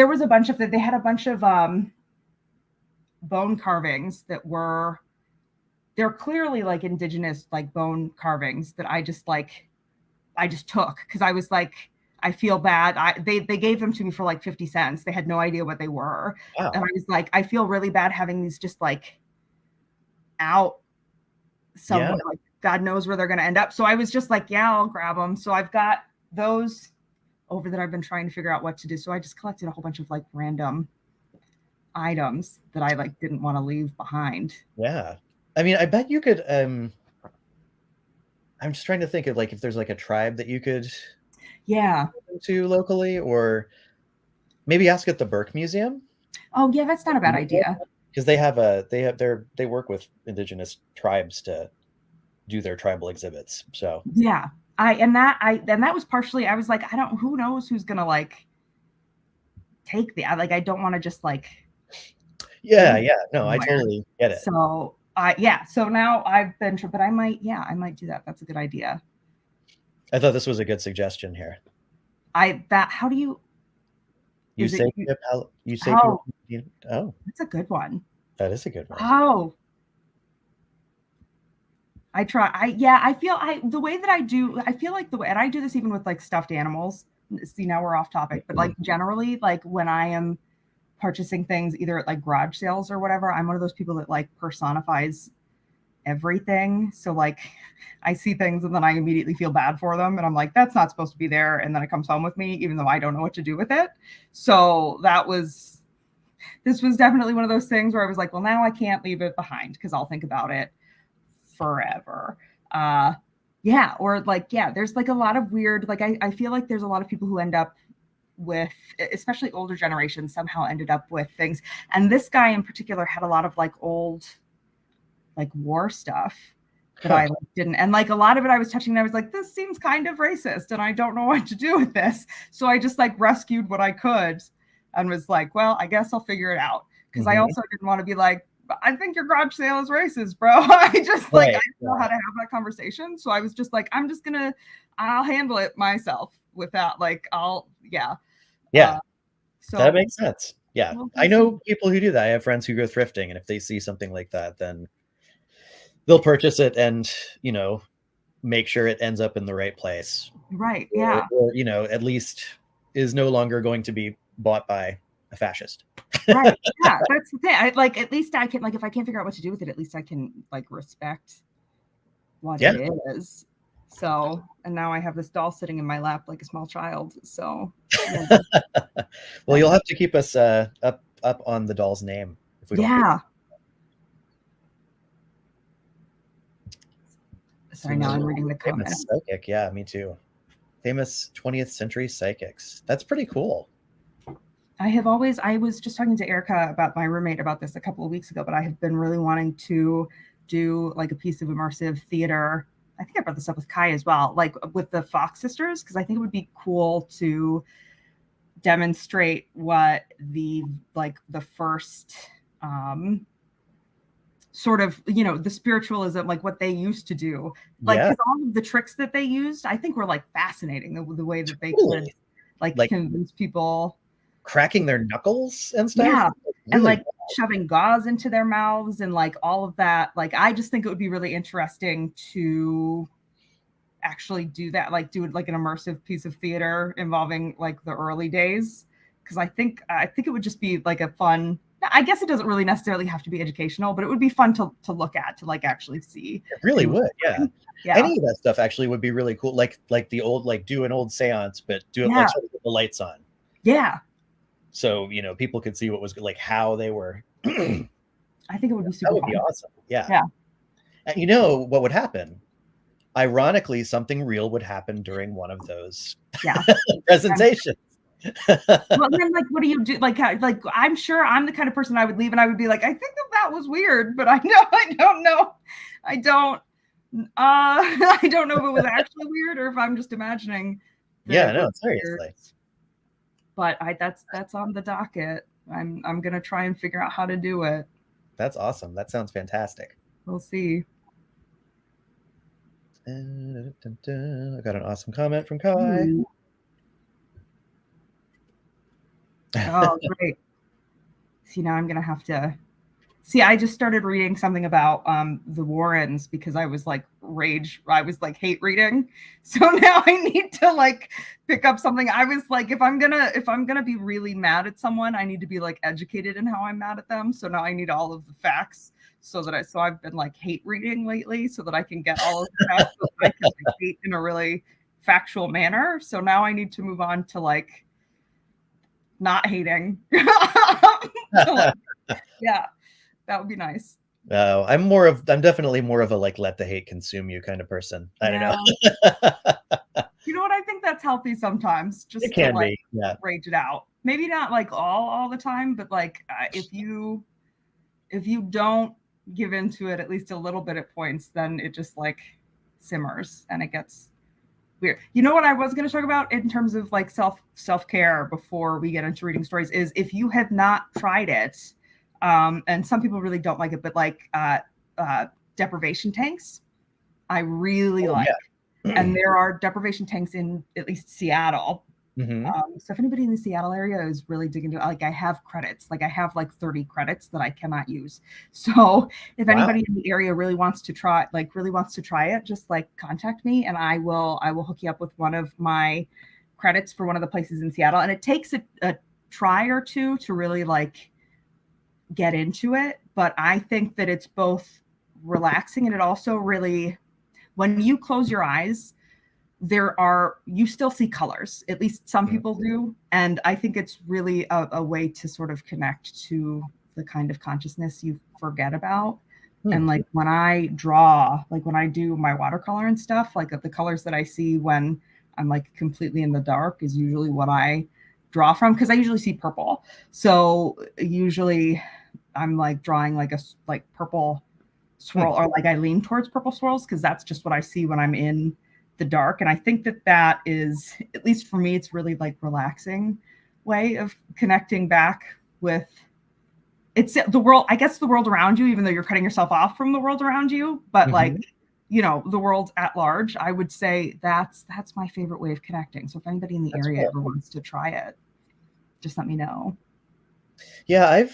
was a bunch of they had a bunch of bone carvings they're clearly like indigenous like bone carvings that I just took because I was like, I feel bad. They gave them to me for like 50 cents. They had no idea what they were. Wow. And I was like, I feel really bad having these just like out somewhere. Yeah. Like God knows where they're going to end up. So I was just like, yeah, I'll grab them. So I've got those over that I've been trying to figure out what to do. So I just collected a whole bunch of like random items that I like didn't want to leave behind. Yeah. I mean, I bet you could, I'm just trying to think of like, if there's like a tribe that you could to locally, or maybe ask at the Burke Museum. Oh yeah, that's not a bad idea. Because they work with indigenous tribes to do their tribal exhibits. So yeah, that was partially, I was like, who knows who's gonna like take I don't want to just like. Yeah. No, I totally get it. So so now I've been, but I might do that. That's a good idea. I thought this was a good suggestion here. How do you? You say, oh, that's a good one. That is a good one. Oh, I try. I feel the way that I do. I feel like the way, and I do this even with like stuffed animals. See, now we're off topic, but like generally, like when I am purchasing things either at like garage sales or whatever, I'm one of those people that like personifies everything. So like I see things and then I immediately feel bad for them and I'm like, that's not supposed to be there, and then it comes home with me even though I don't know what to do with it. So this was definitely one of those things where I was like, well, now I can't leave it behind because I'll think about it forever. There's like a lot of weird, like I feel like there's a lot of people who end up with, especially older generations, somehow ended up with things, and this guy in particular had a lot of like old like war stuff that I didn't, and like a lot of it I was touching and I was like, this seems kind of racist and I don't know what to do with this. So I just like rescued what I could and was like, well, I guess I'll figure it out, because I also didn't want to be like, I think your garage sale is racist, bro. I just like, Right, I don't know how to have that conversation. So I was just like, I'll handle it myself without like, Yeah, so that makes sense. Yeah, we'll I see. know people who do that. I have friends who go thrifting, and if they see something like that, then they'll purchase it and, make sure it ends up in the right place. Right. Yeah. Or, at least is no longer going to be bought by a fascist. Right. Yeah. That's the thing. At least I can, like, if I can't figure out what to do with it, at least I can like respect what it is. So, and now I have this doll sitting in my lap like a small child. So, yeah. Well, you'll have to keep us up on the doll's name if we don't. Yeah. Sorry, now I'm reading the Famous comments. psychic. Yeah, me too. Famous 20th century psychics. That's pretty cool. I was just talking to Erica about my roommate about this a couple of weeks ago, but I have been really wanting to do like a piece of immersive theater. I think I brought this up with Kai as well, like with the Fox sisters, because I think it would be cool to demonstrate what the first sort of, the spiritualism, like what they used to do, like, because all of the tricks that they used, I think were like fascinating, the way that they could like convince people, cracking their knuckles and stuff. Yeah. Really And like shoving gauze into their mouths and like all of that. Like, I just think it would be really interesting to actually do that, like do like an immersive piece of theater involving like the early days. Cause I think it would just be like a fun, I guess it doesn't really necessarily have to be educational, but it would be fun to look at, to like actually see. It really would. Yeah. Yeah. Any of that stuff actually would be really cool. Like the old, like do an old seance, but do it like sort of with the lights on. Yeah. So, people could see what was like, how they were. I think it would be super That would fun. be awesome. Yeah. Yeah. And what would happen? Ironically, something real would happen during one of those presentations. Well, then, like, what do you do? Like, I'm sure I'm the kind of person I would leave and I would be like, I think that was weird, but I don't know. I don't know if it was actually weird or if I'm just imagining. Yeah, no, seriously. But that's on the docket. I'm gonna try and figure out how to do it. That's awesome. That sounds fantastic. We'll see. I got an awesome comment from Kai. Oh, great. See, now I'm gonna have to I just started reading something about the Warrens because I was like hate reading. So now I need to like pick up something. I was like, if I'm gonna be really mad at someone, I need to be like educated in how I'm mad at them. So now I need all of the facts so I've been like hate reading lately so that I can get all of the facts so that I can like, hate in a really factual manner. So now I need to move on to like not hating. Yeah. That would be nice. I'm definitely more of a like let the hate consume you kind of person. I don't know. You know what? I think that's healthy sometimes. Just it can to, like, be. Yeah. Rage it out. Maybe not like all the time, but like if you don't give into it at least a little bit at points, then it just like simmers and it gets weird. You know what I was going to talk about in terms of like self-care before we get into reading stories is if you have not tried it. And some people really don't like it, but like deprivation tanks, I really like. Yeah. And there are deprivation tanks in at least Seattle. Mm-hmm. So if anybody in the Seattle area is really digging into, like, I have credits, like I have like 30 credits that I cannot use. So if anybody in the area really wants to try it, just like contact me and I will hook you up with one of my credits for one of the places in Seattle. And it takes a try or two to really like get into it, but I think that it's both relaxing and it also really, when you close your eyes, you still see colors, at least some people do, and I think it's really a way to sort of connect to the kind of consciousness you forget about. And like when I draw, like when I do my watercolor and stuff, like the colors that I see when I'm like completely in the dark is usually what I draw from, because I usually see purple. So usually I'm like drawing like a purple swirl, or like I lean towards purple swirls because that's just what I see when I'm in the dark. And I think that is, at least for me, it's really like relaxing way of connecting back with it's the world, I guess the world around you, even though you're cutting yourself off from the world around you, but like, you know, the world at large, I would say that's my favorite way of connecting. So if anybody in the area ever wants to try it, just let me know. Yeah, I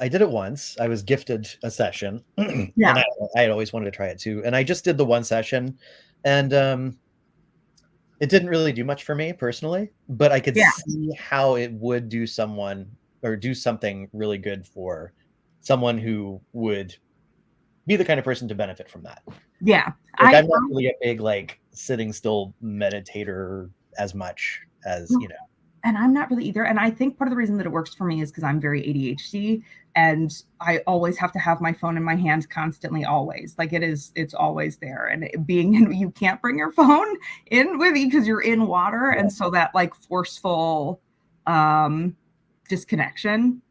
did it once. I was gifted a session. Yeah. And I had always wanted to try it too. And I just did the one session, and it didn't really do much for me personally, but I could see how it would do something really good for someone who would be the kind of person to benefit from that. Yeah. Like, I'm not really a big like sitting still meditator as much as, you know. And I'm not really either. And I think part of the reason that it works for me is because I'm very ADHD, and I always have to have my phone in my hand constantly, always. Like it's always there. And you can't bring your phone in with you because you're in water. And so that like forceful disconnection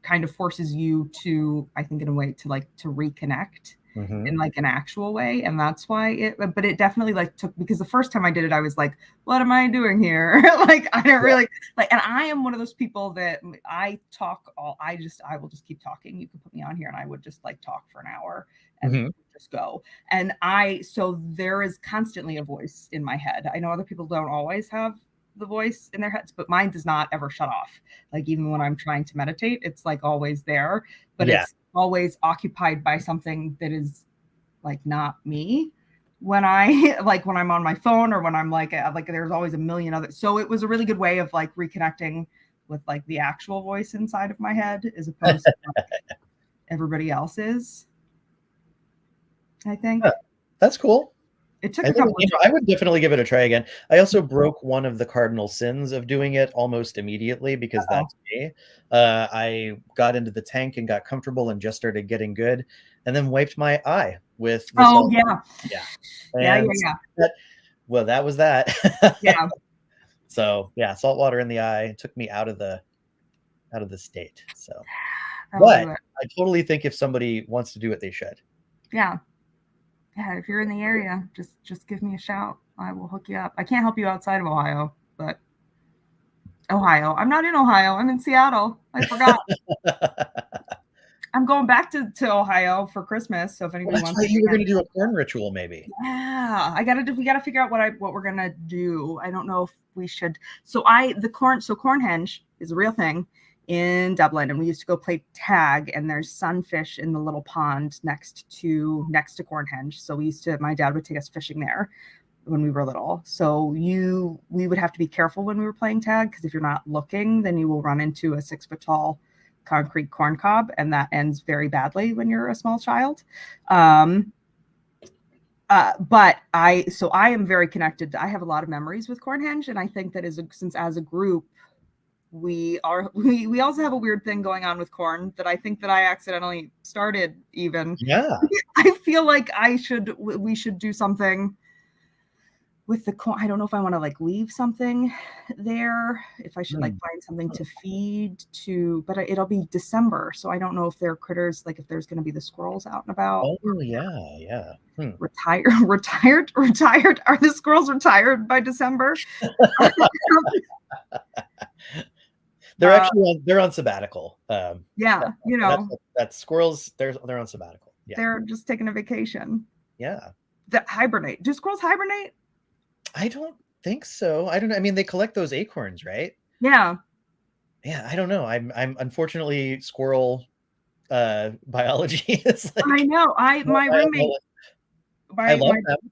kind of forces you to, I think in a way, to reconnect in like an actual way. And that's why but it definitely like took, because the first time I did it, I was like, what am I doing here? Like, I don't really like, and I am one of those people that I will just keep talking. You can put me on here and I would just like talk for an hour and just go. And so there is constantly a voice in my head. I know other people don't always have the voice in their heads, but mine does not ever shut off. Like, even when I'm trying to meditate, it's like always there, but it's always occupied by something that is like not me. When I'm on my phone, or when I'm like there's always a million other. So it was a really good way of like reconnecting with like the actual voice inside of my head, as opposed to like everybody else's. I think that's cool. It took a couple. I would definitely give it a try again. I also broke one of the cardinal sins of doing it almost immediately, because that's me. I got into the tank and got comfortable and just started getting good, and then wiped my eye with the salt. Yeah. Well, that was that. Yeah. So yeah, salt water in the eye took me out of the state. So, but I totally think if somebody wants to do it, they should. Yeah. Yeah, if you're in the area, just give me a shout. I will hook you up. I can't help you outside of Ohio, but Ohio. I'm not in Ohio. I'm in Seattle. I forgot. I'm going back to Ohio for Christmas. So if anybody wants to, you were going to do a corn ritual, maybe. Yeah, we got to figure out what we're gonna do. I don't know if we should. So Cornhenge is a real thing in Dublin, and we used to go play tag, and there's sunfish in the little pond next to Cornhenge. So my dad would take us fishing there when we were little. So we would have to be careful when we were playing tag, because if you're not looking, then you will run into a 6 foot tall concrete corn cob, and that ends very badly when you're a small child. But I am very connected. I have a lot of memories with Cornhenge, and I think that as a group, we also have a weird thing going on with corn that I think that I accidentally started even. Yeah. I feel like we should do something with the corn. I don't know if I want to like leave something there, if I should like find something to feed to, but it'll be December. So I don't know if there are critters, like if there's going to be the squirrels out and about. Oh yeah. Retired. Are the squirrels retired by December? They're actually they're on sabbatical. That's squirrels. They're on sabbatical. Yeah, they're just taking a vacation. Yeah, that hibernate. Do squirrels hibernate? I don't think so. I don't know. I mean, they collect those acorns, right? Yeah. I don't know. I'm unfortunately squirrel biology is like, I know. My roommate, my them.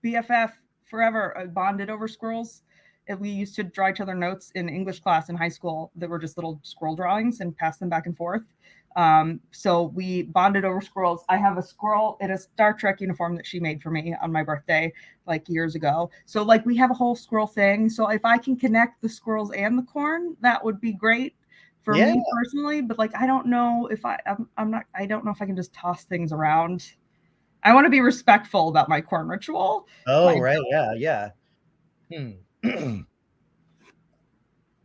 BFF forever bonded over squirrels. And we used to draw each other notes in English class in high school that were just little squirrel drawings and pass them back and forth. So we bonded over squirrels. I have a squirrel in a Star Trek uniform that she made for me on my birthday, like years ago. So like we have a whole squirrel thing. So if I can connect the squirrels and the corn, that would be great for me personally. But like, I don't know if I don't know if I can just toss things around. I want to be respectful about my corn ritual. Oh, right. Yeah. I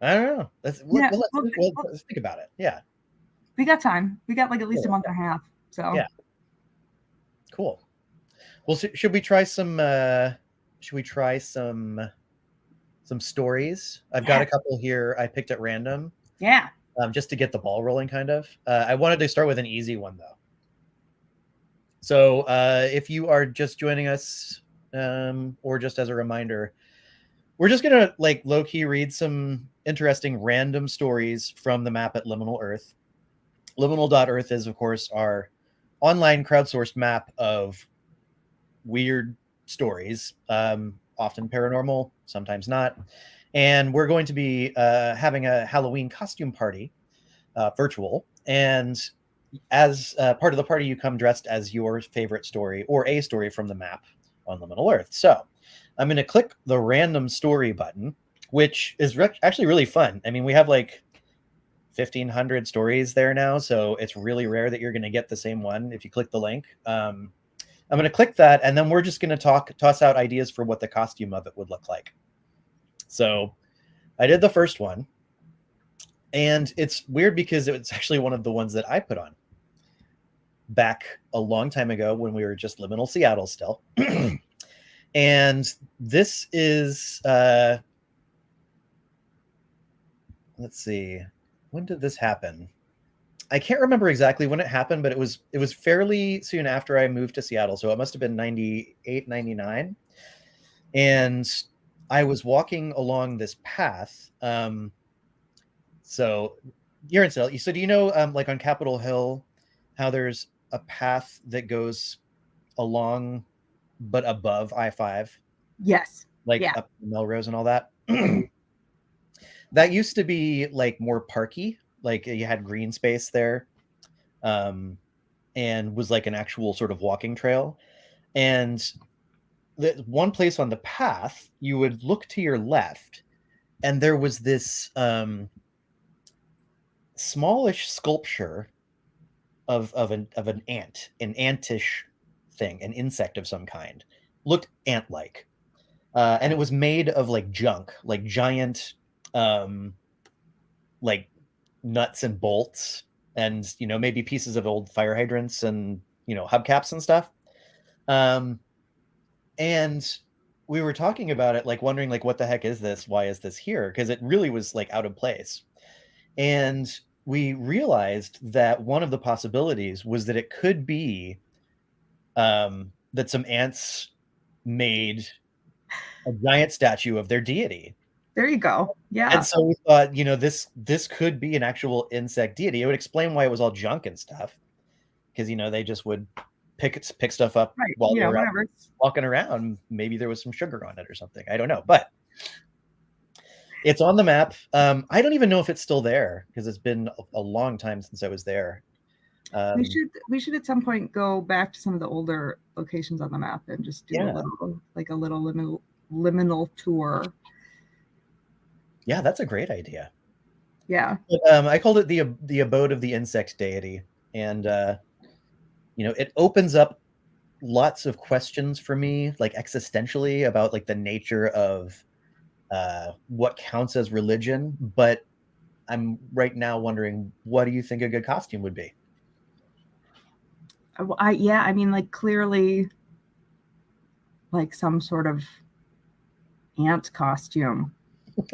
don't know. Let's think about it. Yeah. We got time. We got like at least a month and a half. So yeah. Cool. Well, should we try some stories? I've got a couple here I picked at random. Yeah. just to get the ball rolling, kind of. I wanted to start with an easy one, though. So if you are just joining us, or just as a reminder, we're just going to like low-key read some interesting random stories from the map at Liminal Earth. Liminal.earth is, of course, our online crowdsourced map of weird stories, often paranormal, sometimes not. And we're going to be having a Halloween costume party, virtual. And as part of the party, you come dressed as your favorite story or a story from the map on Liminal Earth. So I'm going to click the random story button, which is actually really fun. I mean, we have like 1,500 stories there now, so it's really rare that you're going to get the same one if you click the link. I'm going to click that, and then we're just going to toss out ideas for what the costume of it would look like. So I did the first one, and it's weird because it's actually one of the ones that I put on back a long time ago when we were just Liminal Seattle still. And this is, let's see, when did this happen? I can't remember exactly when it happened, but it was fairly soon after I moved to Seattle. So it must have been 98, 99. And I was walking along this path. So you're in Seattle. So do you know, like on Capitol Hill, how there's a path that goes along but above I-5? Yes. Like up Melrose and all that? That used to be like more parky. Like you had green space there, and was like an actual sort of walking trail. And the one place on the path, you would look to your left, and there was this smallish sculpture of an ant, an antish thing, an insect of some kind. Looked ant-like, and it was made of like junk, like giant, like nuts and bolts, and maybe pieces of old fire hydrants and hubcaps and stuff. And we were talking about it, like wondering like, what the heck is this? Why is this here? Because it really was like out of place. And we realized that one of the possibilities was that it could be that some ants made a giant statue of their deity. There you go. Yeah. And so we thought, this could be an actual insect deity. It would explain why it was all junk and stuff. Because, they just would pick stuff up while they were walking around. Maybe there was some sugar on it or something. I don't know. But it's on the map. I don't even know if it's still there because it's been a long time since I was there. We should at some point go back to some of the older locations on the map and just do a little liminal tour. Yeah, that's a great idea. Yeah. But, I called it the abode of the insect deity, and it opens up lots of questions for me, like existentially, about like the nature of what counts as religion. But I'm right now wondering, what do you think a good costume would be? I mean, like clearly, like some sort of ant costume,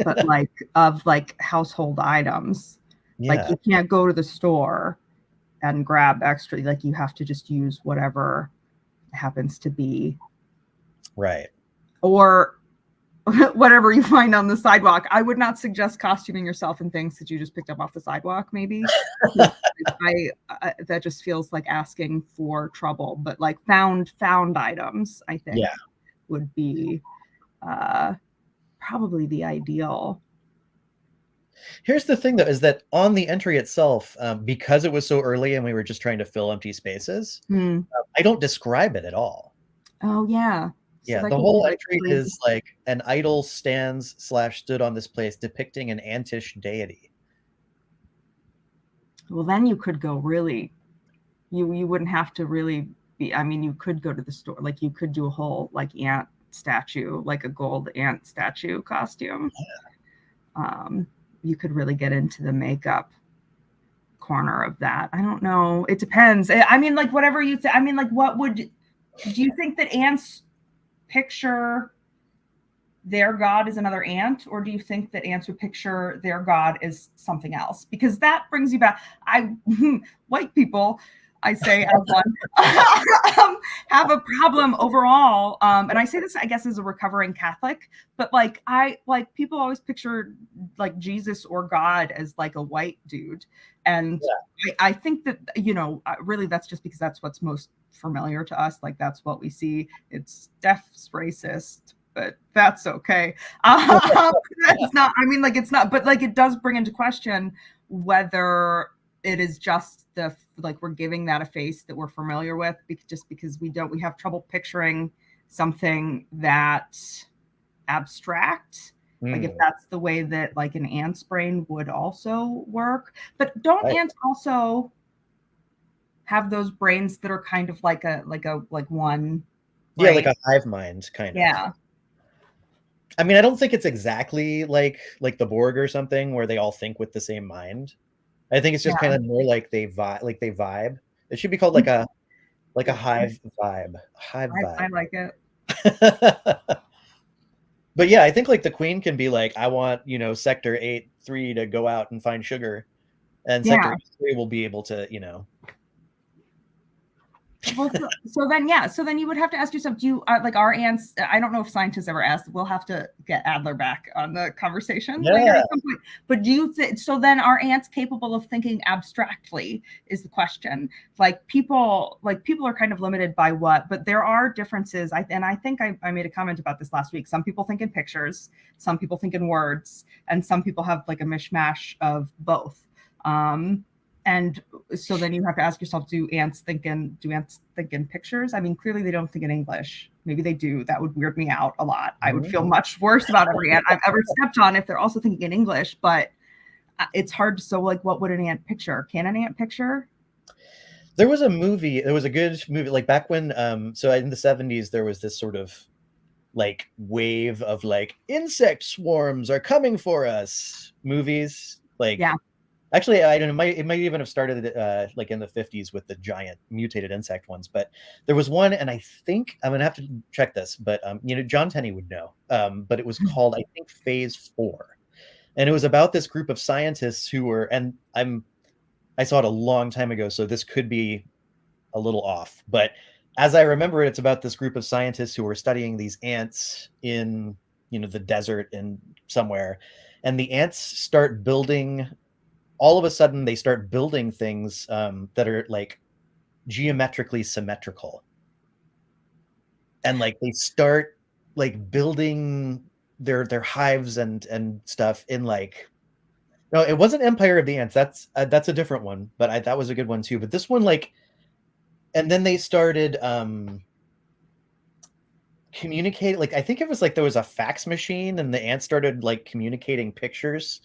but like of like household items. Yeah. Like you can't go to the store and grab extra. Like you have to just use whatever happens to be. Right. Or whatever you find on the sidewalk. I would not suggest costuming yourself in things that you just picked up off the sidewalk, maybe. That just feels like asking for trouble. But like found items, I think, would be probably the ideal. Here's the thing, though, is that on the entry itself, because it was so early and we were just trying to fill empty spaces, I don't describe it at all. Oh, yeah. Yeah, the whole entry is like an idol stood on this place depicting an antish deity. Well, then you could go really, you wouldn't have to really be, I mean, you could go to the store, like you could do a whole like ant statue, like a gold ant statue costume. Yeah. You could really get into the makeup corner of that. I don't know. It depends. I mean, like whatever you I mean, like do you think that ants picture their god is another ant, or do you think that ants would picture their god as something else? Because that brings you back. White people, I say as one, have a problem overall. And I say this, I guess, as a recovering Catholic, but like people always picture like Jesus or God as like a white dude. And I think that, really that's just because that's what's most familiar to us. Like that's what we see. It's deaf's racist, but that's okay. It's not, it's not, but like it does bring into question whether it is just we're giving that a face that we're familiar with, just because we have trouble picturing something that's abstract. Like if that's the way that like an ant's brain would also work. But don't ants also have those brains that are kind of like one? Yeah, like a hive mind kind of. Yeah. I mean, I don't think it's exactly like the Borg or something where they all think with the same mind. I think it's just kind of more like they vibe. It should be called like a hive vibe. Hive vibe. I like it. But yeah, I think like the Queen can be like, I want, Sector 8-3 to go out and find sugar, and Sector 3 will be able to, Well, so then you would have to ask yourself, do you like our ants? I don't know if scientists ever asked. We'll have to get Adler back on the conversation later at some point. But do you so then are ants capable of thinking abstractly is the question. Like people are kind of limited by what, but there are differences. I think I made a comment about this last week. Some people think in pictures, some people think in words, and some people have like a mishmash of both. And so then you have to ask yourself, do ants think in pictures? I mean, clearly they don't think in English. Maybe they do. That would weird me out a lot. I would feel much worse about every ant I've ever stepped on if they're also thinking in English. But it's hard. So like, what would an ant picture? Can an ant picture? There was a good movie, like back when, so in the 70s, there was this sort of like wave of like insect swarms are coming for us movies. Like, actually, I don't know. It might even have started like in the 50s with the giant mutated insect ones. But there was one, and I think I'm gonna have to check this. But John Tenney would know. But it was called, I think, Phase 4, and it was about this group of scientists who were, and I saw it a long time ago, so this could be a little off. But as I remember it, it's about this group of scientists who were studying these ants in the desert in somewhere, and the ants start building. All of a sudden, they start building things that are like geometrically symmetrical, and like they start like building their hives and stuff in like. No, it wasn't Empire of the Ants. That's a different one, but that was a good one too. But this one, like, and then they started communicating. Like, I think it was like there was a fax machine, and the ants started like communicating pictures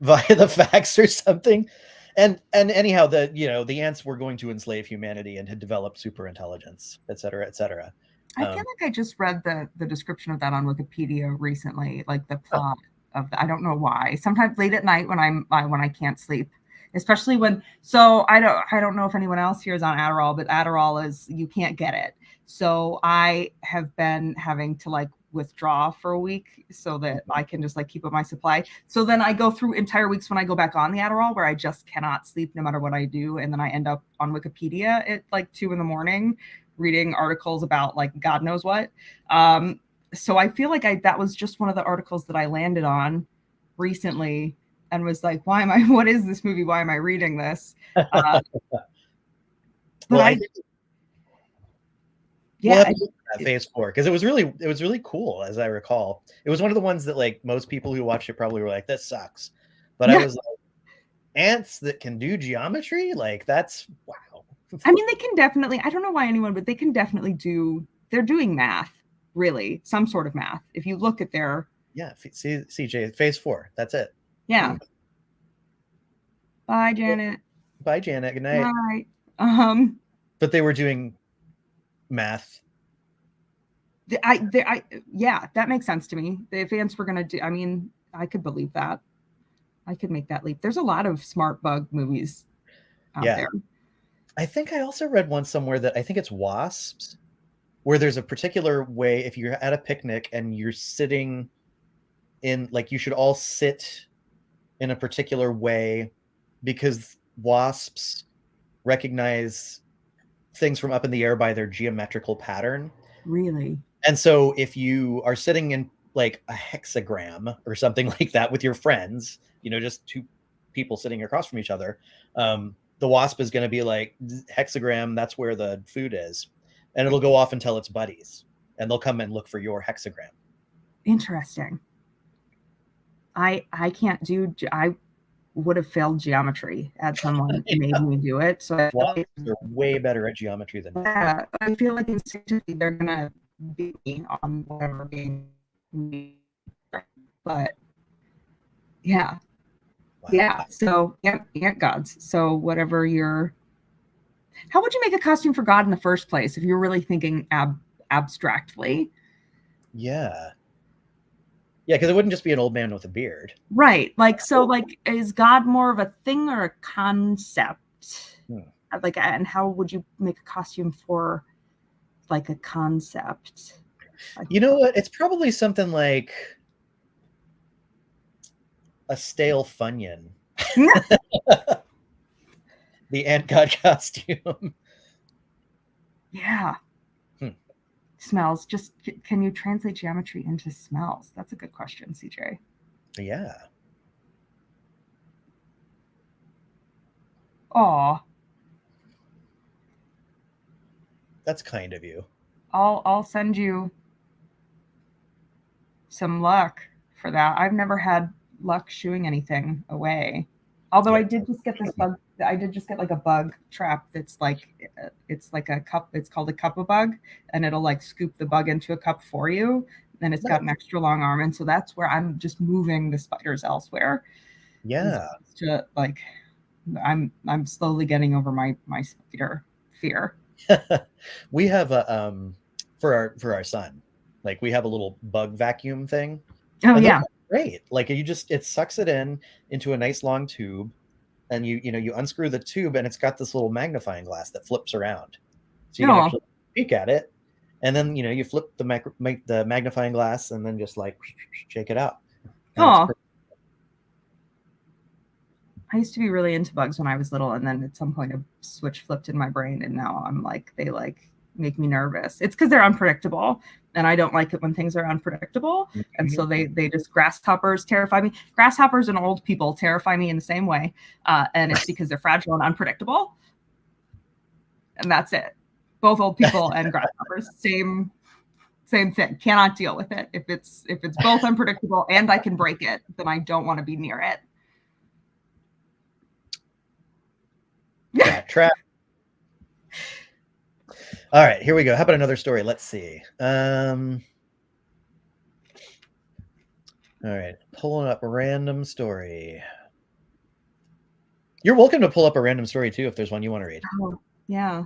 via the fax or something. And anyhow, the ants were going to enslave humanity and had developed super intelligence, et cetera, et cetera. I feel like I just read the description of that on Wikipedia recently, like the plot of I don't know why. Sometimes late at night when I can't sleep, especially when. So I don't know if anyone else here is on Adderall, but Adderall is you can't get it. So I have been having to like withdraw for a week so that I can just like keep up my supply. So then I go through entire weeks when I go back on the Adderall where I just cannot sleep no matter what I do, and then I end up on Wikipedia at like 2 a.m. reading articles about like God knows what. So I feel like that was just one of the articles that I landed on recently and was like, what is this movie? Why am I reading this? Phase 4, because it was really cool, as I recall. It was one of the ones that like most people who watched it probably were like, this sucks. But I was like, ants that can do geometry? Like, that's wow. I mean, they can definitely, I don't know why anyone, but they can definitely they're doing math, really, some sort of math. If you look at their. Yeah, CJ, Phase 4, that's it. Yeah. Bye, Janet. Bye, Janet. Good night. Bye. But they were doing math. Yeah, that makes sense to me. The ants were gonna do. I mean, I could believe that. I could make that leap. There's a lot of smart bug movies out there. I think I also read one somewhere that I think it's wasps where there's a particular way, if you're at a picnic and you're sitting in, like, you should all sit in a particular way because wasps recognize things from up in the air by their geometrical pattern. Really? And so if you are sitting in like a hexagram or something like that with your friends, you know, just two people sitting across from each other, the wasp is going to be like, hexagram, that's where the food is. And it'll go off and tell its buddies, and they'll come and look for your hexagram. Interesting. I can't do, I would have failed geometry had someone made me do it. So they're way better at geometry than yeah, I feel like instinctively they're gonna beat me on whatever game. But yeah. Wow. Yeah. So ant gods. So whatever your, how would you make a costume for God in the first place if you're really thinking abstractly? Yeah. Yeah, because it wouldn't just be an old man with a beard. Right. Like, so like, is God more of a thing or a concept? Like, and how would you make a costume for like a concept? You know what? It's probably something like a stale Funyun. The ant god costume. Yeah. Smells. Just, can you translate geometry into smells? That's a good question, CJ. Yeah. Aw. That's kind of you. I'll send you some luck for that. I've never had luck shooing anything away. Although I did just get this bug. I did just get like a bug trap that's like, it's like a cup. It's called a cup bug, and it'll like scoop the bug into a cup for you. And it's got an extra long arm, and so that's where I'm just moving the spiders elsewhere. Yeah. To like, I'm slowly getting over my spider fear. We have a for our son, like we have a little bug vacuum thing. Oh yeah. Great. Like it sucks it into a nice long tube, and you unscrew the tube, and it's got this little magnifying glass that flips around, so you can actually peek at it, and then you flip the magnifying glass, and then just like shake it out. Oh. I used to be really into bugs when I was little, and then at some point a switch flipped in my brain, and now I'm like, they like make me nervous. It's because they're unpredictable, and I don't like it when things are unpredictable. And so they just, grasshoppers terrify me. Grasshoppers and old people terrify me in the same way, and it's because they're fragile and unpredictable, and that's it. Both old people and grasshoppers, same thing. Cannot deal with it. If it's both unpredictable and I can break it, then I don't want to be near it. Trap. All right, here we go. How about another story? Let's see. All right, pulling up a random story. You're welcome to pull up a random story too if there's one you want to read. Oh, yeah.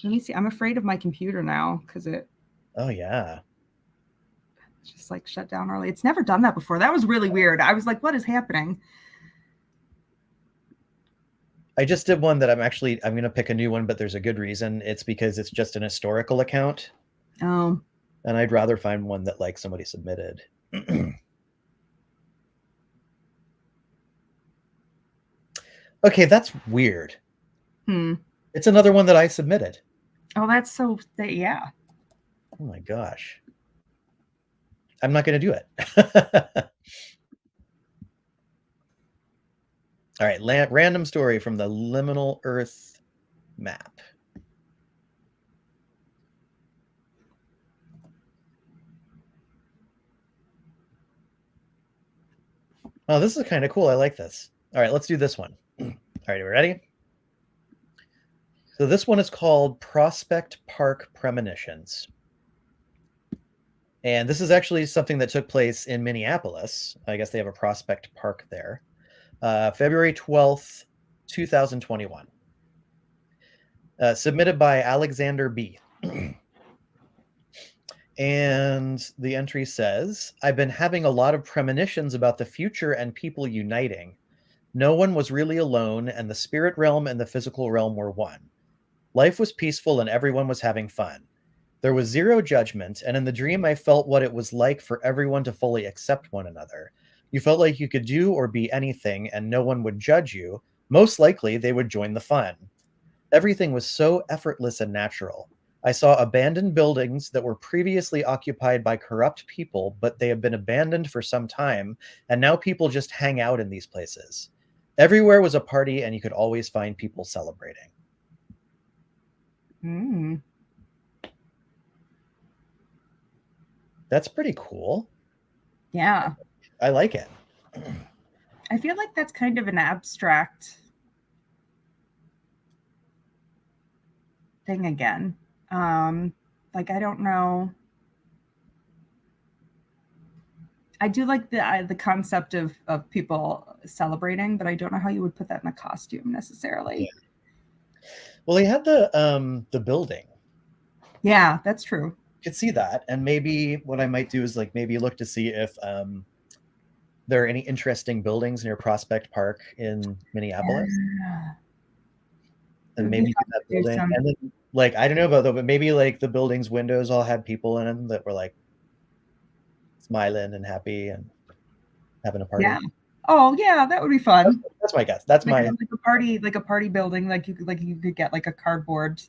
Let me see. I'm afraid of my computer now because it. Oh yeah. Just like shut down early. It's never done that before. That was really weird. I was like, what is happening? I just did one that I'm going to pick a new one, but there's a good reason. It's because it's just an historical account. Oh. And I'd rather find one that like somebody submitted. Okay, that's weird. It's another one that I submitted. Oh, that's so, yeah. Oh my gosh. I'm not going to do it. All right, random story from the Liminal Earth map. Oh, this is kind of cool. I like this. All right, let's do this one. All right, are we ready? So this one is called Prospect Park Premonitions. And this is actually something that took place in Minneapolis. I guess they have a Prospect Park there. February 12th, 2021. Submitted by Alexander B. And the entry says, I've been having a lot of premonitions about the future and people uniting. No one was really alone, and the spirit realm and the physical realm were one. Life was peaceful and everyone was having fun. There was zero judgment, and in the dream I felt what it was like for everyone to fully accept one another. You felt like you could do or be anything and no one would judge you. Most likely they would join the fun. Everything was so effortless and natural. I saw abandoned buildings that were previously occupied by corrupt people, but they have been abandoned for some time, and now people just hang out in these places. Everywhere was a party, and you could always find people celebrating. Mm. That's pretty cool. Yeah. I like it. I feel like that's kind of an abstract thing again. Like, I don't know. I do like the concept of people celebrating, but I don't know how you would put that in a costume necessarily. Yeah. Well, he had the building. Yeah, that's true. You could see that, and maybe what I might do is like maybe look to see if there are any interesting buildings near Prospect Park in Minneapolis. Yeah. And maybe that building, and then like I don't know about though, but maybe like the building's windows all had people in them that were like smiling and happy and having a party. Yeah. Oh yeah, that would be fun. That's my guess. That's like my a party building. Like you could get like a cardboard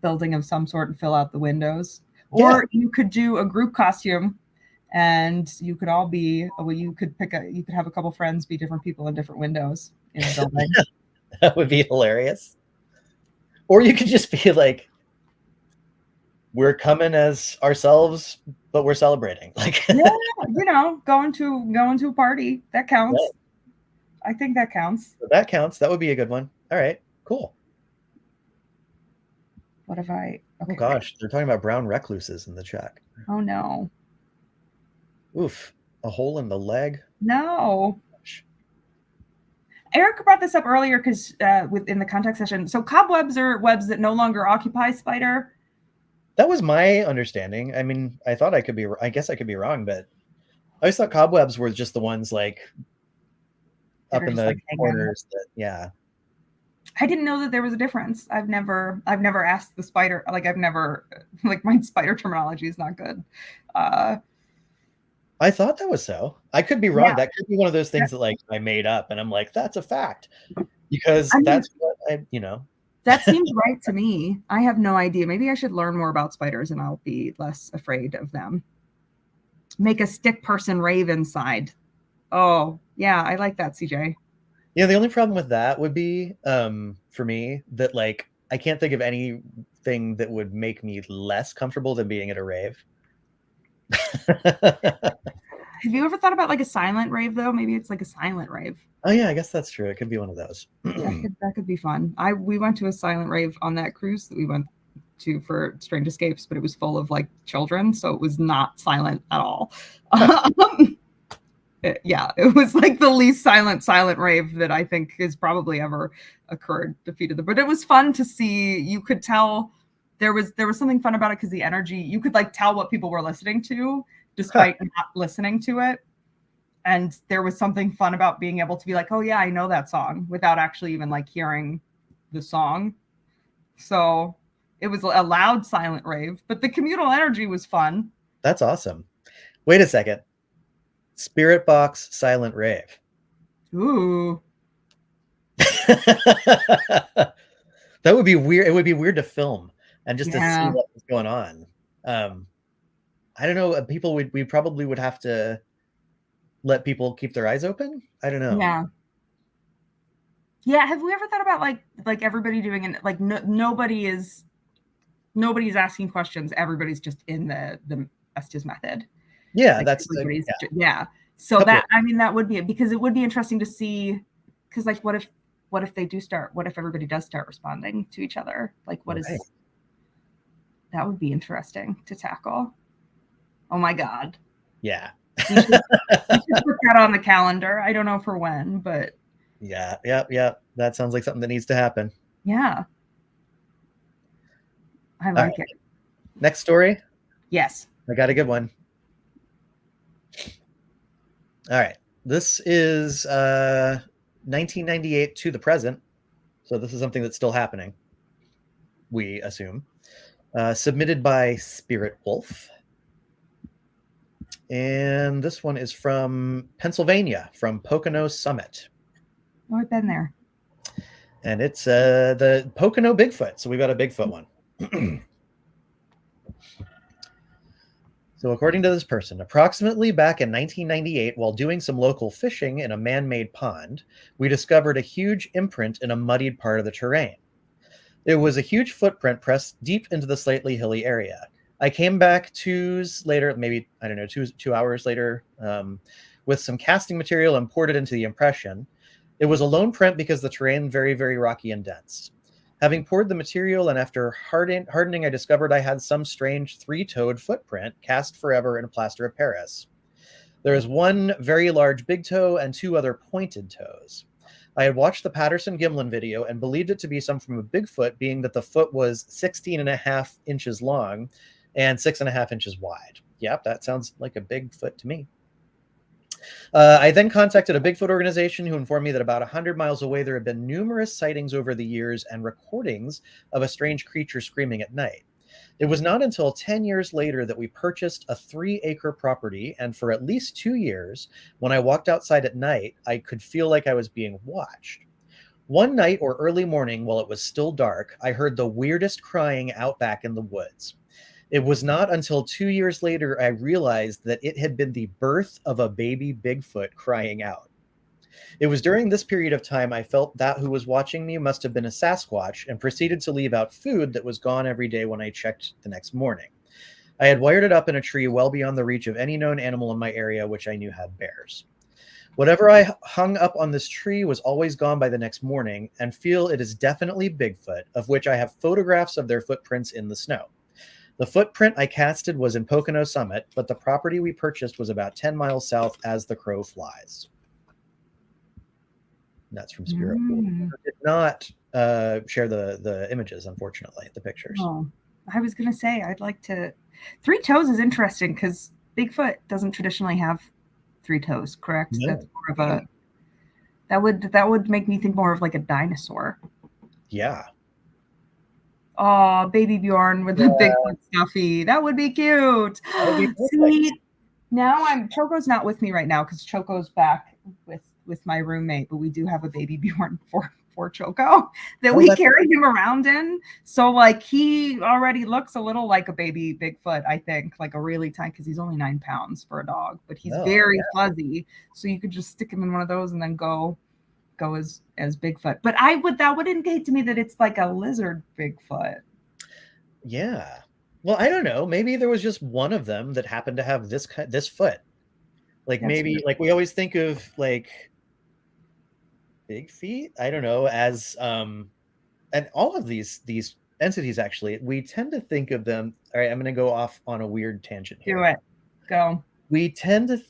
building of some sort and fill out the windows. Yeah. Or you could do a group costume, and you could all be. Well, you could have a couple friends be different people in different windows in the building. That would be hilarious. Or you could just be like, we're coming as ourselves, but we're celebrating. Like, yeah, going to a party, that counts. Yeah. I think that counts. That counts. That would be a good one. All right, cool. What have I? Okay. Oh gosh, they're talking about brown recluses in the chat. Oh no. Oof, a hole in the leg. No. Eric brought this up earlier because within the contact session. So cobwebs are webs that no longer occupy spider. That was my understanding. I mean, I thought I could be. I guess I could be wrong, but I always thought cobwebs were just the ones like up in the corners. Yeah. I didn't know that there was a difference. I've never asked the spider. My spider terminology is not good. I thought that was so. I could be wrong. Yeah. That could be one of those things that like I made up, and I'm like, that's a fact, because that's what That seems right to me. I have no idea. Maybe I should learn more about spiders, and I'll be less afraid of them. Make a stick person rave inside. Oh yeah, I like that, CJ. Yeah, the only problem with that would be for me that like I can't think of anything that would make me less comfortable than being at a rave. Have you ever thought about like a silent rave though? Maybe it's like a silent rave. Oh yeah, I guess that's true. It could be one of those. that could be fun. We went to a silent rave on that cruise that we went to for Strange Escapes, but it was full of like children, so it was not silent at all. It was like the least silent rave that I think has probably ever occurred. But it was fun to see. You could tell there was something fun about it because the energy, you could like tell what people were listening to despite not listening to it. And there was something fun about being able to be like, oh yeah, I know that song without actually even like hearing the song. So it was a loud silent rave, but the communal energy was fun. That's awesome. Wait a second. Spirit Box silent rave. Ooh. That would be weird. It would be weird to film and just to see what was going on. I don't know. We probably would have to let people keep their eyes open. I don't know. Yeah. Yeah. Have we ever thought about like everybody doing it? Like nobody's asking questions. Everybody's just in the Estes method. Yeah, like that's So that that would be it, because it would be interesting to see, because like what if everybody does start responding to each other? Like that would be interesting to tackle. Oh my God. Yeah. we should put that on the calendar. I don't know for when, but yeah. That sounds like something that needs to happen. Yeah. I like it. Next story. Yes. I got a good one. All right. This is 1998 to the present. So this is something that's still happening. we assume. Submitted by Spirit Wolf. And this one is from Pennsylvania, from Pocono Summit. Oh, I've been there. And it's the Pocono Bigfoot. So we've got a Bigfoot one. So according to this person, approximately back in 1998, while doing some local fishing in a man-made pond, we discovered a huge imprint in a muddied part of the terrain. It was a huge footprint pressed deep into the slightly hilly area. I came back 2 hours later, maybe, I don't know, 2 hours later, with some casting material and poured it into the impression. It was a lone print because the terrain very, very rocky and dense. Having poured the material and after hardening, I discovered I had some strange 3-toed footprint cast forever in plaster of Paris. There is one very large big toe and 2 other pointed toes. I had watched the Patterson Gimlin video and believed it to be some from a Bigfoot, being that the foot was 16.5 inches long and 6.5 inches wide. Yep, that sounds like a Bigfoot to me. I then contacted a Bigfoot organization who informed me that about 100 miles away there had been numerous sightings over the years and recordings of a strange creature screaming at night. It was not until 10 years later that we purchased a 3-acre property, and for at least 2 years, when I walked outside at night, I could feel like I was being watched. One night or early morning, while it was still dark, I heard the weirdest crying out back in the woods. It was not until 2 years later I realized that it had been the birth of a baby Bigfoot crying out. It was during this period of time I felt that who was watching me must have been a Sasquatch and proceeded to leave out food that was gone every day when I checked the next morning. I had wired it up in a tree well beyond the reach of any known animal in my area, which I knew had bears. Whatever I hung up on this tree was always gone by the next morning, and feel it is definitely Bigfoot, of which I have photographs of their footprints in the snow. The footprint I casted was in Pocono Summit, but the property we purchased was about 10 miles south as the crow flies. And that's from Spirit. Did not share the images, unfortunately, the pictures. Oh, I was going to say, I'd like to... 3 toes is interesting because Bigfoot doesn't traditionally have 3 toes, correct? No. That's more of a... That would make me think more of like a dinosaur. Yeah. Oh, baby Bjorn with the Bigfoot stuffy. That would be cute. See, now Choco's not with me right now because Choco's back with my roommate, but we do have a baby Bjorn for Choco that we carry him around in. So like he already looks a little like a baby Bigfoot, I think, like a really tiny, because he's only 9 pounds for a dog, but he's very fuzzy. So you could just stick him in one of those and then go as Bigfoot. But that would indicate to me that it's like a lizard Bigfoot. Yeah. Well, I don't know. Maybe there was just one of them that happened to have this foot. Like maybe like we always think of like big feet. I don't know, as and all of these entities actually, we tend to think of them. All right, I'm going to go off on a weird tangent here. Do it. Go. We tend to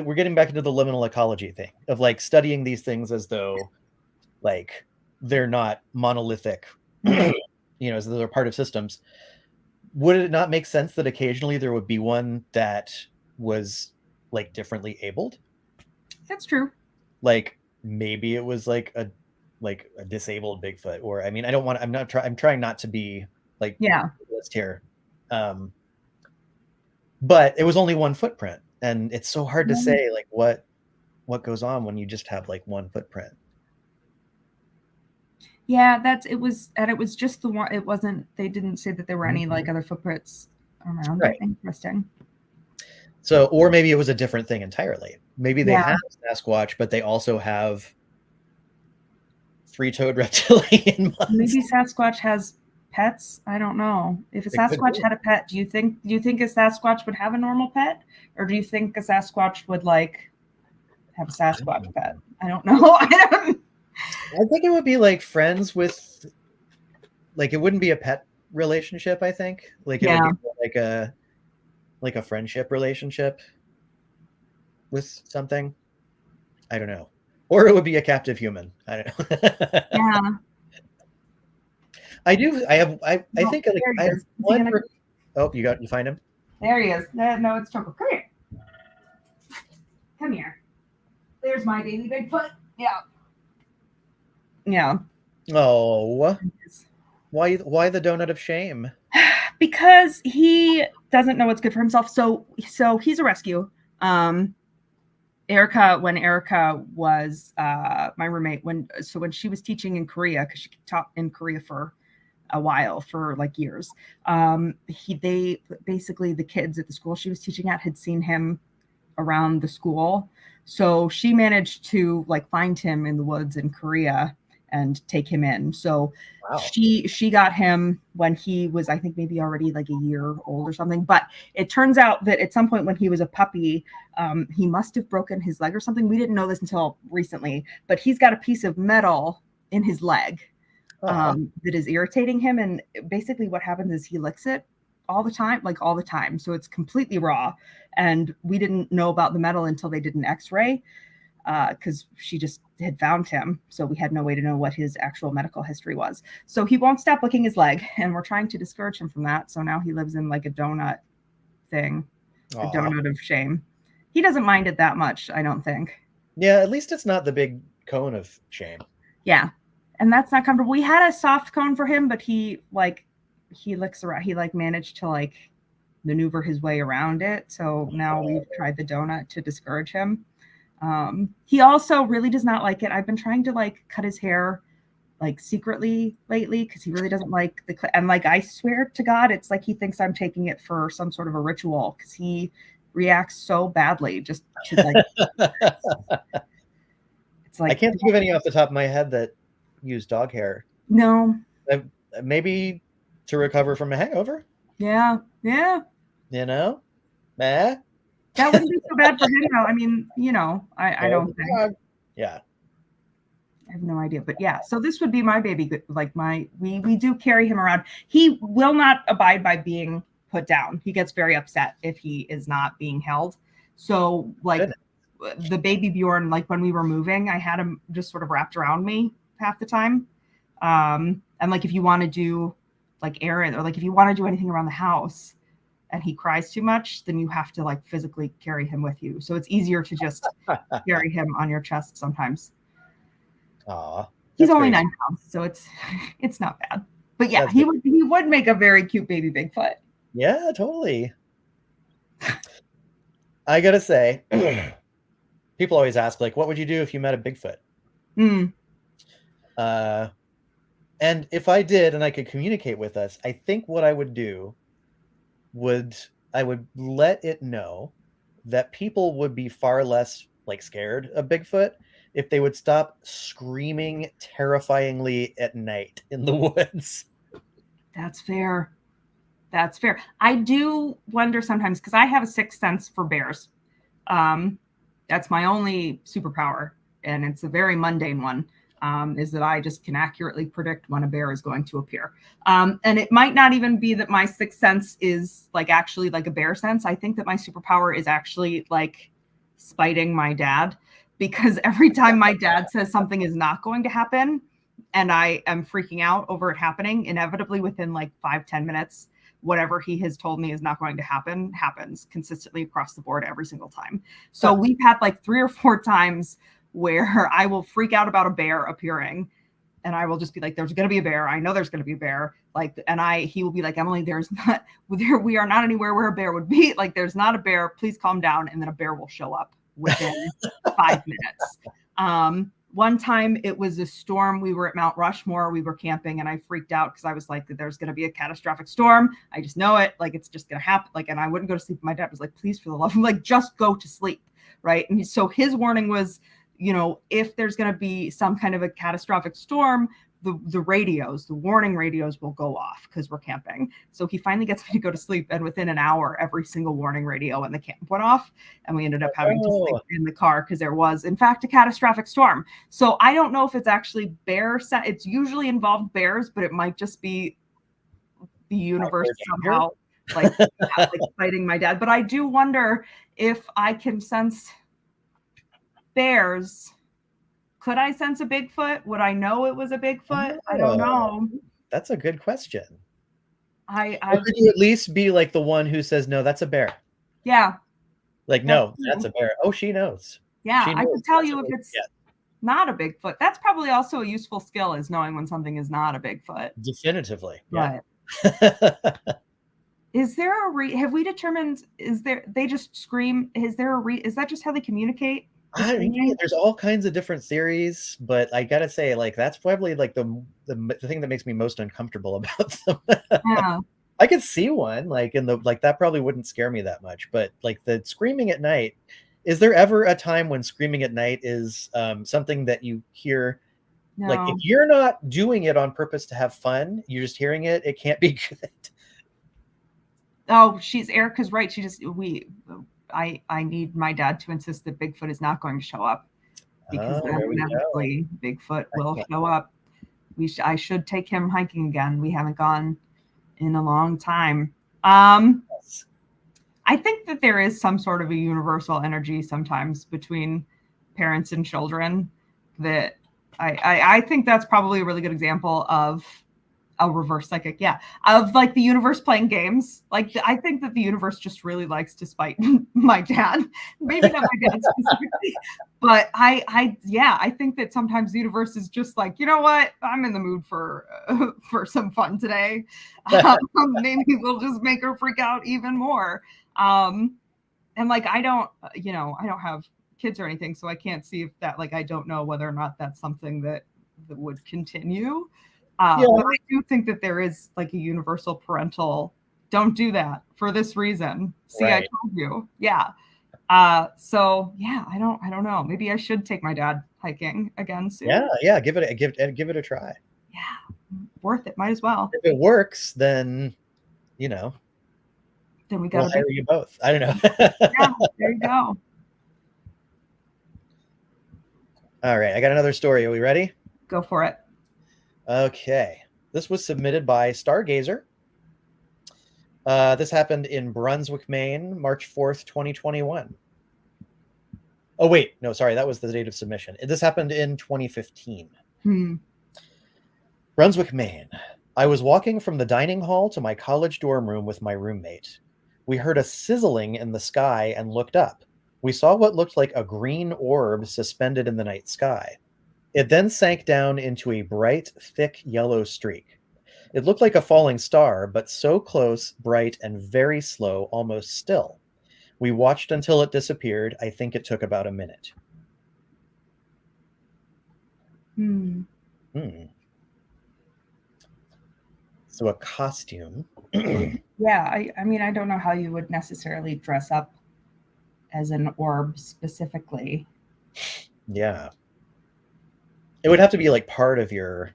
we're getting back into the liminal ecology thing of like studying these things as though like they're not monolithic, as though they're part of systems. Would it not make sense that occasionally there would be one that was like differently abled? That's true. Like maybe it was like a disabled Bigfoot, or I mean, I'm trying not to be like list here. But it was only one footprint, and it's so hard to say like what goes on when you just have like one footprint. Yeah, it was just the one. It wasn't. They didn't say that there were any like other footprints around. Right. Interesting. So, or maybe it was a different thing entirely. Maybe they have Sasquatch, but they also have 3-toed reptilian monsters. Maybe Sasquatch has pets. I don't know. If a Sasquatch had a pet, do you think a Sasquatch would have a normal pet, or do you think a Sasquatch would like have a Sasquatch pet? I don't know. I think it would be like friends with, like it wouldn't be a pet relationship. I think like it would be like a friendship relationship with something. I don't know, or it would be a captive human. I don't know. Yeah. I think like I have one. Oh, you find him? There he is. No, it's Choco. Come here. Come here. There's my baby Bigfoot. Yeah. Yeah. Oh. Why the donut of shame? Because he doesn't know what's good for himself. So he's a rescue. Erica, when Erica was my roommate, when she was teaching in Korea, because she taught in Korea for a while, for like years, they basically, the kids at the school she was teaching at had seen him around the school. So she managed to like find him in the woods in Korea and take him in. So Wow. she got him when he was, I think, maybe already like a year old or something. But it turns out that at some point when he was a puppy, he must have broken his leg or something. We didn't know this until recently, but he's got a piece of metal in his leg that is irritating him. And basically what happens is he licks it all the time. So it's completely raw. And we didn't know about the metal until they did an x-ray, because she just had found him. So we had no way to know what his actual medical history was. So he won't stop licking his leg, and we're trying to discourage him from that. So now he lives in like a donut thing, a donut of shame. He doesn't mind it that much, I don't think. Yeah, at least it's not the big cone of shame. Yeah. And that's not comfortable. We had a soft cone for him, but he licks around. He like managed to like maneuver his way around it. So now we've tried the donut to discourage him. He also really does not like it. I've been trying to like cut his hair like secretly lately, because he really doesn't like and like, I swear to God, it's like he thinks I'm taking it for some sort of a ritual, because he reacts so badly just to like it's like, I can't think of any off the top of my head that use dog hair. No. Maybe to recover from a hangover. Yeah. You know? Eh? That wouldn't be so bad for him, though. I mean, I don't think. Yeah. I have no idea. But yeah, so this would be my baby. Like we do carry him around. He will not abide by being put down. He gets very upset if he is not being held. So like the baby Bjorn, like when we were moving, I had him just sort of wrapped around me half the time. And like if you want to do like errand, or like if you want to do anything around the house and he cries too much, then you have to like physically carry him with you. So it's easier to just carry him on your chest sometimes. He's only 9 pounds, so it's not bad. But yeah, he would make a very cute baby Bigfoot. Yeah, totally. I gotta say, people always ask, like, what would you do if you met a Bigfoot? And if I did and I could communicate with us, I think what I would do I would let it know that people would be far less like scared of Bigfoot if they would stop screaming terrifyingly at night in the woods. That's fair. I do wonder sometimes, because I have a sixth sense for bears. That's my only superpower, and it's a very mundane one. Is that I just can accurately predict when a bear is going to appear. And it might not even be that my sixth sense is like actually like a bear sense. I think that my superpower is actually like spiting my dad, because every time my dad says something is not going to happen and I am freaking out over it happening, inevitably within like 5-10 minutes, whatever he has told me is not going to happen happens consistently across the board every single time. So we've had like 3 or 4 times where I will freak out about a bear appearing, and I will just be like, there's going to be a bear. I know there's going to be a bear. Like, and he will be like, Emily, we are not anywhere where a bear would be. Like, there's not a bear. Please calm down. And then a bear will show up within 5 minutes. One time it was a storm. We were at Mount Rushmore. We were camping, and I freaked out because I was like, there's going to be a catastrophic storm. I just know it. Like, it's just going to happen. Like, and I wouldn't go to sleep. My dad was like, please, for the love of, like, just go to sleep. Right. And so his warning was, if there's going to be some kind of a catastrophic storm, the warning radios will go off because we're camping. So he finally gets me to go to sleep, and within an hour, every single warning radio in the camp went off, and we ended up having to sleep in the car because there was, in fact, a catastrophic storm. So I don't know if it's actually it's usually involved bears, but it might just be the universe somehow like fighting my dad. But I do wonder if I can sense bears. Could I sense a Bigfoot? Would I know it was a Bigfoot? I don't know. That's a good question. Or could you at least be like the one who says, no, that's a bear? Yeah. Like, no, that's a bear. Oh, she knows. Yeah, I could tell you if it's not a Bigfoot. That's probably also a useful skill, is knowing when something is not a Bigfoot. Definitively. Yeah. But is there have we determined, they just scream? Is that just how they communicate? There's all kinds of different theories, but I gotta say, like, that's probably like the thing that makes me most uncomfortable about them. Yeah. I could see one, like, that probably wouldn't scare me that much, but like the screaming at night, is there ever a time when screaming at night is something that you hear? No. Like, if you're not doing it on purpose to have fun, you're just hearing it, it can't be good. Oh, Erica's right. I need my dad to insist that Bigfoot is not going to show up, because then inevitably Bigfoot will show up. I should take him hiking again. We haven't gone in a long time. I think that there is some sort of a universal energy sometimes between parents and children, that I think that's probably a really good example of a reverse psychic. Yeah. Of like the universe playing games. Like, I think that the universe just really likes to spite my dad. Maybe not my dad specifically, but I think that sometimes the universe is just like, you know what? I'm in the mood for some fun today. Maybe we'll just make her freak out even more. And like, I don't have kids or anything, so I can't see if that, like, I don't know whether or not that's something that would continue. But I do think that there is like a universal parental, don't do that for this reason. See, right. I told you. Yeah. So yeah, I don't know. Maybe I should take my dad hiking again soon. Yeah. Give it a try. Yeah. Worth it. Might as well. If it works, then, then we got to hire you both. I don't know. Yeah, there you go. All right. I got another story. Are we ready? Go for it. Okay. This was submitted by Stargazer. This happened in Brunswick, Maine, March 4th, 2021. Oh, wait. No, sorry. That was the date of submission. This happened in 2015. Brunswick, Maine. I was walking from the dining hall to my college dorm room with my roommate. We heard a sizzling in the sky and looked up. We saw what looked like a green orb suspended in the night sky. It then sank down into a bright, thick yellow streak. It looked like a falling star, but so close, bright, and very slow, almost still. We watched until it disappeared. I think it took about a minute. So a costume. Yeah, I mean, I don't know how you would necessarily dress up as an orb specifically. Yeah. It would have to be like part of your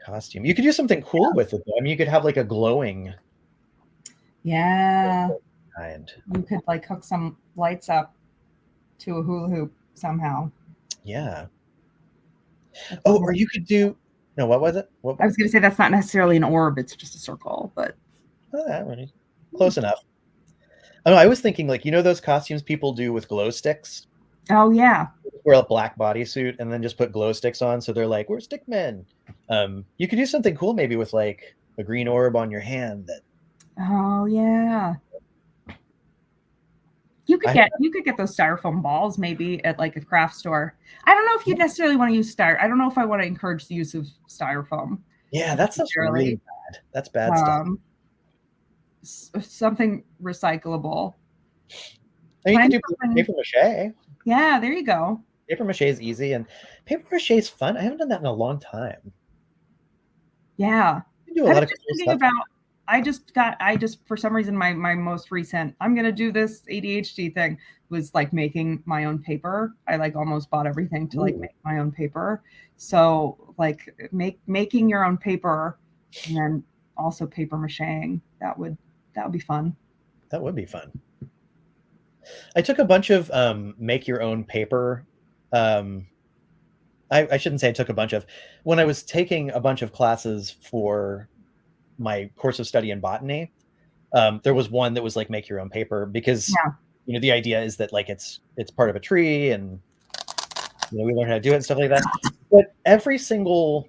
costume. You could do something cool with it, though. I mean, you could have like a glowing. Yeah. Kind. You could like hook some lights up to a hula hoop somehow. Yeah. Oh, or you could do. No, what was it? I was going to say that's not necessarily an orb. It's just a circle, but. Close enough. Oh, I was thinking, like, those costumes people do with glow sticks? Oh, yeah. Wear a black bodysuit and then just put glow sticks on, so they're like, we're stick men. You could do something cool maybe with like a green orb on your hand. Oh yeah. You could get those styrofoam balls maybe at like a craft store. I don't know if you necessarily want to use I don't know if I want to encourage the use of styrofoam. Yeah, that's really bad. That's bad stuff. Something recyclable. And you can do paper mache. Yeah, there you go. Paper mache is easy, and paper mache is fun. I haven't done that in a long time. Yeah. You can do a lot of cool stuff. I just for some reason my most recent I'm gonna do this ADHD thing was like making my own paper. I like almost bought everything to like make my own paper. So like making your own paper and then also paper macheing, that would be fun. That would be fun. I took a bunch of make your own paper. I shouldn't say I took a bunch of. When I was taking a bunch of classes for my course of study in botany, there was one that was like make your own paper because the idea is that like it's part of a tree and we learn how to do it and stuff like that. But every single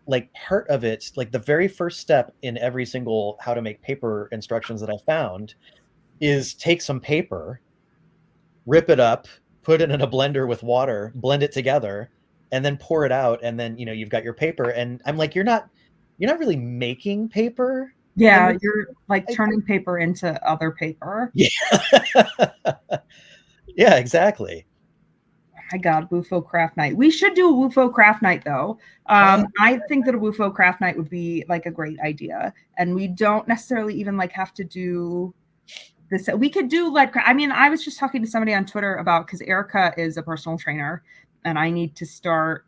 like part of it, like the very first step in every single how to make paper instructions that I found is take some paper, rip it up, put it in a blender with water, blend it together, and then pour it out, and then you've got your paper. And I'm like, you're not really making paper. Yeah, you're like turning paper into other paper. Yeah. Yeah, exactly. My God, WUFO craft night. We should do a WUFO craft night though. I think that a WUFO craft night would be like a great idea, and we don't necessarily even like have to do this. We could do like, I mean, I was just talking to somebody on Twitter about, because Erica is a personal trainer, and I need to start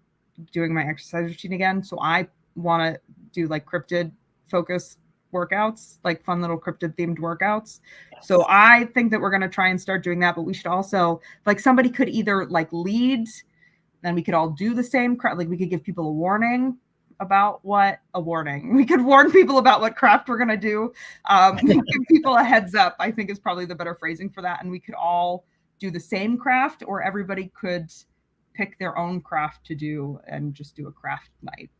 doing my exercise routine again. So I want to do like cryptid focus workouts, like fun little cryptid themed workouts. So I think that we're going to try and start doing that, but we should also, like, somebody could either like lead, and we could all do the same craft. Like we could give people a warning about we could warn people about what craft we're going to do. Give people a heads up, I think, is probably the better phrasing for that. And we could all do the same craft, or everybody could pick their own craft to do and just do a craft night.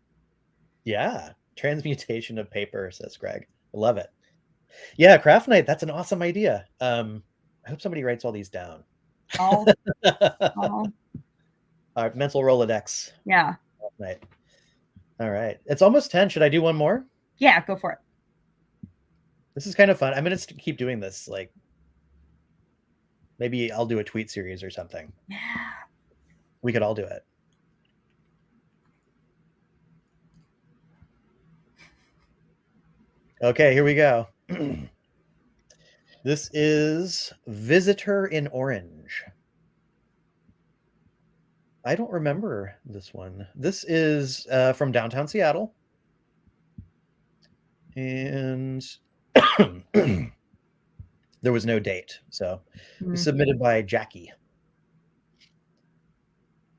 Yeah. Transmutation of paper, says Greg. I love it. Yeah, craft night. That's an awesome idea. I hope somebody writes all these down. All right, mental Rolodex. Yeah. Craft night. All right. It's almost 10. Should I do one more? Yeah, go for it. This is kind of fun. I'm going to keep doing this. Like, maybe I'll do a tweet series or something. Yeah. We could all do it. Okay, here we go. This is Visitor in Orange. I don't remember this one. This is from downtown Seattle. And there was no date. So it was submitted by Jackie.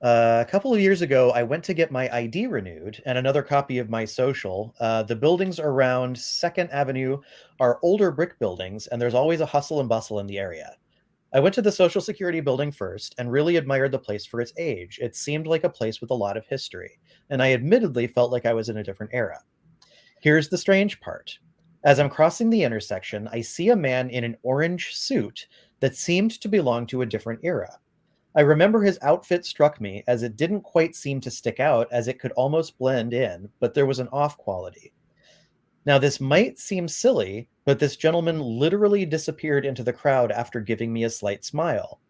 A couple of years ago, I went to get my ID renewed and another copy of my social. The buildings around 2nd Avenue are older brick buildings, and there's always a hustle and bustle in the area. I went to the Social Security building first and really admired the place for its age. It seemed like a place with a lot of history, and I admittedly felt like I was in a different era. Here's the strange part. As I'm crossing the intersection, I see a man in an orange suit that seemed to belong to a different era. I remember his outfit struck me, as it didn't quite seem to stick out, as it could almost blend in, but there was an off quality. Now, this might seem silly, but this gentleman literally disappeared into the crowd after giving me a slight smile.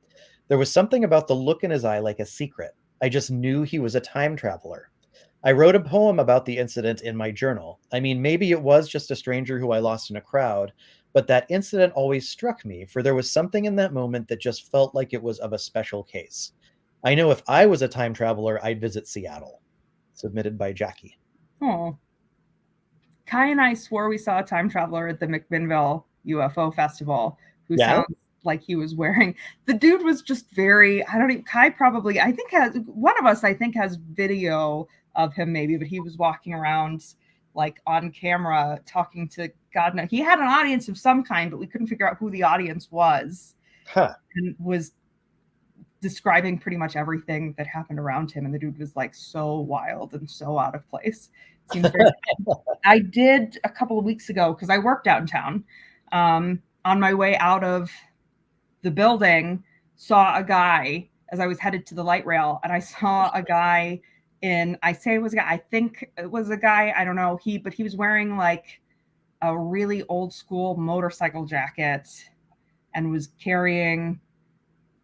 There was something about the look in his eye like a secret. I just knew he was a time traveler. I wrote a poem about the incident in my journal. I mean, maybe it was just a stranger who I lost in a crowd, but that incident always struck me, for there was something in that moment that just felt like it was of a special case. I know if I was a time traveler, I'd visit Seattle. Submitted by Jackie. Oh. Kai and I swore we saw a time traveler at the McMinnville UFO festival who sounds like he was wearing, the dude was just very, Kai probably, I think one of us has video of him maybe, but he was walking around like on camera talking to God knows. He had an audience of some kind, but we couldn't figure out who the audience was. And was describing pretty much everything that happened around him. And the dude was like so wild and so out of place. Seems very I did a couple of weeks ago, because I work downtown, on my way out of the building, saw a guy as I was headed to the light rail, and I saw a guy I think it was a guy, I don't know, but he was wearing like a really old school motorcycle jacket and was carrying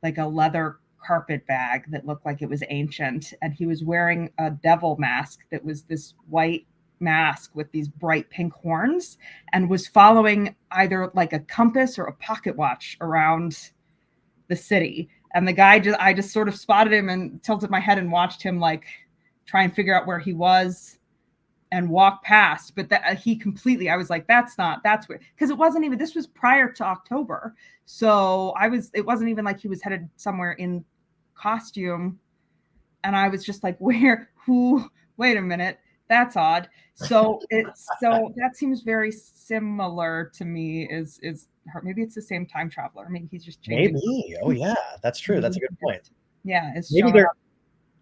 like a leather carpet bag that looked like it was ancient. And he was wearing a devil mask that was this white mask with these bright pink horns, and was following either like a compass or a pocket watch around the city. And the guy I just sort of spotted him and tilted my head and watched him like try and figure out where he was and walk past. But that he completely, I was like, that's weird. Because it wasn't even, this was prior to October. So it wasn't even like he was headed somewhere in costume. And I was just like, wait a minute, that's odd. So that seems very similar to me is maybe it's the same time traveler. I mean, he's just changing. Maybe. Oh yeah, that's true. That's a good point. Yeah. It's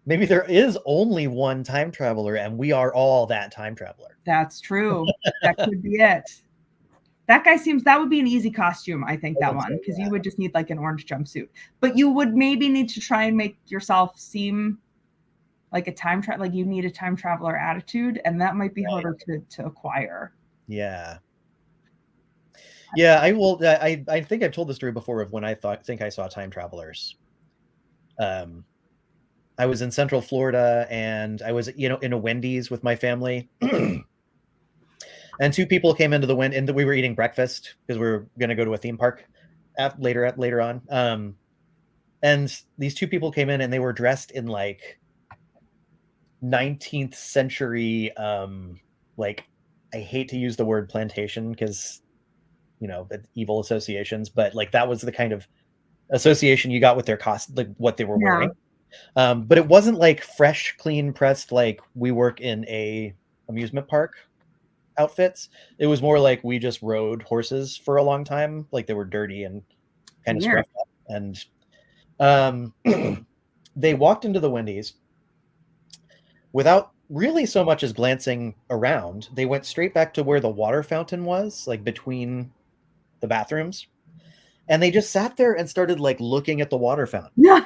maybe there is only one time traveler, and we are all that time traveler. That's true. That could be it. That guy that would be an easy costume, I think, that one, because you would just need like an orange jumpsuit. But you would maybe need to try and make yourself seem like a like you need a time traveler attitude, and that might be harder to acquire. Yeah. Yeah, I will. I think I've told the story before of when I think I saw time travelers. I was in Central Florida, and I was, in a Wendy's with my family. And two people came into the and we were eating breakfast because we were going to go to a theme park later on. And these two people came in, and they were dressed in like 19th century, like, I hate to use the word plantation because, evil associations, but like that was the kind of association you got with their cost, like what they were wearing. But it wasn't like fresh, clean, pressed, like we work in a amusement park outfits. It was more like we just rode horses for a long time. Like they were dirty and kind of scruffed up. And they walked into the Wendy's without really so much as glancing around. They went straight back to where the water fountain was, like between the bathrooms. And they just sat there and started like looking at the water fountain. Yeah.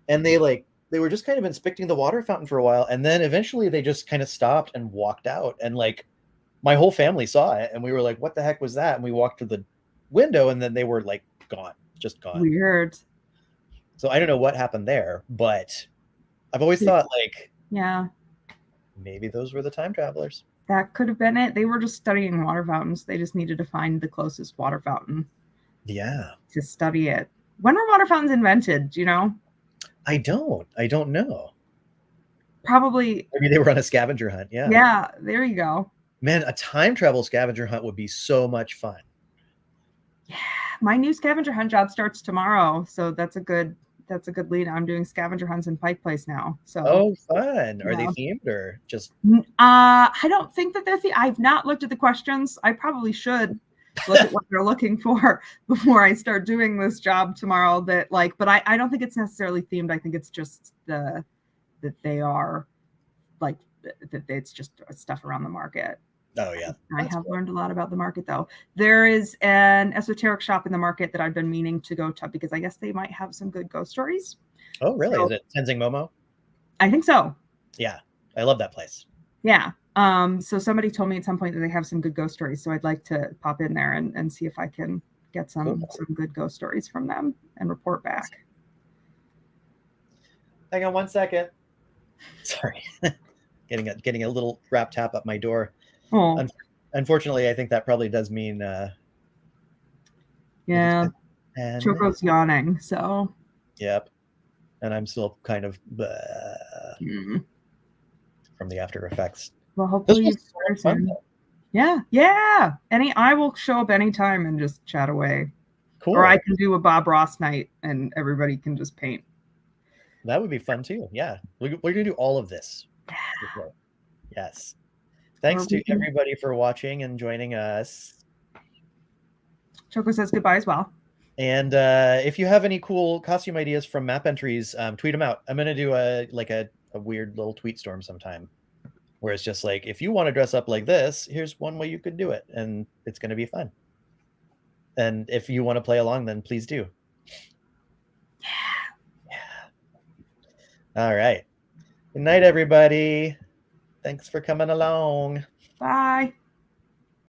And they were just kind of inspecting the water fountain for a while. And then eventually they just kind of stopped and walked out. And like my whole family saw it, and we were like, what the heck was that? And we walked to the window, and then they were like gone, just gone. Weird. So I don't know what happened there, but I've always thought like, yeah, maybe those were the time travelers. That could have been it. They were just studying water fountains. They just needed to find the closest water fountain. Yeah. To study it. When were water fountains invented? Do you know? I don't know. Probably. Maybe they were on a scavenger hunt. Yeah. Yeah. There you go. Man, a time travel scavenger hunt would be so much fun. Yeah. My new scavenger hunt job starts tomorrow. So that's a good lead. I'm doing scavenger hunts in Pike Place now. So fun. Are they themed or just I don't think that they're I've not looked at the questions. I probably should look at what they're looking for before I start doing this job tomorrow. But I don't think it's necessarily themed. I think it's just that they are like that it's just stuff around the market. Oh yeah. I have learned a lot about the market though. There is an esoteric shop in the market that I've been meaning to go to because I guess they might have some good ghost stories. Oh really? So, is it Tenzing Momo? I think so. Yeah. I love that place. Yeah. So somebody told me at some point that they have some good ghost stories. So I'd like to pop in there and see if I can get some good ghost stories from them and report back. Hang on 1 second. Sorry. getting a little rap tap at my door. Oh. Unfortunately, I think that probably does mean yeah. Choco's yawning, so yep. And I'm still kind of from the after effects. Well, hopefully yeah. I will show up anytime and just chat away. Cool. Or I can do a Bob Ross night and everybody can just paint. That would be fun too. Yeah. We're gonna do all of this. Yes. Thanks to everybody for watching and joining us. Choco says goodbye as well. And if you have any cool costume ideas from map entries, tweet them out. I'm gonna do a weird little tweet storm sometime, where it's just like, if you want to dress up like this, here's one way you could do it, and it's gonna be fun. And if you want to play along, then please do. Yeah. All right. Good night, everybody. Thanks for coming along. Bye.